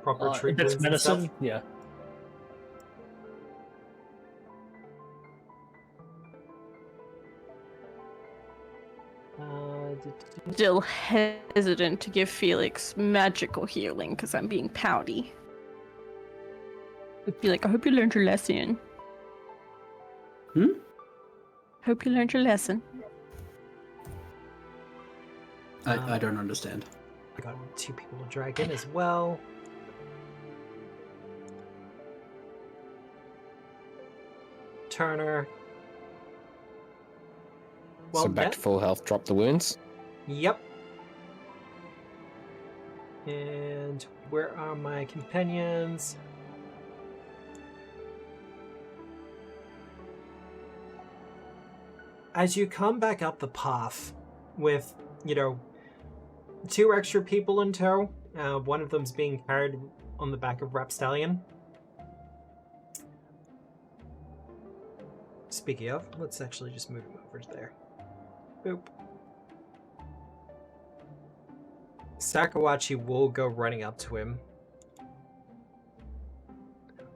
proper If treatments it's and stuff. medicine, yeah. Still hesitant to give Felix magical healing because I'm being pouty. Be like, I hope you learned your lesson. Hope you learned your lesson. I don't understand. I got 2 people to drag in as well. Turner. So back to full health, drop the wounds. Yep. And where are my companions? As you come back up the path with, 2 extra people in tow, one of them's being carried on the back of Rapstallion. Speaking of, let's actually just move him over to there. Boop. Sakawachi will go running up to him.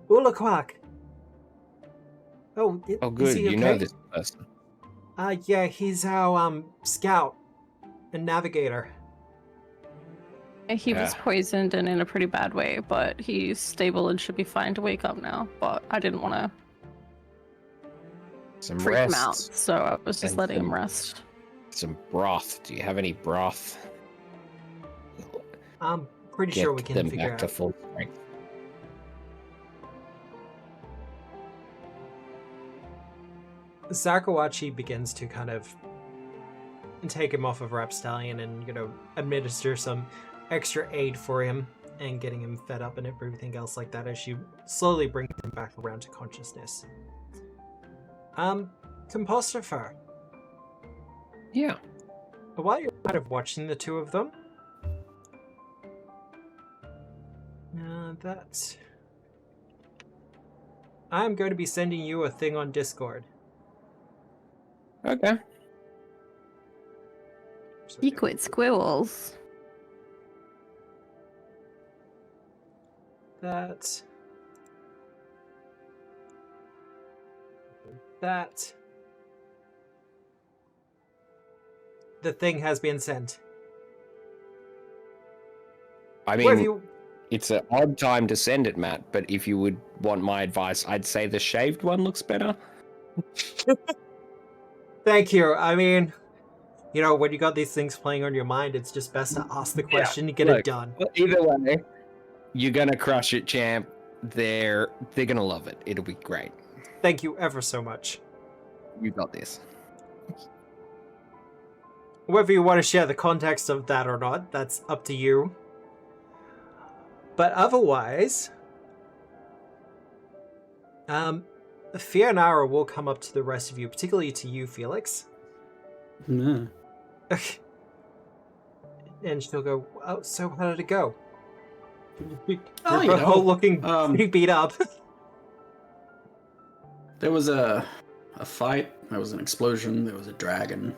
Ulaquak! Oh, Oh, is good. he You okay? know this person. Yeah, he's our scout and navigator. He was poisoned and in a pretty bad way, but he's stable and should be fine to wake up now. But I didn't want to Some freak him out, rest. so I was just And letting him some- rest. Some broth. Do you have any broth? I'm pretty Get sure we can them figure back to out. full strength. Sakawachi begins to kind of take him off of Rapstallion and, administer some extra aid for him and getting him fed up and everything else like that as you slowly bring him back around to consciousness. Compostopher, Yeah. while you're kind of watching the 2 of them, I'm going to be sending you a thing on Discord. Okay. Secret squirrels. That. The thing has been sent. I Where have mean, you... it's an odd time to send it, Matt, but if you would want my advice, I'd say the shaved one looks better. Thank you. I mean, when you got these things playing on your mind, it's just best to ask the question to get it look. done. Well, either way, you're gonna crush it, champ. They're gonna love it. It'll be great. Thank you ever so much. You got this. Whether you want to share the context of that or not, that's up to you. But otherwise, Fianara will come up to the rest of you, particularly to you, Felix. No. And she'll go, "Oh, so how did it go?" Oh, You're both looking um, pretty beat up. There was a fight. There was an explosion. There was a dragon.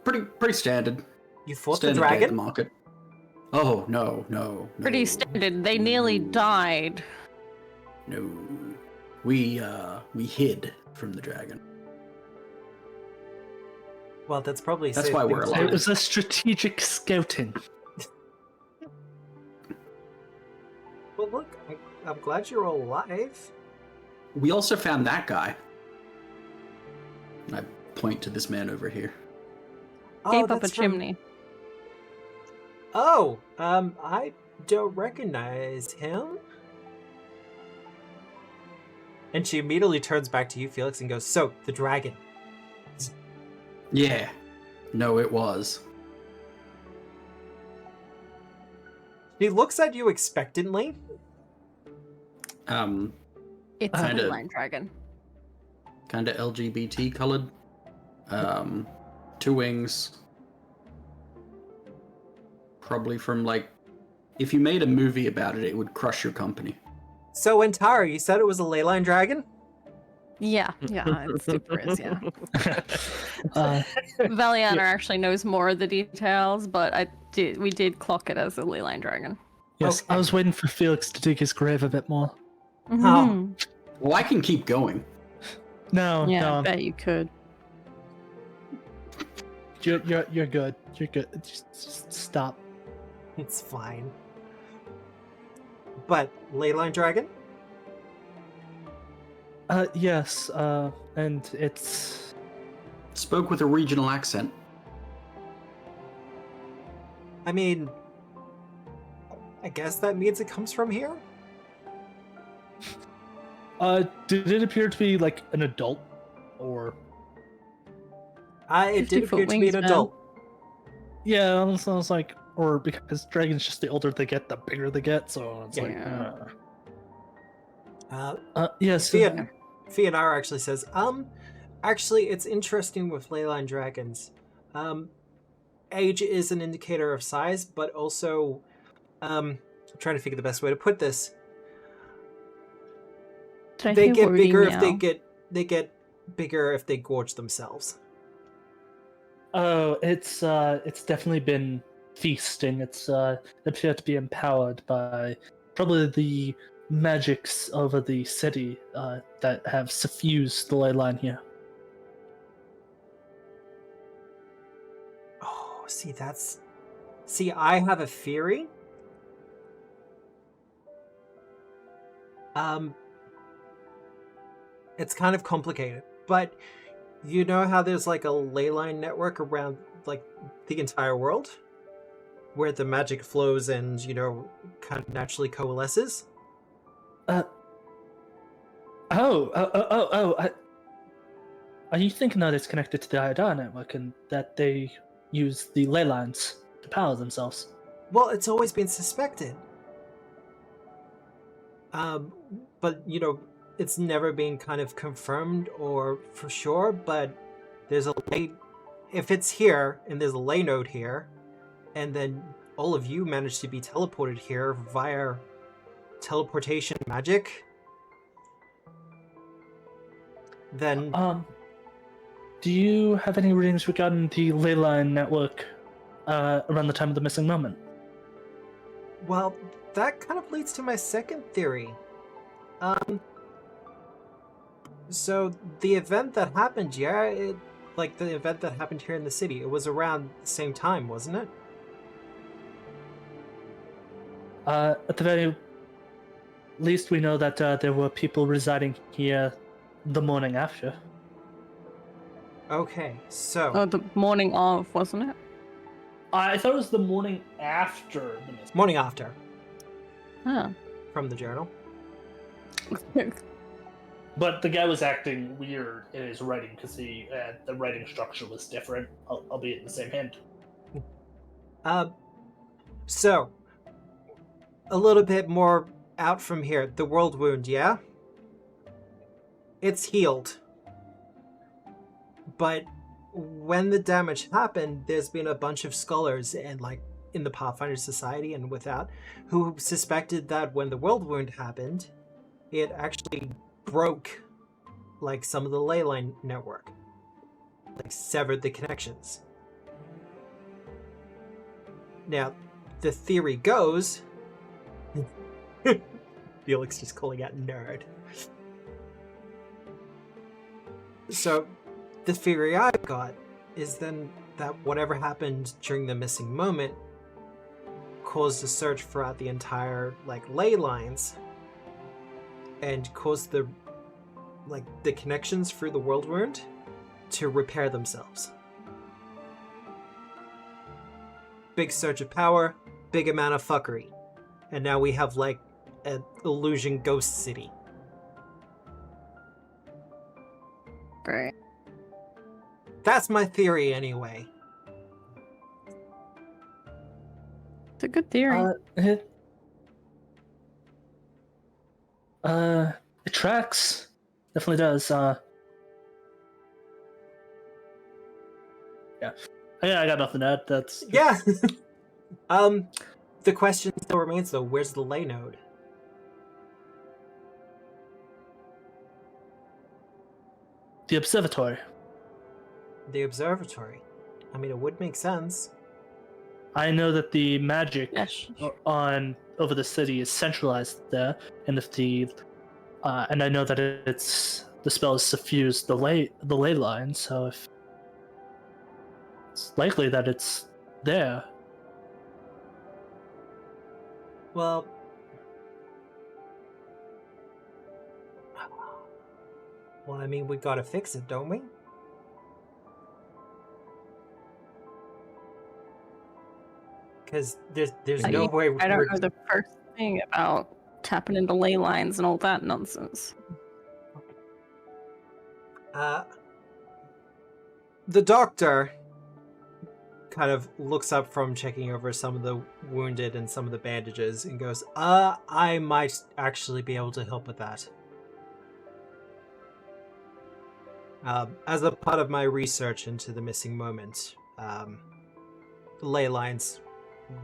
Pretty standard. You fought Standard the day at dragon? the market. Oh no. Pretty standard. They nearly died. No. We hid from the dragon. Well, that's probably That's safe why thing we're to alive. It do. was a strategic scouting. Well, look, I'm glad you're all alive. We also found that guy. I point to this man over here. Cape up a that's from- chimney. Oh, I don't recognize him. And she immediately turns back to you, Felix, and goes, "So, the dragon." Yeah. No, it was. He looks at you expectantly. It's a Kinda- line dragon. Kind of LGBT colored. 2 wings. Probably from if you made a movie about it, it would crush your company. So, Antara, you said it was a ley line dragon? Yeah, it's super is, yeah. Uh, Valiana actually knows more of the details, but we did clock it as a ley line dragon. yes, Okay. I was waiting for Felix to dig his grave a bit more. Mhm. Well, I can keep going. No, Yeah, I no, bet you could. you're good. You're good. Just stop. It's fine. But, ley line dragon? Yes, and it's Spoke with a regional accent. I mean, I guess that means it comes from here? did it appear to be like an adult or? It did 50-foot appear to be an wingspan. adult. Yeah, I was like, or because dragons just the older they get, the bigger they get. So it's Yeah. yes. Fianara actually says, actually, it's interesting with leyline dragons. Age is an indicator of size, but also, I'm trying to figure the best way to put this. Did I They hear get wordy bigger if meow? they get bigger if they gorge themselves. Oh, it's definitely been feasting. It's appeared to be empowered by probably the magics over the city that have suffused the ley line here. Oh, see, I have a theory. It's kind of complicated, but you know how there's like a ley line network around like the entire world where the magic flows and, you know, kind of naturally coalesces? Are you thinking that it's connected to the Iodar network and that they use the ley lines to power themselves? Well, it's always been suspected. But, you know, it's never been kind of confirmed or for sure, but there's a ley... If it's here, and there's a ley node here, and then all of you managed to be teleported here via teleportation magic, then... Do you have any readings regarding the ley line network around the time of the missing moment? Well, that kind of leads to my second theory. So the event that happened, the event that happened here in the city, it was around the same time, wasn't it? At the very least, we know that there were people residing here the morning after. Okay, so... Oh, the morning of, wasn't it? I thought it was the morning after the missing. Morning after, Huh. from the journal. But the guy was acting weird in his writing because the writing structure was different, albeit in the same hand. So, a little bit more out from here. The world wound, yeah? It's healed. But when the damage happened, there's been a bunch of scholars and in the Pathfinder Society and without who suspected that when the world wound happened, it actually broke some of the ley line network. Severed the connections. Now, the theory goes... Felix just calling out nerd. So, the theory I've got is then that whatever happened during the missing moment caused a search throughout the entire ley lines and caused the connections through the world wound to repair themselves. Big surge of power, big amount of fuckery. And now we have an illusion ghost city. Great. That's my theory anyway. It's a good theory. It tracks. Definitely does. Yeah, I got nothing to add. That's Yeah. The question still remains though: where's the ley node? the observatory. The observatory. I mean, it would make sense. I know that the magic Yes. over the city is centralized there, and if and I know that the spell is suffused the ley line, so if it's likely that it's there. Well, I mean, we gotta fix it, don't we? Because there's no way. I don't know the first thing about tapping into ley lines and all that nonsense. The doctor kind of looks up from checking over some of the wounded and some of the bandages and goes, I might actually be able to help with that. As a part of my research into the missing moment, ley lines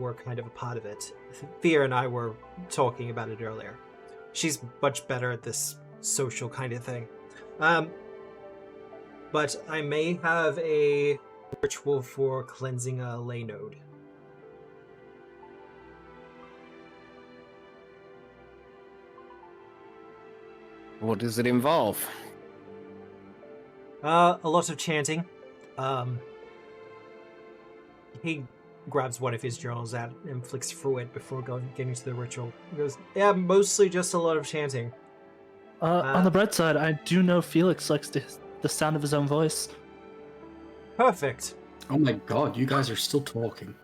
were kind of a part of it. Thea and I were talking about it earlier. She's much better at this social kind of thing. But I may have a ritual for cleansing a ley node. What does it involve? A lot of chanting. He grabs one of his journals out and flicks through it before getting to the ritual. He goes, yeah, mostly just a lot of chanting. On the bright side, I do know Felix likes the sound of his own voice. Perfect. Oh my god, you guys are still talking.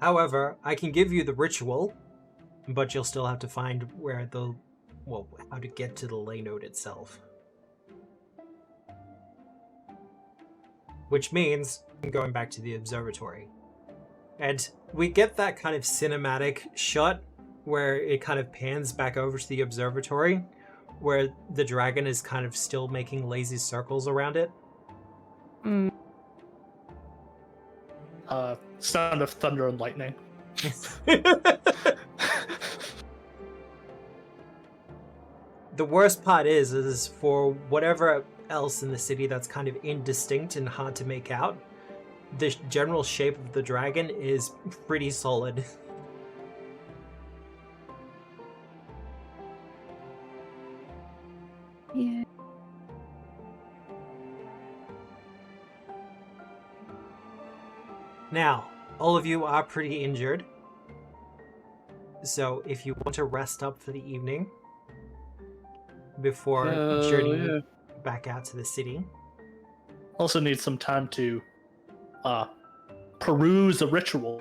However, I can give you the ritual, but you'll still have to find how to get to the ley node itself. Which means I'm going back to the observatory. And we get that kind of cinematic shot where it kind of pans back over to the observatory, where the dragon is kind of still making lazy circles around it. Mm. Sound of thunder and lightning. The worst part is for whatever else in the city that's kind of indistinct and hard to make out, the general shape of the dragon is pretty solid. Yeah. Now, all of you are pretty injured, so if you want to rest up for the evening before journeying back out to the city. Also need some time to peruse a ritual.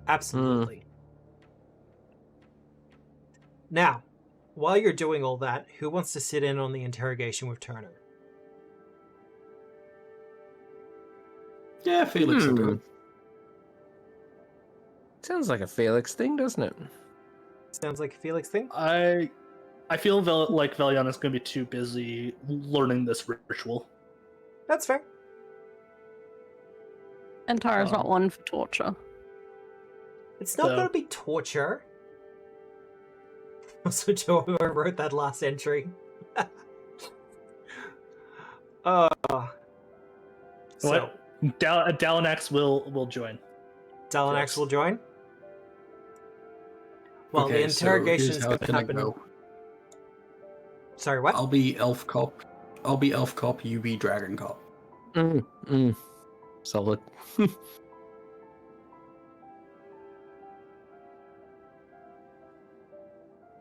Absolutely. Now, while you're doing all that, who wants to sit in on the interrogation with Turner? Yeah, Felix will do it. Sounds like a Felix thing, doesn't it? Sounds like a Felix thing. I feel like Veliana's going to be too busy learning this ritual. That's fair. And Tara's not one for torture. It's not So- going to be torture. Also, Joe wrote that last entry. So, What? Dalanax will join. Dallinax Yes. will join. Well, the Okay, interrogation so is here's how going it's to happen. go. Sorry, what? I'll be elf cop. You be dragon cop. Solid.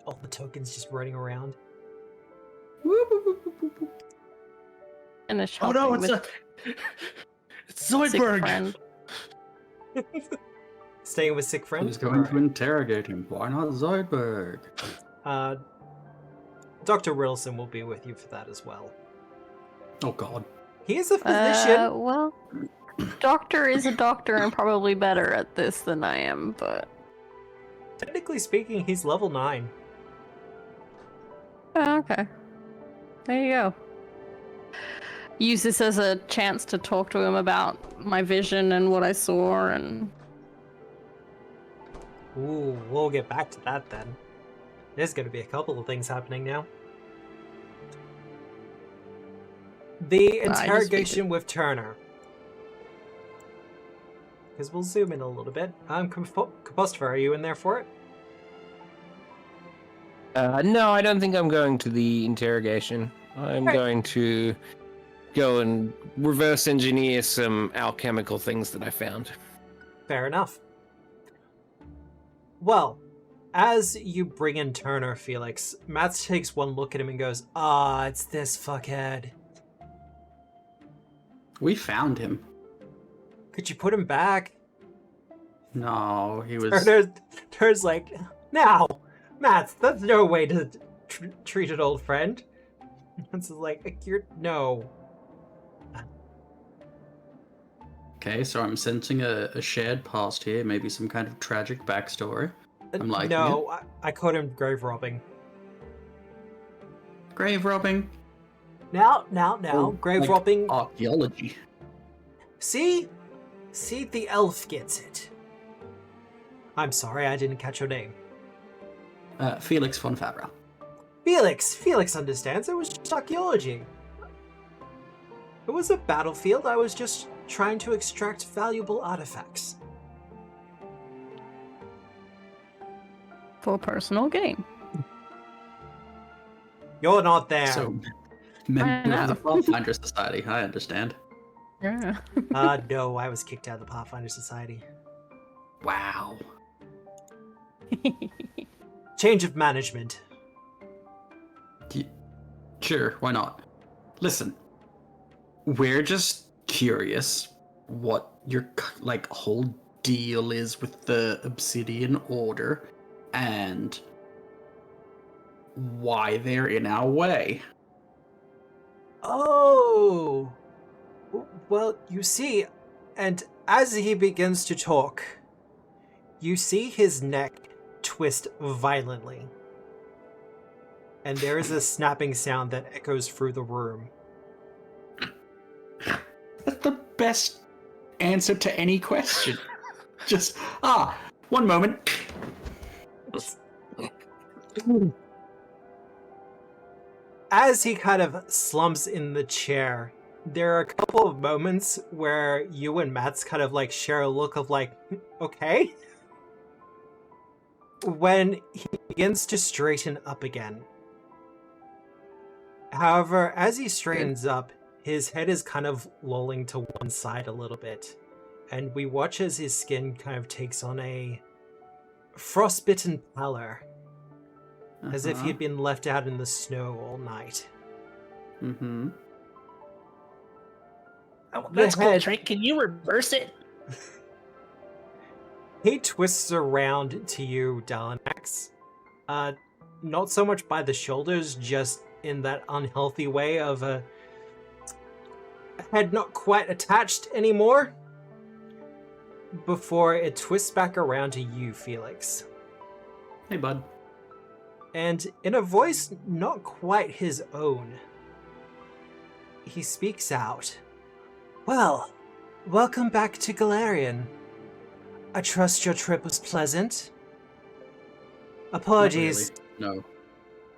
All the tokens just running around. And a Oh no, it's sick Zoidberg. friend. Staying with sick friend. Who's going to interrogate him? Why not Zoidberg? Dr. Riddleson will be with you for that as well. Oh god. He is a physician. Well, Doctor is a doctor and probably better at this than I am, but Technically speaking, he's level 9. oh, okay. There you go. Use this as a chance to talk to him about my vision and what I saw, and Ooh, we'll get back to that then. There's going to be a couple of things happening now. The interrogation with Turner. Because we'll zoom in a little bit. Kapostvar, are you in there for it? No, I don't think I'm going to the interrogation. I'm Right. going to go and reverse engineer some alchemical things that I found. Fair enough. Well, as you bring in Turner, Felix, Matt takes one look at him and goes, "Ah, it's this fuckhead. We found him. Could you put him back?" No, he was. Turner's like, "Now, Matt, that's no way to treat an old friend." Matt's like, no. Okay, so I'm sensing a shared past here, maybe some kind of tragic backstory. I'm liking No, I caught him grave robbing. Grave robbing. Now, Oh, grave like robbing. Archaeology. See, the elf gets it. I'm sorry, I didn't catch your name. Felix von Fabra. Felix understands. It was just archaeology. It was a battlefield. I was just trying to extract valuable artifacts. for personal gain. You're not there. So, member I of the know. Pathfinder Society, I understand. Yeah. No, I was kicked out of the Pathfinder Society. Wow. Change of management. Sure, why not? Listen, we're just curious what your whole deal is with the Obsidian Order and why they're in our way. Oh! Well, you see, and as he begins to talk, you see his neck twist violently. And there is a snapping sound that echoes through the room. That's the best answer to any question. Just, one moment. As he kind of slumps in the chair, there are a couple of moments where you and Matt's kind of share a look of okay? When he begins to straighten up again. However, as he straightens up, his head is kind of lolling to one side a little bit. And we watch as his skin kind of takes on a frostbitten pallor. As if he'd been left out in the snow all night. Mm-hmm. Oh, that's cool, Trent. Can you reverse it? He twists around to you, Dalanax. not so much by the shoulders, just in that unhealthy way of a head not quite attached anymore, before it twists back around to you, Felix. Hey, bud. And in a voice not quite his own, he speaks out. Well, welcome back to Galarian. I trust your trip was pleasant. Apologies. Not really. No.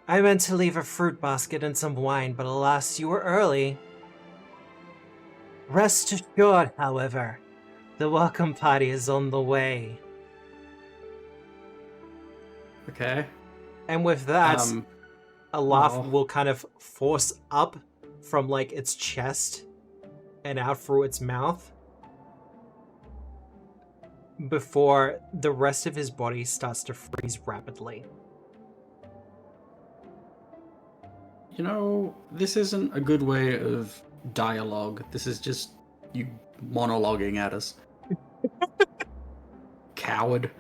I meant to leave a fruit basket and some wine, but alas, you were early. Rest assured, however, the welcome party is on the way. Okay. And with that, a laugh no. will kind of force up from like its chest and out through its mouth before the rest of his body starts to freeze rapidly. You know, this isn't a good way of dialogue. This is just you monologuing at us. Coward.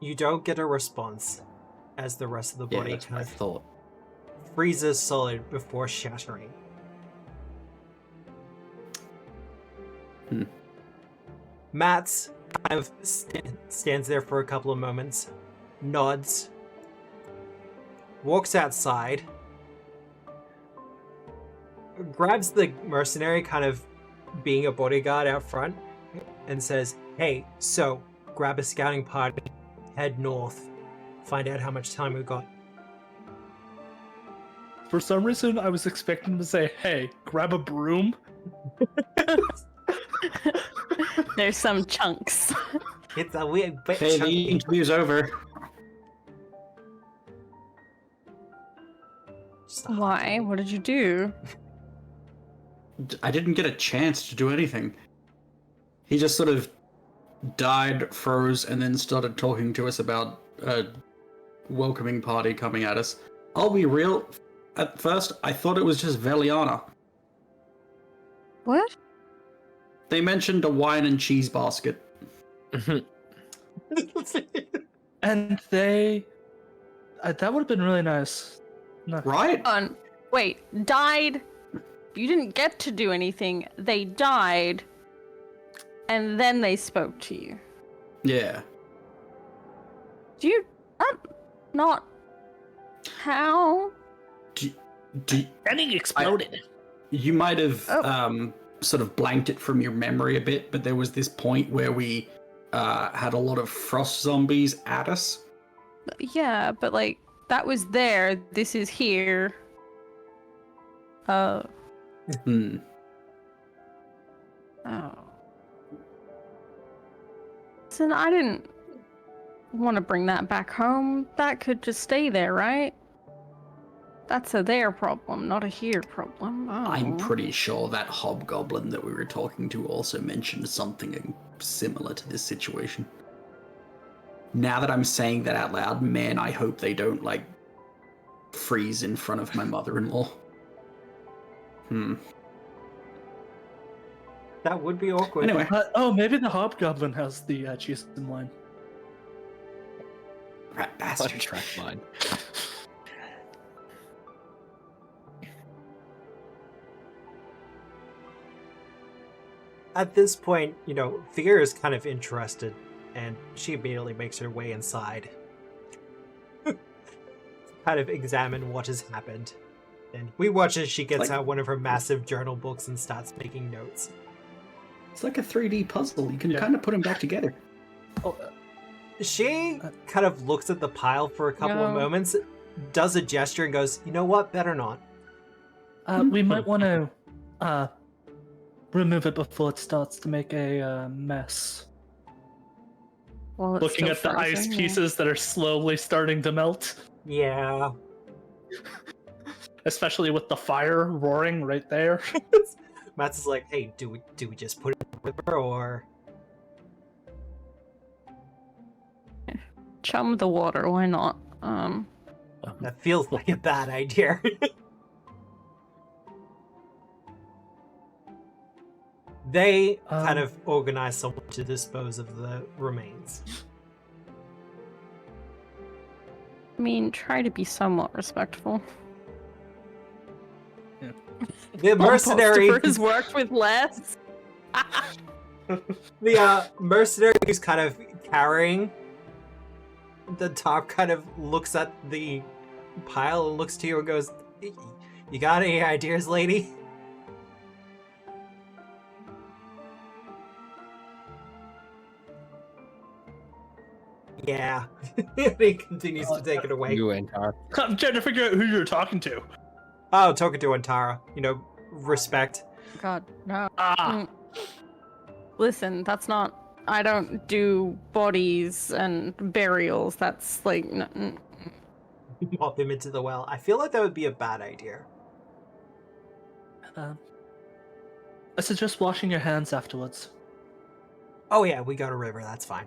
You don't get a response as the rest of the body that's what I kind of thought. freezes solid before shattering. Mats kind of stands there for a couple of moments, nods, walks outside, grabs the mercenary kind of being a bodyguard out front, and says, "Hey, so grab a scouting party, head north, find out how much time we've got." For some reason, I was expecting to say, "Hey, grab a broom." There's some chunks. It's a weird bit Hey, the chunky. interview's over. Stop. Why? What did you do? I didn't get a chance to do anything. He just sort of died, froze, and then started talking to us about a welcoming party coming at us. I'll be real. At first, I thought it was just Veliana. What? They mentioned a wine and cheese basket. And they... that would have been really nice. No. Right? Wait, died? You didn't get to do anything. They died, and then they spoke to you. Yeah. Do you... not... How? And he exploded. You might have sort of blanked it from your memory a bit, but there was this point where we had a lot of frost zombies at us. Yeah, but like, that was there. This is here. Hmm. Oh. Listen, I didn't want to bring that back home. That could just stay there, right? That's a there problem, not a here problem. Oh. I'm pretty sure that hobgoblin that we were talking to also mentioned something similar to this situation. Now that I'm saying that out loud, man, I hope they don't, like, freeze in front of my mother-in-law. That would be awkward. Anyway. Maybe the hobgoblin has the cheese in line. Rat bastard. Track line. At this point, Thea is kind of interested, and she immediately makes her way inside. Kind of examine what has happened. And we watch as she gets out one of her massive journal books and starts making notes. It's like a 3D puzzle. You can kind of put them back together. She kind of looks at the pile for a couple of moments, does a gesture, and goes, "You know what? Better not." We might want to remove it before it starts to make a mess. Well, it's Looking still at the ice frozen, pieces that are slowly starting to melt. Yeah. Especially with the fire roaring right there. Mats is like, "Hey, do we just put it with her, or?" Chum the water, why not? That feels like a bad idea. They kind of organize someone to dispose of the remains. I mean, try to be somewhat respectful. Yeah. The mercenary has worked with less. The mercenary who's kind of carrying the top kind of looks at the pile and looks to you and goes, "You got any ideas, lady?" Yeah. He continues to take it away. You and her. I'm trying to figure out who you're talking to. Oh, talking to Antara. Respect. God, no. Ah, Listen, that's not. I don't do bodies and burials. That's like. Pop him into the well. I feel like that would be a bad idea. I suggest washing your hands afterwards. Oh yeah, we got a river. That's fine.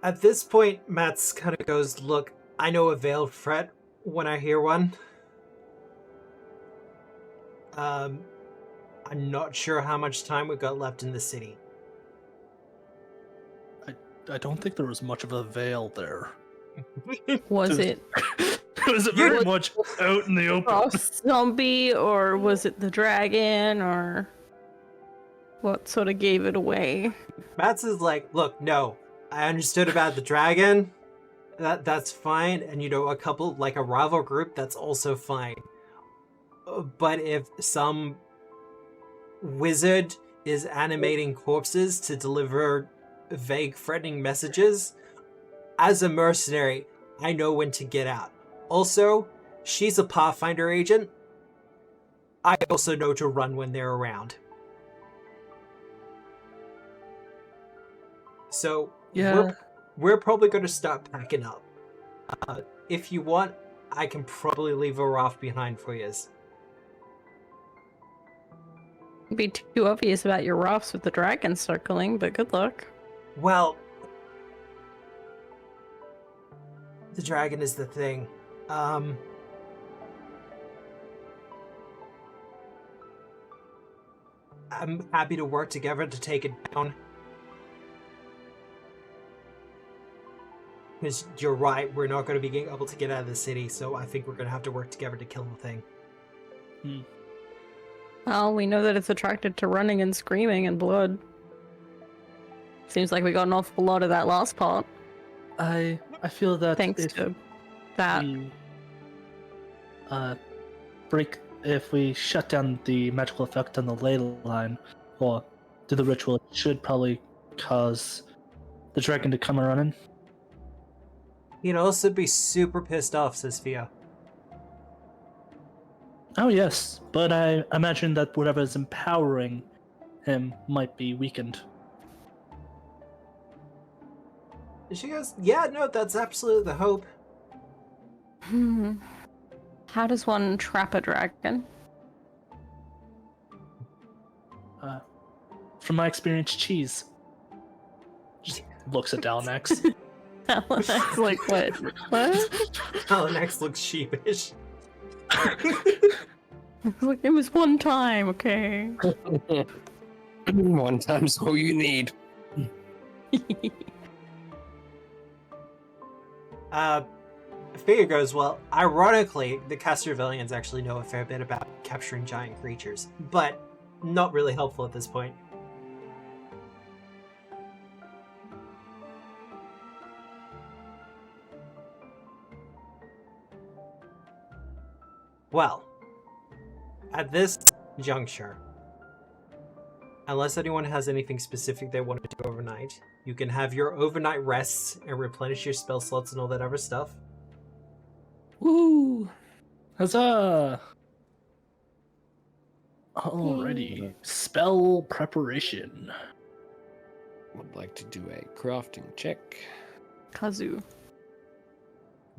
At this point, Mats kind of goes, "Look, I know a veiled threat when I hear one. I'm not sure how much time we've got left in the city." I don't think there was much of a veil there. Was it It was very much out in the open. Frost zombie, or was it the dragon, or what sort of gave it away? Mats is like, "Look, no, I understood about the dragon. That's fine, and a couple like a rival group, that's also fine. But if some wizard is animating corpses to deliver vague, threatening messages, as a mercenary, I know when to get out. Also, she's a Pathfinder agent. I also know to run when they're around. So, Yeah. we're probably going to start packing up. If you want, I can probably leave her off behind for you. It'd be too obvious about your rafts with the dragon circling, but good luck. Well, the dragon is the thing. I'm happy to work together to take it down. Because you're right, we're not going to be able to get out of the city, so I think we're going to have to work together to kill the thing. Well, we know that it's attracted to running and screaming and blood. Seems like we got an awful lot of that last part. I feel that Thanks to that. If we shut down the magical effect on the ley line, or do the ritual, it should probably cause the dragon to come running. He'd also be super pissed off, says Fia. Oh yes, but I imagine that whatever is empowering him might be weakened. She goes, "Yeah, no, that's absolutely the hope." How does one trap a dragon? From my experience, cheese. Just looks at Dalmax. That's like, what? What? Alex looks sheepish. Like, it was one time, okay? One time's all you need. Fia goes, "Well, ironically, the Castrovillians actually know a fair bit about capturing giant creatures, but not really helpful at this point." Well, at this juncture, unless anyone has anything specific they want to do overnight, you can have your overnight rests and replenish your spell slots and all that other stuff. Woo! Huzzah! Alrighty. Spell preparation. Would like to do a crafting check. Kazu.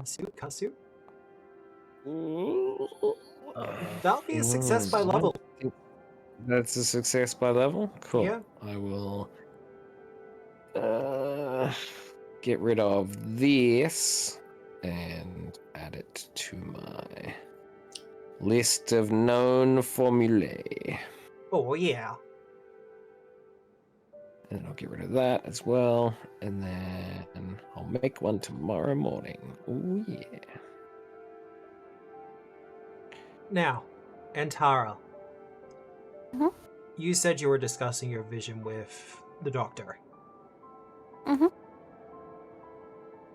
Kasu? That'll be a success by level. That's a success by level? Cool. Yeah. I will get rid of this and add it to my List of known formulae. Oh, yeah. And I'll get rid of that as well. And then I'll make one tomorrow morning. Oh, yeah. Now, Antara. Mhm. You said you were discussing your vision with the doctor. Mhm.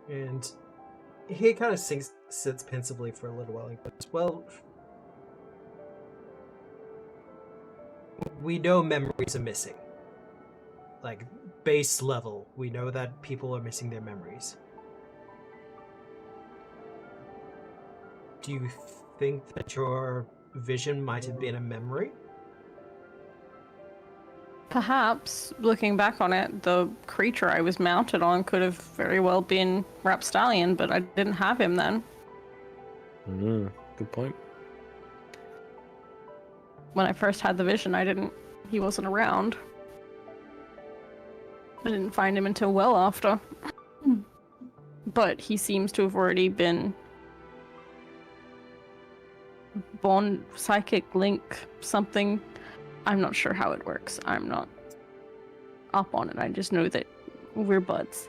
And he kind of sits pensively for a little while and goes, well, we know memories are missing. Like, base level, we know that people are missing their memories. Do you think that your vision might have been a memory? Perhaps, looking back on it, the creature I was mounted on could have very well been Rapstallion, but I didn't have him then. Good point. When I first had the vision, he wasn't around. I didn't find him until well after. But he seems to have already been bond, psychic link, something. I'm not sure how it works. I'm not up on it. I just know that we're buds.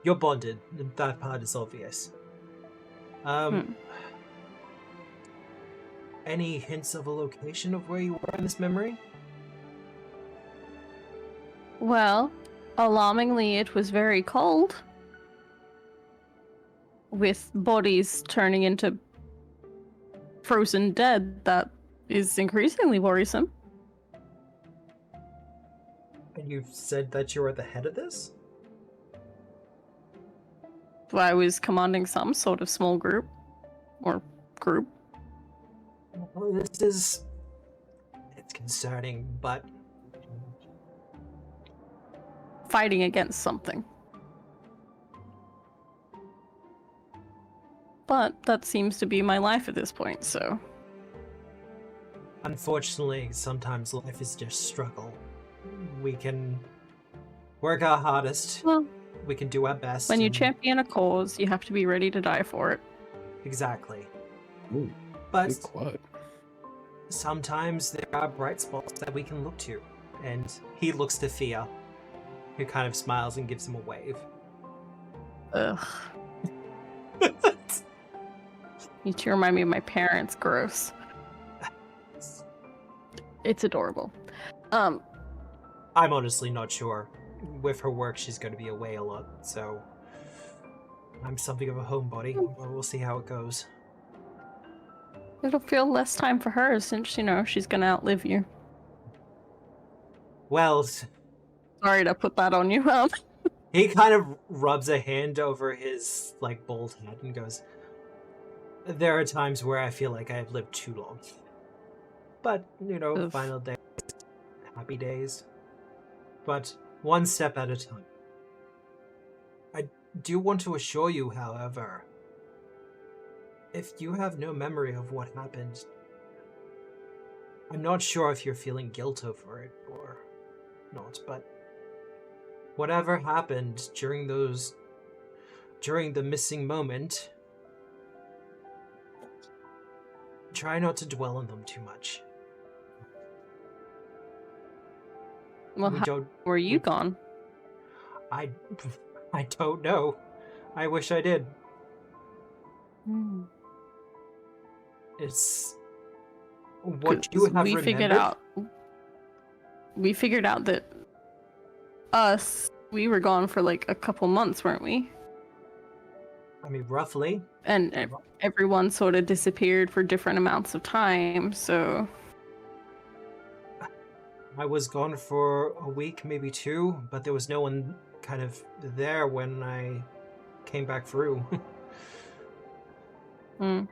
You're bonded. That part is obvious. Any hints of a location of where you were in this memory? Well, alarmingly, it was very cold. With bodies turning into frozen dead, that is increasingly worrisome. And you said that you were at the head of this? I was commanding some sort of small group. Or group. Well, this is... It's concerning, but... Fighting against something. But that seems to be my life at this point, so... Unfortunately, sometimes life is just struggle. We can work our hardest. Well, we can do our best. when you and- champion a cause, you have to be ready to die for it. Exactly. Ooh, But good quote. sometimes there are bright spots that we can look to. And he looks to Thea, who kind of smiles and gives him a wave. Ugh. You two remind me of my parents. Gross. It's adorable. I'm honestly not sure. With her work, she's going to be away a lot, so I'm something of a homebody. But we'll see how it goes. It'll feel less time for her since, you know, she's gonna outlive you. Well, Sorry to put that on you. he kind of rubs a hand over his, like, bald head and goes, there are times where I feel like I've lived too long. But, you know, Oof. final days, happy days. But one step at a time. I do want to assure you, however, if you have no memory of what happened, I'm not sure if you're feeling guilt over it or not, but whatever happened during the missing moment, try not to dwell on them too much. Well, We how don't. were you gone? I don't know. I wish I did. It's what you 'Cause have we remembered. figured out that we were gone for like a couple months, weren't we? I mean, roughly. And everyone sort of disappeared for different amounts of time, so I was gone for a week, maybe two, but there was no one kind of there when I came back through. I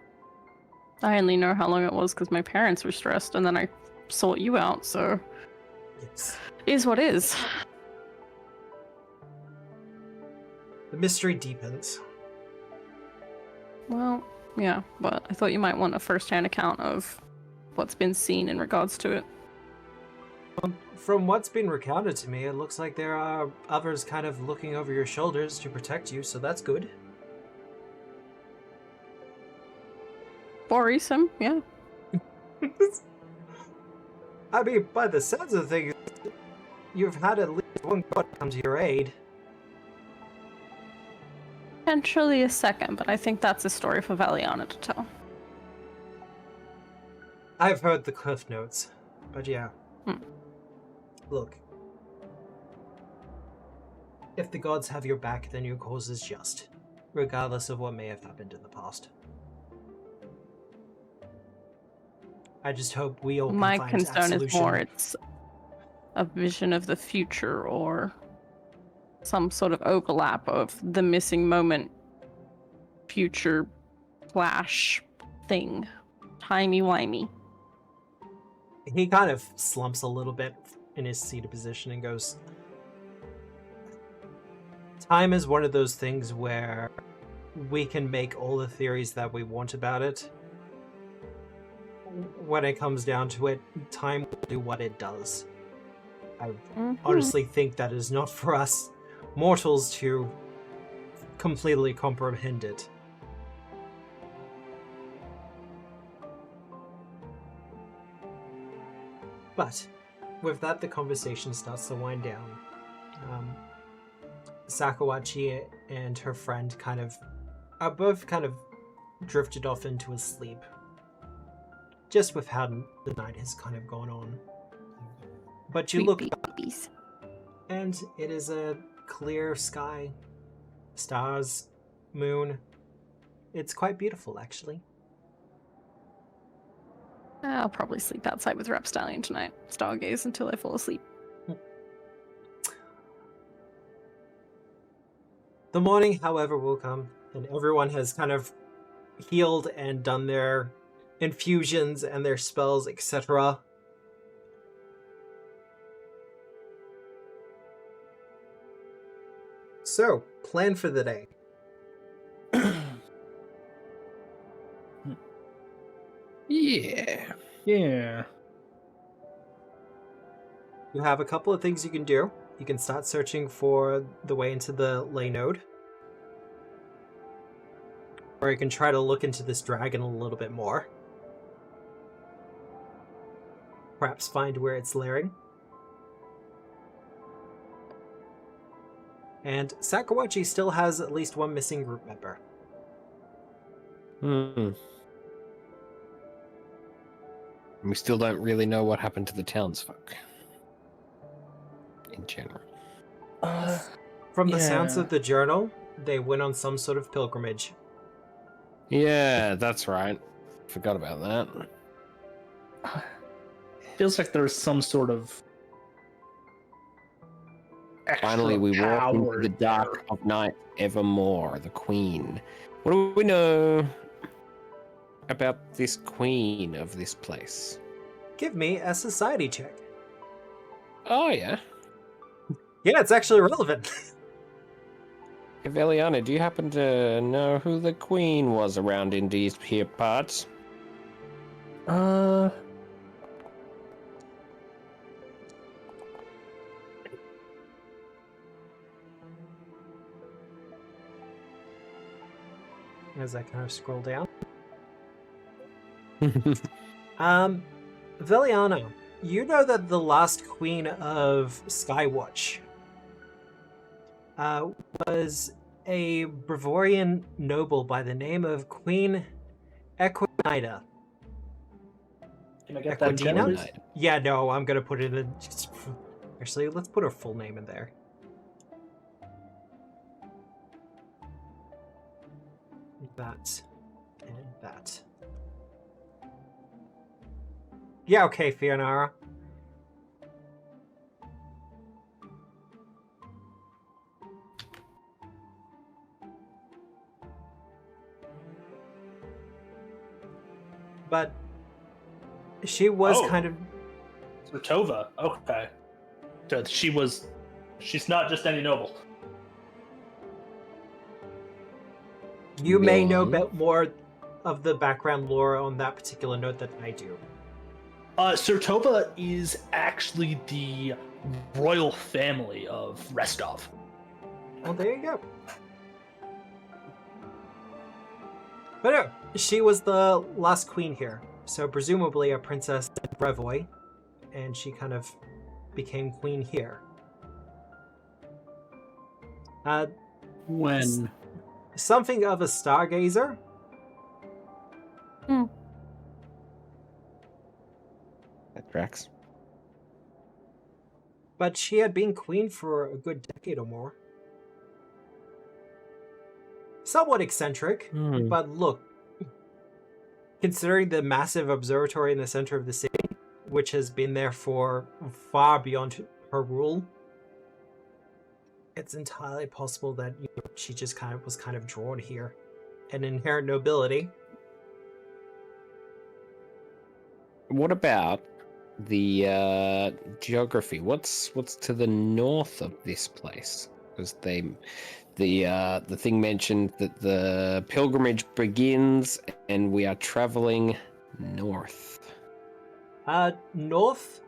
only know how long it was because my parents were stressed, and then I sought you out, so Yes. is what is. The mystery deepens. Well, yeah, but I thought you might want a first-hand account of what's been seen in regards to it. From what's been recounted to me, it looks like there are others kind of looking over your shoulders to protect you, so that's good. worrisome, yeah. I mean, by the sounds of things, you've had at least one god come to your aid. Potentially a second, but I think that's a story for Valiana to tell. I've heard the cliff notes, but yeah. Look. If the gods have your back, then your cause is just, regardless of what may have happened in the past. I just hope we all can My find concern absolution. is more it's a vision of the future or some sort of overlap of the missing moment future flash thing. Timey-wimey. He kind of slumps a little bit in his seated position and goes, time is one of those things where we can make all the theories that we want about it. When it comes down to it, time will do what it does. I honestly think that is not for us mortals to completely comprehend it. But with that, the conversation starts to wind down. Sakawachi and her friend are both drifted off into a sleep. Just with how the night has kind of gone on. But you look up, and it is a clear sky, stars, moon. It's quite beautiful, actually. I'll probably sleep outside with Repstallion tonight. Stargaze until I fall asleep. The morning, however, will come, and everyone has kind of healed and done their infusions and their spells, etc. So, plan for the day. Yeah. Yeah. You have a couple of things you can do. You can start searching for the way into the ley node. Or you can try to look into this dragon a little bit more. Perhaps find where it's lairing. And Sakawachi still has at least one missing group member. We still don't really know what happened to the townsfolk. In general. From the sounds of the journal, they went on some sort of pilgrimage. Yeah, that's right. Forgot about that. Feels like there's some sort of Finally, we walk into the dark of night evermore. The queen. What do we know about this queen of this place? Give me a society check. Oh, yeah. Yeah, it's actually relevant. Veliana, do you happen to know who the queen was around in these here parts? As I kind of scroll down. Veliana, you know that the last queen of Skywatch was a Bavarian noble by the name of Queen Equinida. Can I get that in letters? Yeah, no, I'm gonna put it in. Actually, let's put her full name in there. That and that. Yeah, okay, Fionara. But she was kind of Sotova. Okay. So she's not just any noble. You may know more of the background lore on that particular note than I do. Sertova is actually the royal family of Restov. Well, there you go. But no, she was the last queen here, so presumably a princess in Brevoy, and she kind of became queen here. When? Something of a stargazer. That tracks. But she had been queen for a good decade or more. Somewhat eccentric, but look, considering the massive observatory in the center of the city, which has been there for far beyond her rule, it's entirely possible that she just was drawn here. An inherent nobility. What about the geography? What's to the north of this place? Because the thing mentioned that the pilgrimage begins and we are traveling north. North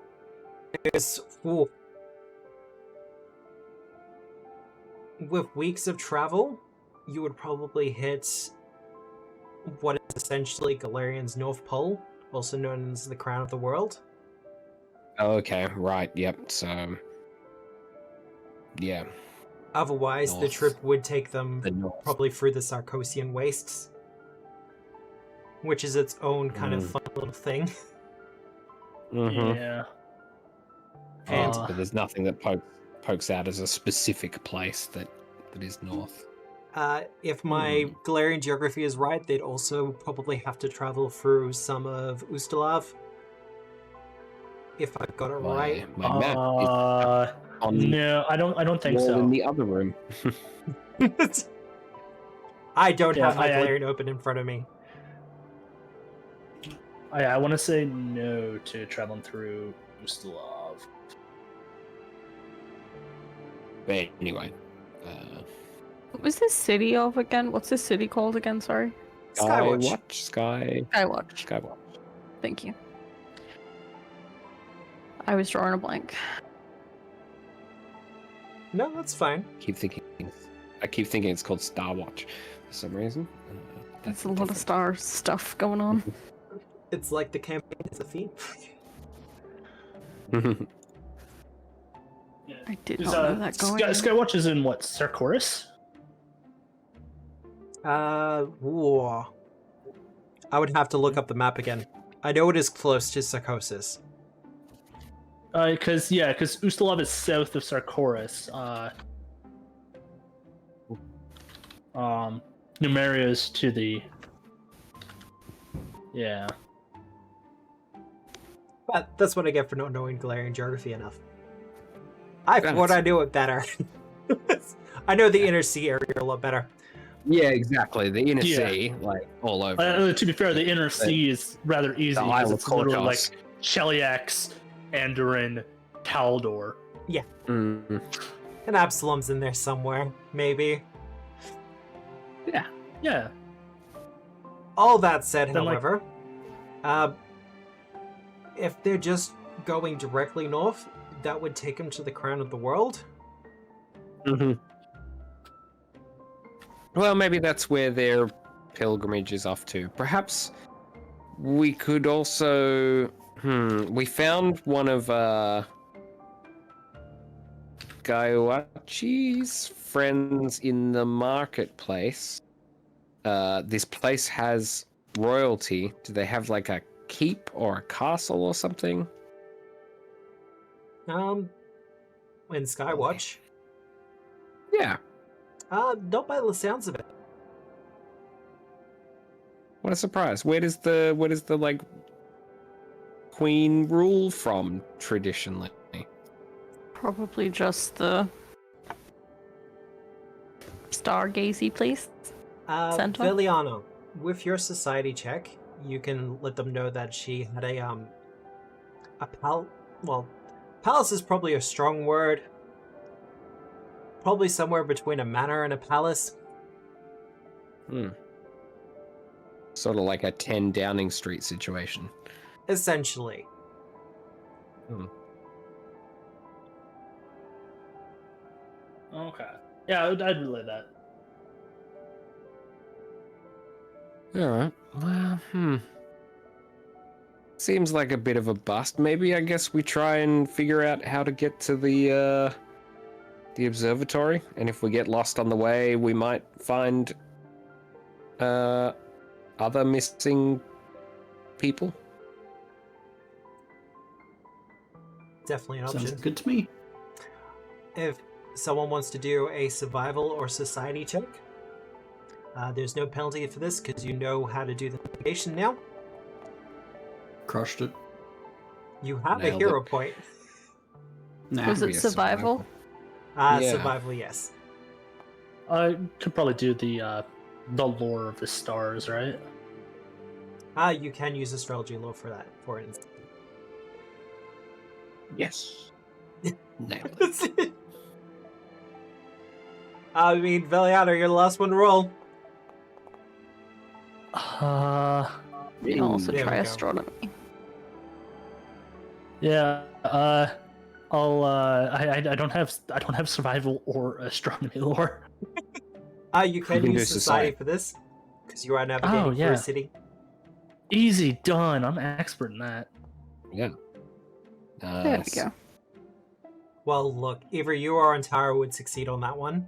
is with weeks of travel, you would probably hit what is essentially Galarian's North Pole, also known as the crown of the world. Okay, right, yep, so... yeah. Otherwise, the North. trip would take them North. probably through the Sarkosian Wastes, which is its own kind of fun little thing. Yeah. And but there's nothing that pokes out as a specific place that is north. if my Galarian geography is right, they'd also probably have to travel through some of Ustalav. If I've got it right. My map is on no, I don't think so. in the other room. I don't Yeah, have my Galarian open in front of me. I want to say no to traveling through Ustalav. But anyway, What was this city of again? What's this city called again? Sorry. Skywatch. Skywatch. Thank you. I was drawing a blank. No, that's fine. I keep thinking it's called Starwatch for some reason. That's a lot of star stuff going on. It's like the campaign is a theme. I did not know that going on. Skywatch is in what, Sarkoris? Whoa. I would have to look up the map again. I know it is close to Sarkosis. Because Ustalav is south of Sarkoris. Numeria is to the... Yeah. But that's what I get for not knowing Galarian geography enough. I thought I knew it better. I know the inner sea area a lot better. Yeah, exactly. The inner sea, like all over. To be fair, the inner sea is rather easy because it's literally like Sheliax, Andoran, Taldor. Yeah. And Absalom's in there somewhere, maybe. Yeah. All that said, Then, however, if they're just going directly north, that would take them to the crown of the world. Well, maybe that's where their pilgrimage is off to. Perhaps we could also... we found one of Skywatch's friends in the marketplace. This place has royalty. Do they have like a keep or a castle or something? In Skywatch. Yeah. Not by the sounds of it. What a surprise. Where does the like queen rule from traditionally? Probably just the stargazy place. Center? Viliano, with your society check, you can let them know that she had palace is probably a strong word. Probably somewhere between a manor and a palace. Sort of like a 10 Downing Street situation. Essentially. Okay. Yeah, I'd relay that. Alright. Well, seems like a bit of a bust. Maybe I guess we try and figure out how to get to the observatory, and if we get lost on the way, we might find other missing people. Definitely an option. Sounds good to me. If someone wants to do a survival or society check, there's no penalty for this because you know how to do the navigation now. Crushed it. You have Nailed a hero it. point. Nah. Was it Maybe a survival? Yeah. Survival, yes. I could probably do the lore of the stars, right? You can use astrology lore for that, for instance. Yes. Nailed it. I mean, Veliato, you're the last one to roll. You can also There we try go. astronomy. Yeah. I don't have survival or astronomy lore. You can can use do society society. for this because you are navigating Oh, through yeah. a city. Easy done. I'm an expert in that. Yeah. There we go. Well, look, either you or Antara would succeed on that one,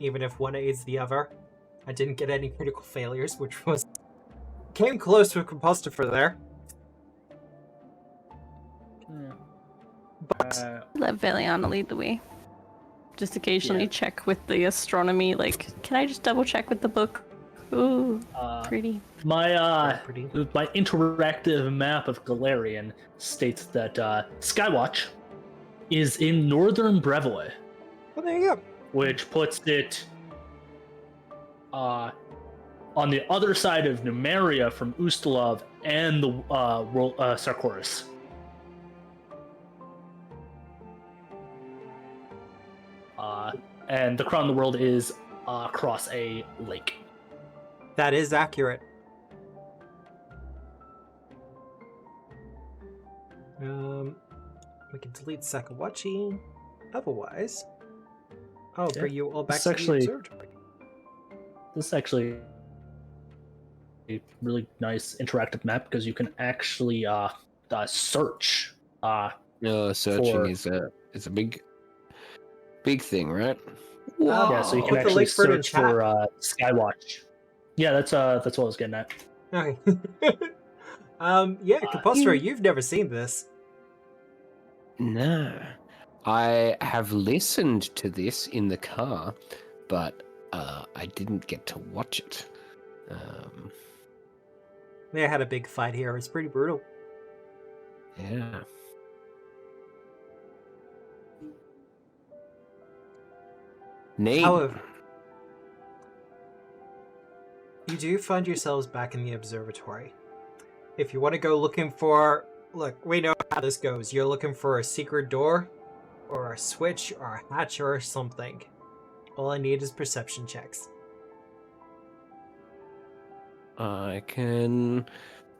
even if one aids the other. I didn't get any critical failures, which was came close to a composter for there. But Let Veliana lead the way. Just occasionally check with the astronomy. Like, can I just double check with the book? Ooh, pretty. My pretty. my interactive map of Galarian states that Skywatch is in northern Brevoy, Well, there you go. which puts it on the other side of Numeria from Ustalov and the Sarkoris. And the crown of the world is across a lake. That is accurate. We can delete Sakawachi. Otherwise, I'll Yeah. bring you all back It's to actually- the observatory. This is actually a really nice interactive map because you can actually search. Searching For- is a big thing, right? Yeah, so you can Put the actually link for it in search for chat. Skywatch. Yeah, that's what I was getting at. Okay. Yeah, Compostor, you've never seen this. No. I have listened to this in the car, but I didn't get to watch it. They had a big fight here. It's pretty brutal. Yeah. Neat. However, you do find yourselves back in the observatory. If you want to go looking for... Look, we know how this goes. You're looking for a secret door, or a switch, or a hatch, or something. All I need is perception checks. I can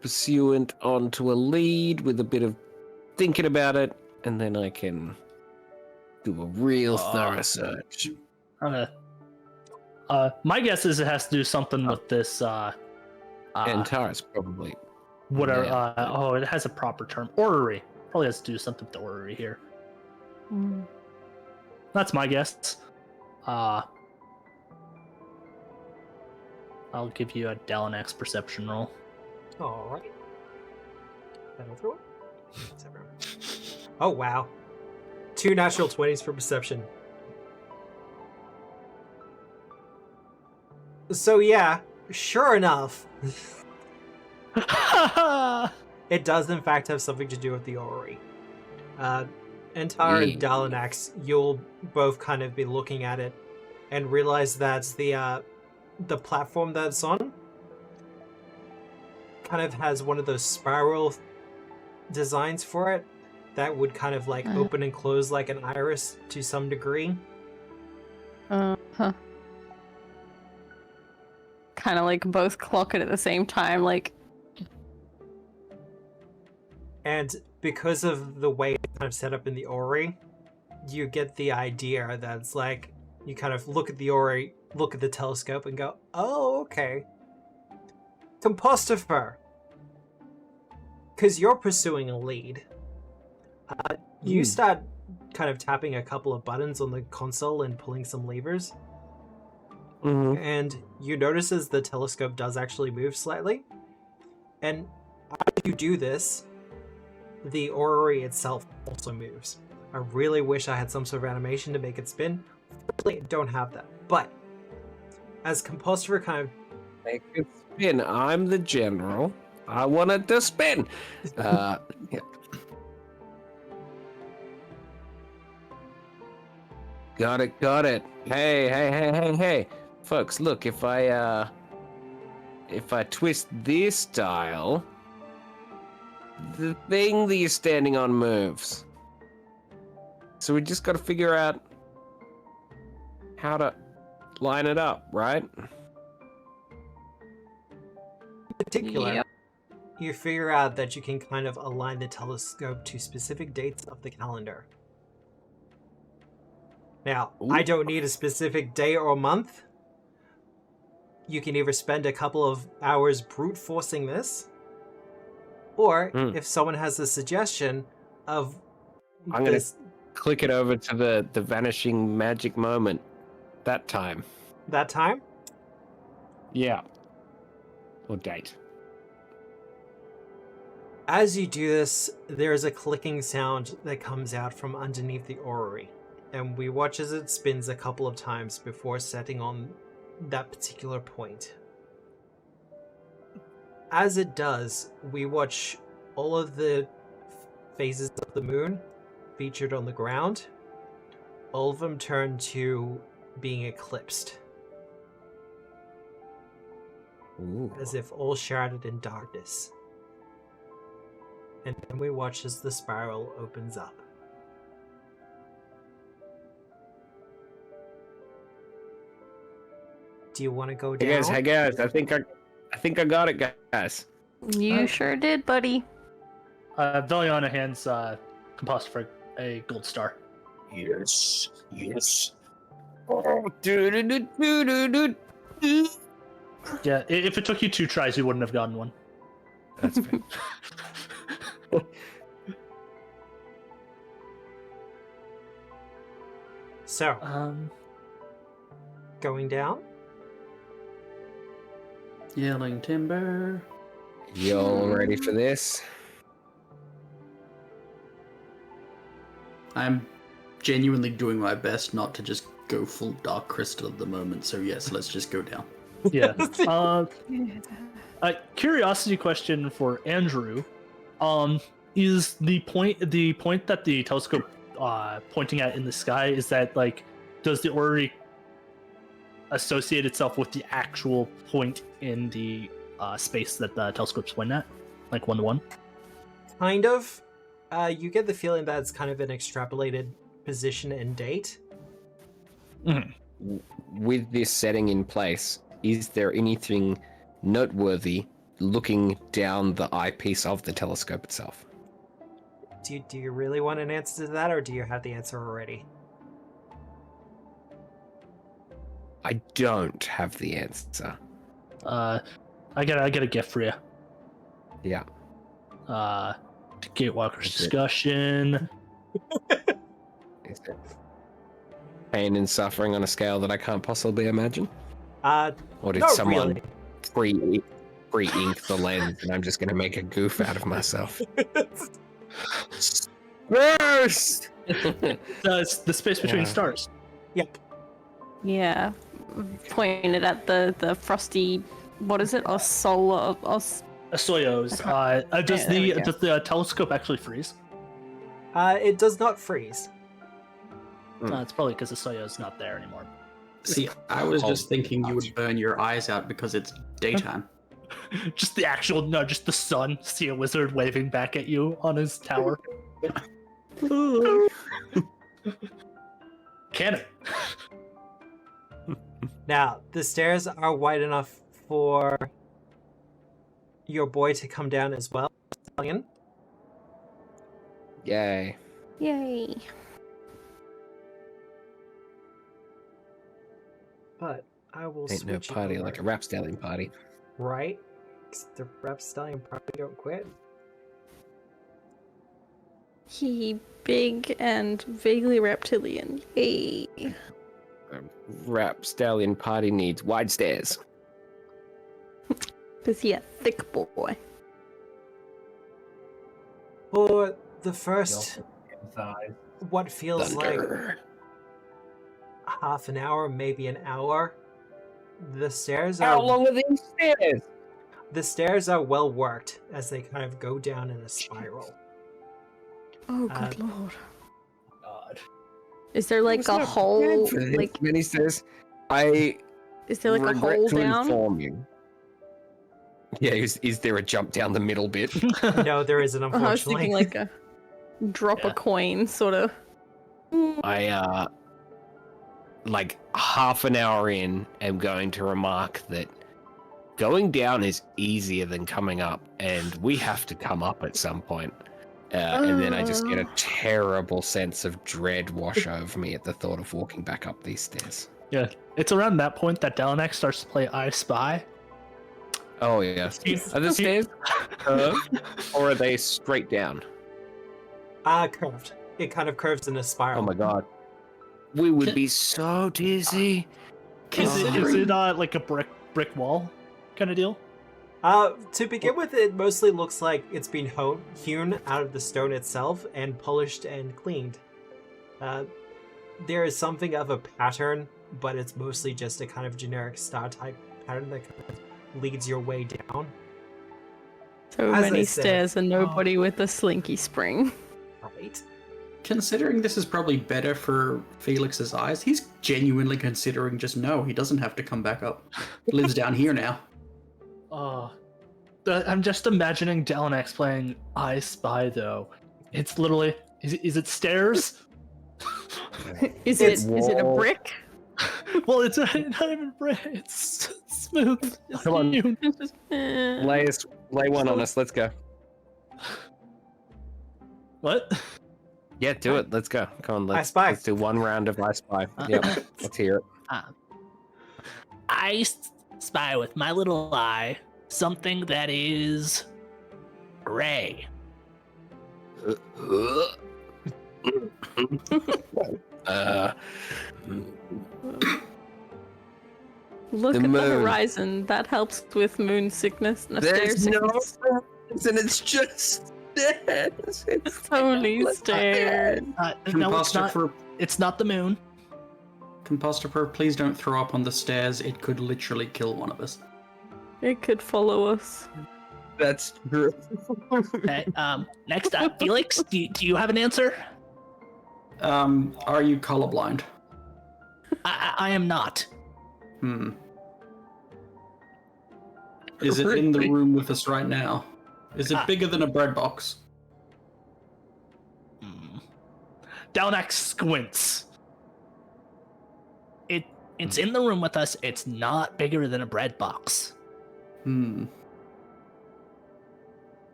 pursue it onto a lead with a bit of thinking about it, and then I can do a real thorough search. My guess is it has to do something with this. And Tara's probably Whatever. Yeah. It has a proper term. Orrery. Probably has to do something with the orrery here. Mm. That's my guess. I'll give you a Dallinax perception roll. Alright. That'll throw it. Oh, wow. 2 natural 20s for perception. So yeah, sure enough, it does in fact have something to do with the orrery. Entire Yeah. Dallinax, you'll both kind of be looking at it and realize that the platform that it's on kind of has one of those spiral designs for it that would kind of like open and close like an iris to some degree. Huh. Kind of like both clock it at the same time, like. And because of the way it's kind of set up in the orrery, you get the idea that it's like you kind of look at the orrery, look at the telescope, and go, "Oh, okay." Compostopher, because you're pursuing a lead, you start kind of tapping a couple of buttons on the console and pulling some levers. And you notice as the telescope does actually move slightly. And as you do this, the orrery itself also moves. I really wish I had some sort of animation to make it spin. Fortunately, I don't have that. But as Compostopher kind of... Make it spin. I'm the general. I want it to spin. Yeah. Got it. Hey. Folks, look, if I twist this dial, the thing that you're standing on moves. So we just got to figure out how to line it up, right? In particular, you figure out that you can kind of align the telescope to specific dates of the calendar. Now, I don't need a specific day or month. You can either spend a couple of hours brute forcing this, or if someone has a suggestion of I'm going to click it over to the vanishing magic moment. That time? Yeah. Or date. As you do this, there is a clicking sound that comes out from underneath the orrery, and we watch as it spins a couple of times before setting on that particular point. As it does, we watch all of the phases of the moon featured on the ground. All of them turn to being eclipsed. As if all shrouded in darkness. And then we watch as the spiral opens up. Do you want to go down? Hey guys, I think I got it, guys. You sure did, buddy. Veliana hands Compostopher a gold star. Yes. Yeah, if it took you 2 tries, you wouldn't have gotten one. That's fair. So, going down? Yelling timber. Y'all ready for this? I'm genuinely doing my best not to just go full Dark Crystal at the moment, so yes, let's just go down. Yeah. Curiosity question for Andrew. Is the point that the telescope pointing at in the sky, is that like, does the orrery associate itself with the actual point in the space that the telescope's pointing at, like 1-to-1? Kind of. You get the feeling that it's kind of an extrapolated position and date. With this setting in place, is there anything noteworthy looking down the eyepiece of the telescope itself? Do you really want an answer to that, or do you have the answer already? I don't have the answer. I got a gift for you. Yeah. Gatewalkers discussion. Is it pain and suffering on a scale that I can't possibly imagine? Or did not someone really. pre-ink the lens and I'm just going to make a goof out of myself? Yes! It's the space between stars. Yep. Yeah. Pointed at the frosty, what is it? A solar. A Soyuz. Does the telescope actually freeze? It does not freeze. It's probably because the Soyuz is not there anymore. See, I was just thinking you would burn your eyes out because it's daytime. Just the sun. See a wizard waving back at you on his tower. Cannon. Now, the stairs are wide enough for your boy to come down as well. Stallion. Yay. Yay. But I will Ain't no switch it party over. like a rapstallion party. Right? The rapstallion probably don't quit. He big and vaguely reptilian. Yay. Rapstallion party needs wide stairs. Is he a thick boy? For the first, what feels Thunder. like half an hour, maybe an hour, the stairs How are long are these stairs? the stairs are well worked as they kind of go down in a spiral. Oh, good lord. God. Is there like a hole? Like, many stairs. I is there like a regret hole to down? inform you. Yeah, is there a jump down the middle bit? No, there isn't, I was unfortunately. thinking like a drop a coin sort of. I like half an hour in, am going to remark that going down is easier than coming up, and we have to come up at some point. And then I just get a terrible sense of dread wash over me at the thought of walking back up these stairs. Yeah, it's around that point that Delanex starts to play I Spy. Oh yeah. Are the stairs curved, or are they straight down? Curved. It kind of curves in a spiral. Oh my god. We would be so dizzy. Is it like a brick wall kind of deal? To begin with, it mostly looks like it's been hewn out of the stone itself and polished and cleaned. There is something of a pattern, but it's mostly just a kind of generic star type pattern that kind of leads your way down. So As many I said, stairs and nobody with a slinky spring. Right? Considering this is probably better for Felix's eyes, he's genuinely considering just no, he doesn't have to come back up. He lives down here now. I'm just imagining Delanex playing I Spy though. It's literally is it stairs? Is it a brick? Well, it's not even brick. It's smooth. Come on. Eh. Lay one on us. Let's go. What? Yeah, do it. Let's go. Come on. I Spy. Let's do one round of I Spy. Yep. Let's hear it. I spy with my little eye something that is gray. Look The at the moon. horizon. That helps with moon sickness. No, stair There's no sickness. and it's just stairs. It's only stairs. No, it's not. Composter, It's not the moon. please don't throw up on the stairs. It could literally kill one of us. It could follow us. That's true. Okay. Next up, Felix. Do you have an answer? Are you colorblind? I am not. Is it in the room with us right now? Is it bigger than a bread box? Delanex squints. It's in the room with us. It's not bigger than a bread box.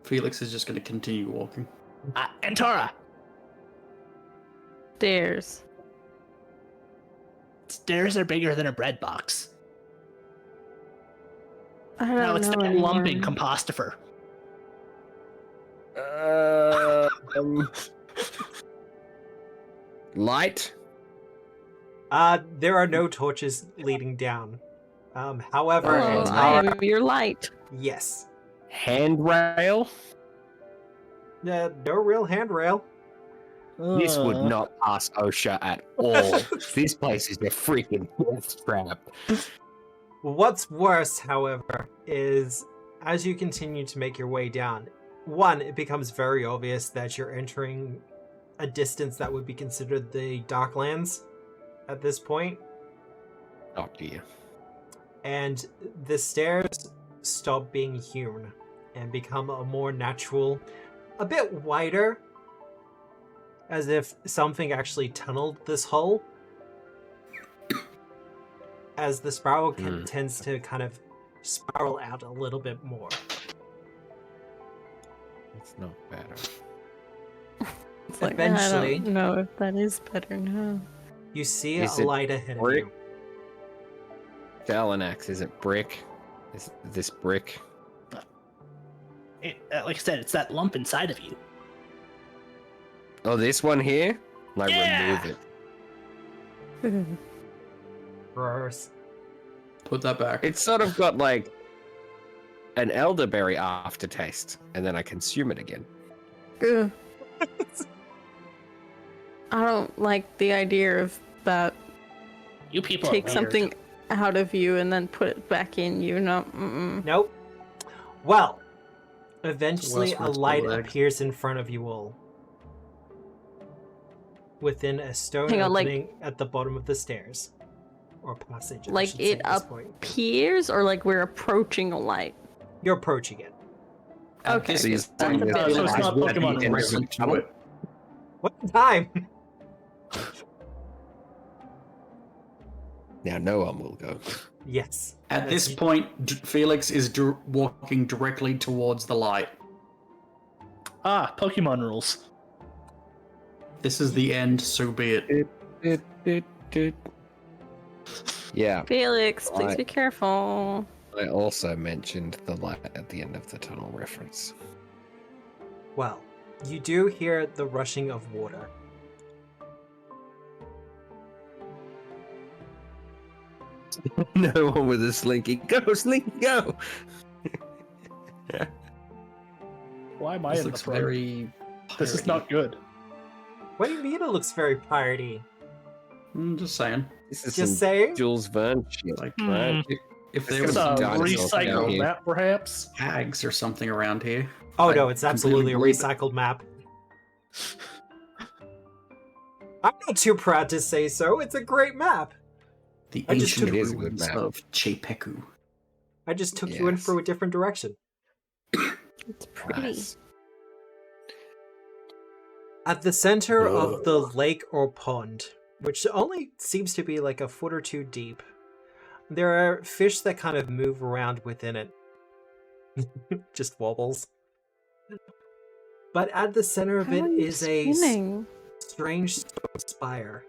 Felix is just going to continue walking. Antara. Stairs. Stairs are bigger than a bread box. I don't No, it's know that anymore. lumping compostifer. Light. There are no torches leading down. However, Oh, it's I am your light. yes. Handrail. No real handrail. This would not pass OSHA at all. This place is a freaking death trap. What's worse, however, is as you continue to make your way down, one, it becomes very obvious that you're entering a distance that would be considered the Darklands at this point. Oh dear. And the stairs stop being hewn and become a more natural, a bit wider, as if something actually tunneled this hole. As the spiral tends to kind of spiral out a little bit more. It's not better. It's like, Eventually- I don't know if that is better now. You see Is a it light ahead of brick? you. Dalanex, is it brick? Is this brick? like I said, it's that lump inside of you. Oh, this one here? Like, Yeah! remove it. Gross. Put that back. It's sort of got like an elderberry aftertaste, and then I consume it again. Ugh. I don't like the idea of that. You people Take are weird. something out of you and then put it back in you. No. Nope. Well, eventually a Westward's light bootleg. appears in front of you all. Within a stone Hang on, like- opening at the bottom of the stairs. Or passage, I Like should say it at this point. appears, or like we're approaching a light. You're approaching it. Okay. So This you're point, saying That's a that bit- So it's not at the Pokemon end of rules. the to tunnel? it. What time? Now no one will go. Yes. At this point, Felix is walking directly towards the light. Ah, Pokemon rules. This is the end, so be it. Yeah, Felix, please Right. be careful. I also mentioned the light at the end of the tunnel reference. Well, you do hear the rushing of water. No one with a slinky. Go, slinky, go! Why am I This in the looks front? very. This is piratey. not good. What do you mean it looks very piratey? I'm just saying. This is Just some saying? Jules Verne shit. Like, right? if there It's was It's a some some dinosaurs down recycled here. map, perhaps. tags or something around here. Oh I no, it's absolutely a completely believe it. recycled map. I'm not too proud to say so. It's a great map. The I just ancient took- It is a good ruins map. of Chepeku. I just took you in Yes. for a different direction. It's pretty. Nice. At the center of Ugh. the lake or pond, which only seems to be like a foot or two deep, there are fish that kind of move around within it. Just wobbles. But at the center of How it are you is a spinning? strange stone spire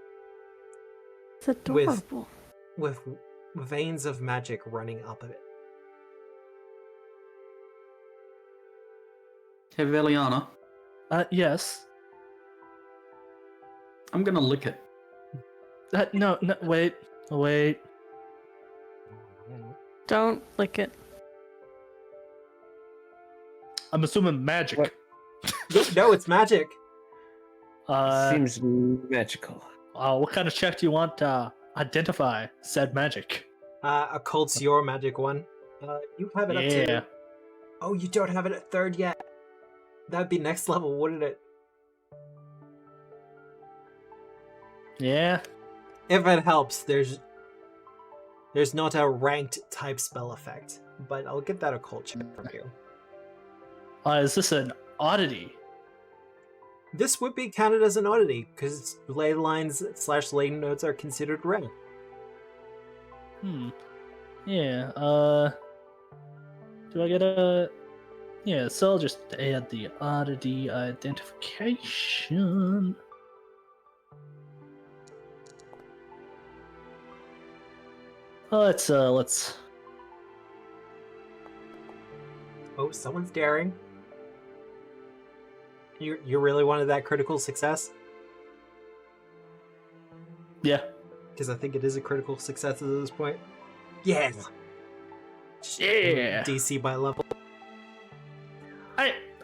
It's adorable. with veins of magic running up it. Hey, Veliana, Yes. I'm gonna lick it. No, wait. Don't lick it. I'm assuming magic. What? No, it's magic. Seems magical. What kind of check do you want to identify said magic? Occult's your magic one. You have it up to. Yeah. Oh, you don't have it at third yet. That'd be next level, wouldn't it? Yeah. If it helps, there's not a ranked type spell effect, but I'll get that occult check from you. Is this an oddity? This would be counted as an oddity because ley lines / ley notes are considered rare. Yeah. Do I get a? Yeah. So I'll just add the oddity identification. Let's. Oh, someone's daring. You really wanted that critical success? Yeah. Because I think it is a critical success at this point. Yes. Yeah. DC by level.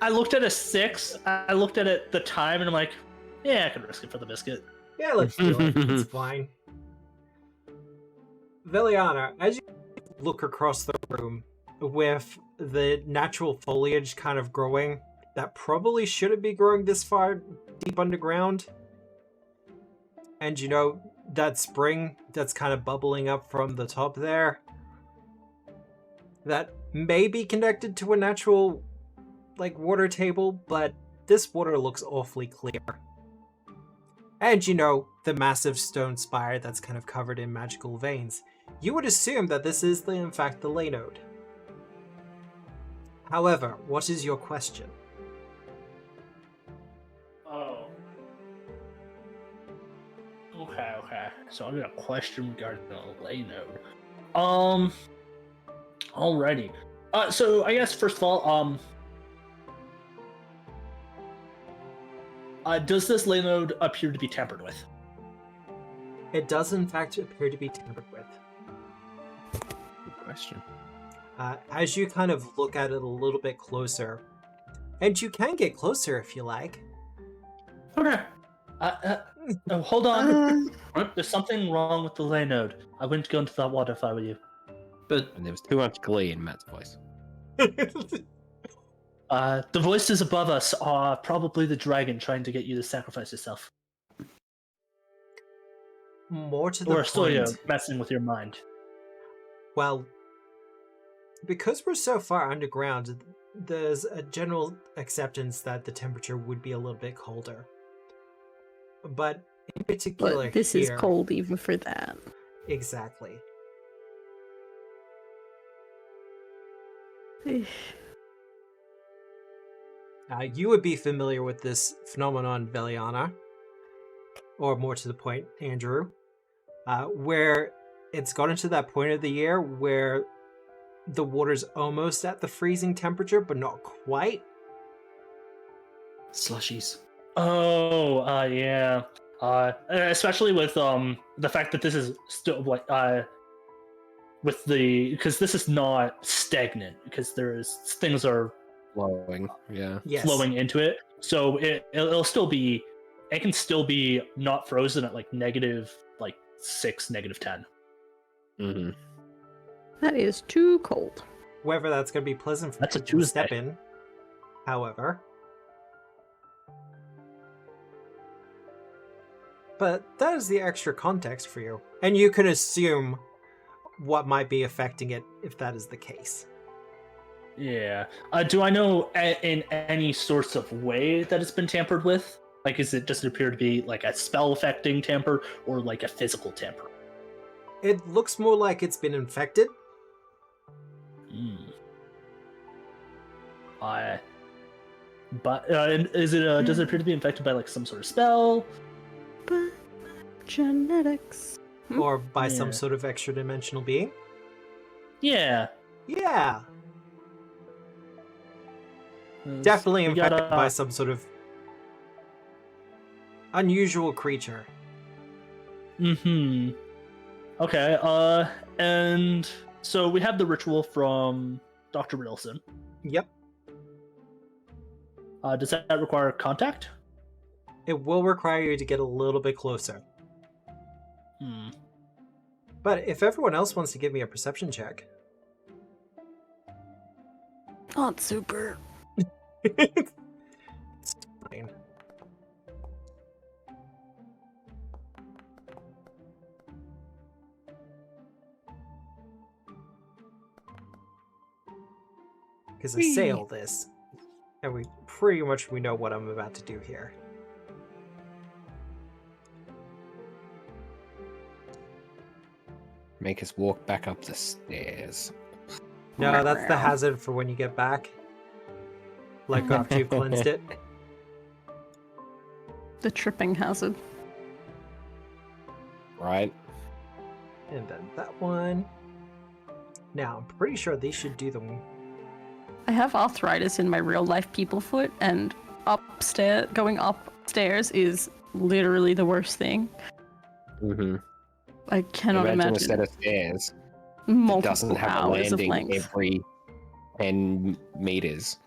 I looked at a 6. I looked at it the time, and I'm like, yeah, I can risk it for the biscuit. Yeah, let's do it. It's fine. Veliana, as you look across the room with the natural foliage kind of growing, that probably shouldn't be growing this far deep underground. And you know, that spring that's kind of bubbling up from the top there, that may be connected to a natural, like, water table, but this water looks awfully clear. And you know, the massive stone spire that's kind of covered in magical veins. You would assume that this is, in fact, the ley node. However, what is your question? Oh. Okay. So I got a question regarding the ley node. Alrighty. So I guess first of all, Does this ley node appear to be tampered with? It does, in fact, appear to be tampered with. Good question. As you kind of look at it a little bit closer, and you can get closer if you like. Okay. Hold on. There's something wrong with the ley node. I wouldn't go into that water if I were you. But And there was too much glee in Matt's voice. The voices above us are probably the dragon trying to get you to sacrifice yourself. More to the Or point. Soyo messing with your mind. Well, because we're so far underground, there's a general acceptance that the temperature would be a little bit colder. But in particular, But this is cold even for that. Exactly. You would be familiar with this phenomenon, Veliana, or more to the point, Andrew, where it's gotten to that point of the year where the water's almost at the freezing temperature, but not quite. slushies. Oh, yeah. Especially with the fact that this is still like with the because this is not stagnant because things are Flowing, yeah. Yes. flowing into it, so it'll still be it can still be not frozen at like -6, -10. Mm-hmm. That is too cold. Whether that's going to be pleasant for That's a people to step Tuesday. in, however. But that is the extra context for you. And you can assume what might be affecting it if that is the case. Yeah. Do I know in any sorts of way that it's been tampered with? Like, does it appear to be like a spell affecting tamper or like a physical tamper? It looks more like it's been infected. But is it? Does it appear to be infected by like some sort of spell? But genetics. Or by some Yeah. sort of extra dimensional being. Yeah. Yeah. 'Cause Definitely we infected got, by some sort of unusual creature. Mm-hmm. Okay. And so we have the ritual from Dr. Riddleson. Yep. Does that require contact? It will require you to get a little bit closer. But if everyone else wants to give me a perception check. Not super. It's fine. Because I say all this, and we pretty much know what I'm about to do here. Make us walk back up the stairs. No, that's the hazard for when you get back. Like after you've cleansed it. The tripping hazard. Right? And then that one. Now, I'm pretty sure these should do them. I have arthritis in my real life people foot, and going upstairs is literally the worst thing. Mm-hmm. I cannot Imagine a imagine set of stairs that multiple doesn't have a hours of landing length. every 10 meters.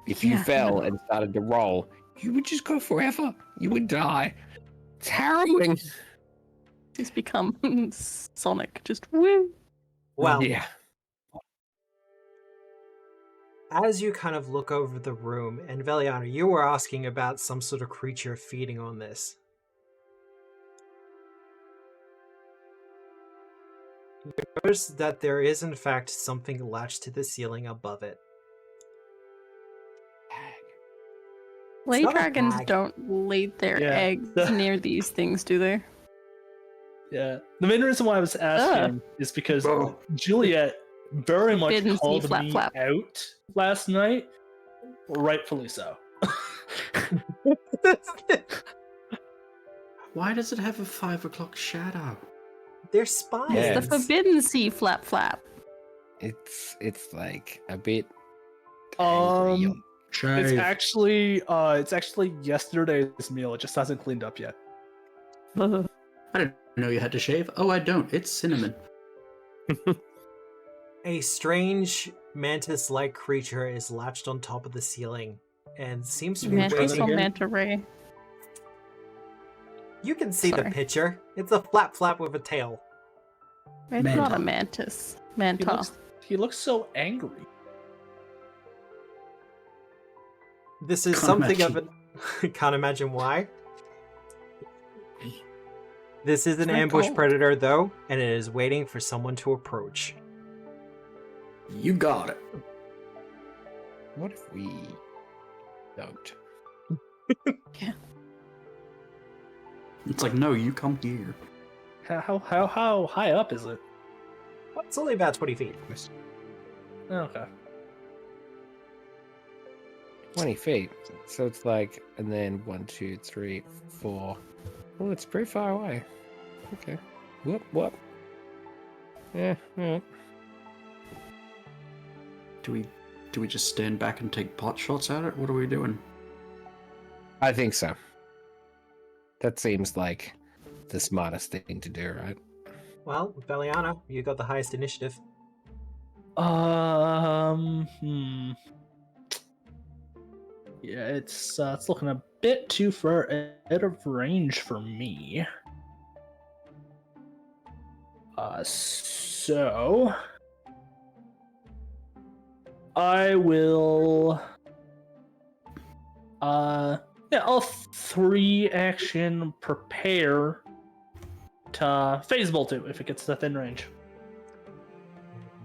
If you Yeah. fell and started to roll, you would just go forever. You would die. It's harrowing. Just become Sonic. Just woo. Well, yeah. as you kind of look over the room, and Veliana, you were asking about some sort of creature feeding on this. You notice that there is, in fact, something latched to the ceiling above it. Lay not a dragons bag. don't lay their Yeah. eggs near these things, do they? Yeah. The main reason why I was asking is because Oh. Juliet very much Forbidden sea called flap me flap. out last night, rightfully so. Why does it have a 5 o'clock shadow? They're spies. Yeah. It's the forbidden sea flap flap. It's like a bit. Um, Shave. It's actually yesterday's meal. It just hasn't cleaned up yet. I didn't know you had to shave. Oh, I don't. It's cinnamon. A strange mantis-like creature is latched on top of the ceiling and seems to be Mantis or waiting. manta ray? You can see the Sorry. picture. It's a flap with a tail. It's Manta. not a mantis. Manta. He looks so angry. This is Can't something imagine. of an... Can't imagine why. This is an Very ambush cold. predator, though, and it is waiting for someone to approach. You got it. What if we don't? It's like, no, you come here. How high up is it? Well, it's only about 20 feet. Okay. 20 feet. So it's like, and then 1, 2, 3, 4. Oh, it's pretty far away. Okay. Whoop. Yeah. Do we just stand back and take pot shots at it? What are we doing? I think so. That seems like the smartest thing to do, right? Well, Beliana, you got the highest initiative. Yeah, it's looking a bit too far out of range for me. So I will. I'll 3 action prepare to phase bolt it if it gets to thin range.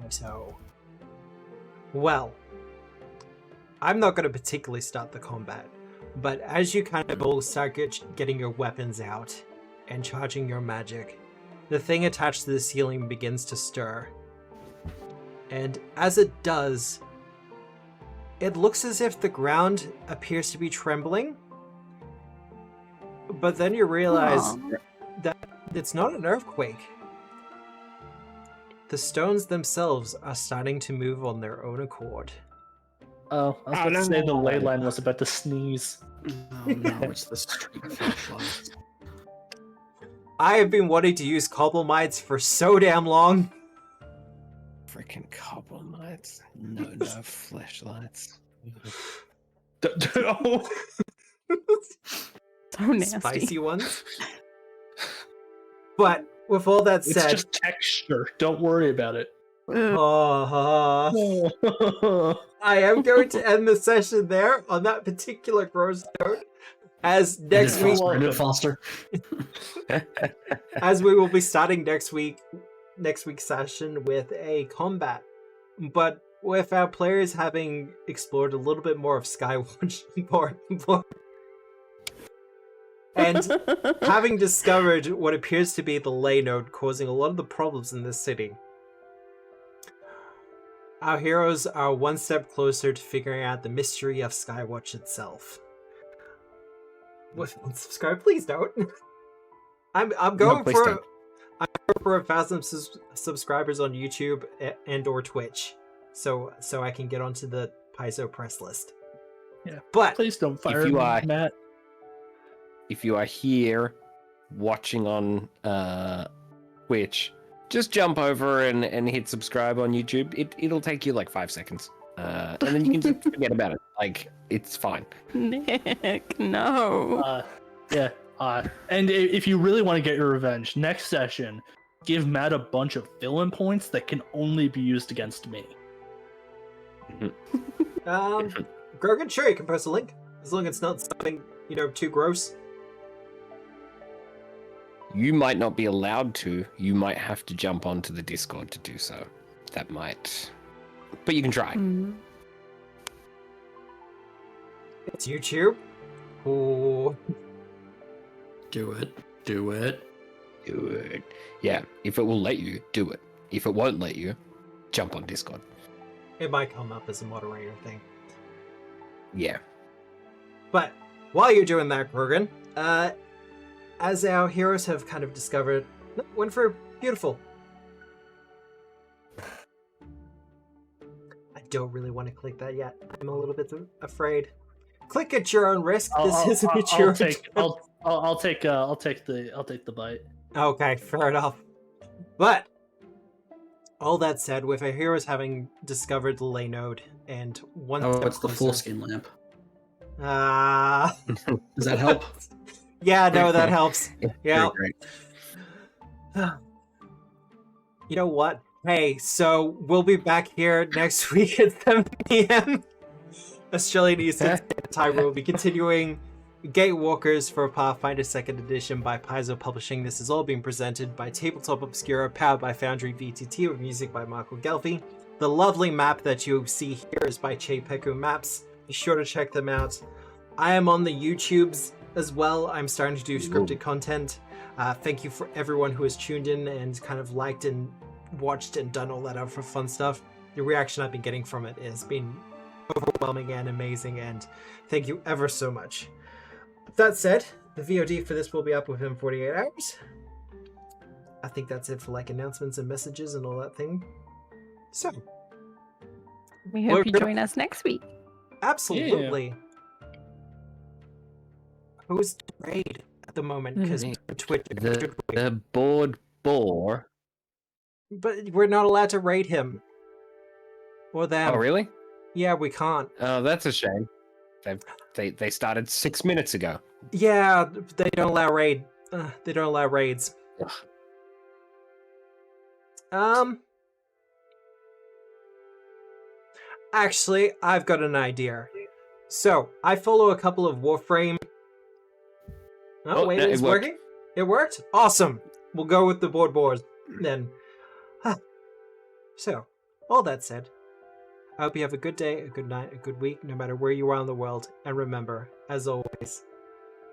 So, well, I'm not going to particularly start the combat, but as you kind of all start getting your weapons out and charging your magic, the thing attached to the ceiling begins to stir. And as it does, it looks as if the ground appears to be trembling, but then you realize Aw. that it's not an earthquake. The stones themselves are starting to move on their own accord. Oh, I was about to say the ley line was about to sneeze. Oh no, it's the street flashlights. I have been wanting to use cobble mites for so damn long. Freaking cobble lights. No flashlights. Oh, So nasty. Spicy ones. But with all that it's said, just texture. Don't worry about it. Ugh. I am going to end the session there on that particular gross note. As next End it week, faster, end it faster. as we will be starting next week's session with a combat, but with our players having explored a little bit more of Skywatch and having discovered what appears to be the ley node causing a lot of the problems in this city. Our heroes are one step closer to figuring out the mystery of Skywatch itself. With unsubscribe, please don't. I'm going please for don't. I'm going for 1,000 subscribers on YouTube and or Twitch, so I can get onto the Paizo press list. Yeah. But Please don't fire you me, are- Matt. If you are here watching on Twitch, just jump over and hit subscribe on YouTube. It'll take you like 5 seconds. And then you can just forget about it. Like, it's fine. Nick, no. Yeah. And if you really want to get your revenge, next session, give Matt a bunch of fill-in points that can only be used against me. Grogan, sure, you can post a link as long as it's not something too gross. You might not be allowed to. You might have to jump onto the Discord to do so. That might... But you can try. Mm. It's YouTube. Ooh. Do it. Do it. Do it. Yeah, if it will let you, do it. If it won't let you, jump on Discord. It might come up as a moderator thing. Yeah. But while you're doing that, Grogan, as our heroes have kind of discovered, went for beautiful. A don't really want to click that yet. I'm a little bit afraid. Click at your own risk. This I'll is a mature. I'll take the bite. Okay, fair enough. But all that said, with our heroes having discovered the ley node and one step it's the closer- foreskin lamp. Does that help? Yeah, no, that helps. Yeah. Great. You know what? Hey, so we'll be back here next week at 7 p.m. Australian Eastern Standard Time. We'll be continuing Gatewalkers for Pathfinder 2nd Edition by Paizo Publishing. This is all being presented by Tabletop Obscura, powered by Foundry VTT, with music by Michael Gelfi. The lovely map that you see here is by Chepeku Maps. Be sure to check them out. I am on the YouTubes as well. I'm starting to do scripted content. Thank you for everyone who has tuned in and kind of liked and watched and done all that other fun stuff. The reaction I've been getting from it has been overwhelming and amazing, and thank you ever so much. That said, the VOD for this will be up within 48 hours. I think that's it for announcements and messages and all that thing. So, We hope you join us next week. absolutely. Who's to raid at the moment? Because Twitch. The board bore. But we're not allowed to raid him. Or them. Oh, really? Yeah, we can't. Oh, that's a shame. They started 6 minutes ago. Yeah, they don't allow raid. They don't allow raids. Actually, I've got an idea. So, I follow a couple of Warframe. Oh, wait, it's working? It worked? Awesome. We'll go with the board then. So, all that said, I hope you have a good day, a good night, a good week, no matter where you are in the world. And remember, as always,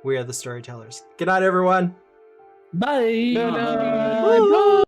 we are the storytellers. Good night, everyone. Bye. Bye.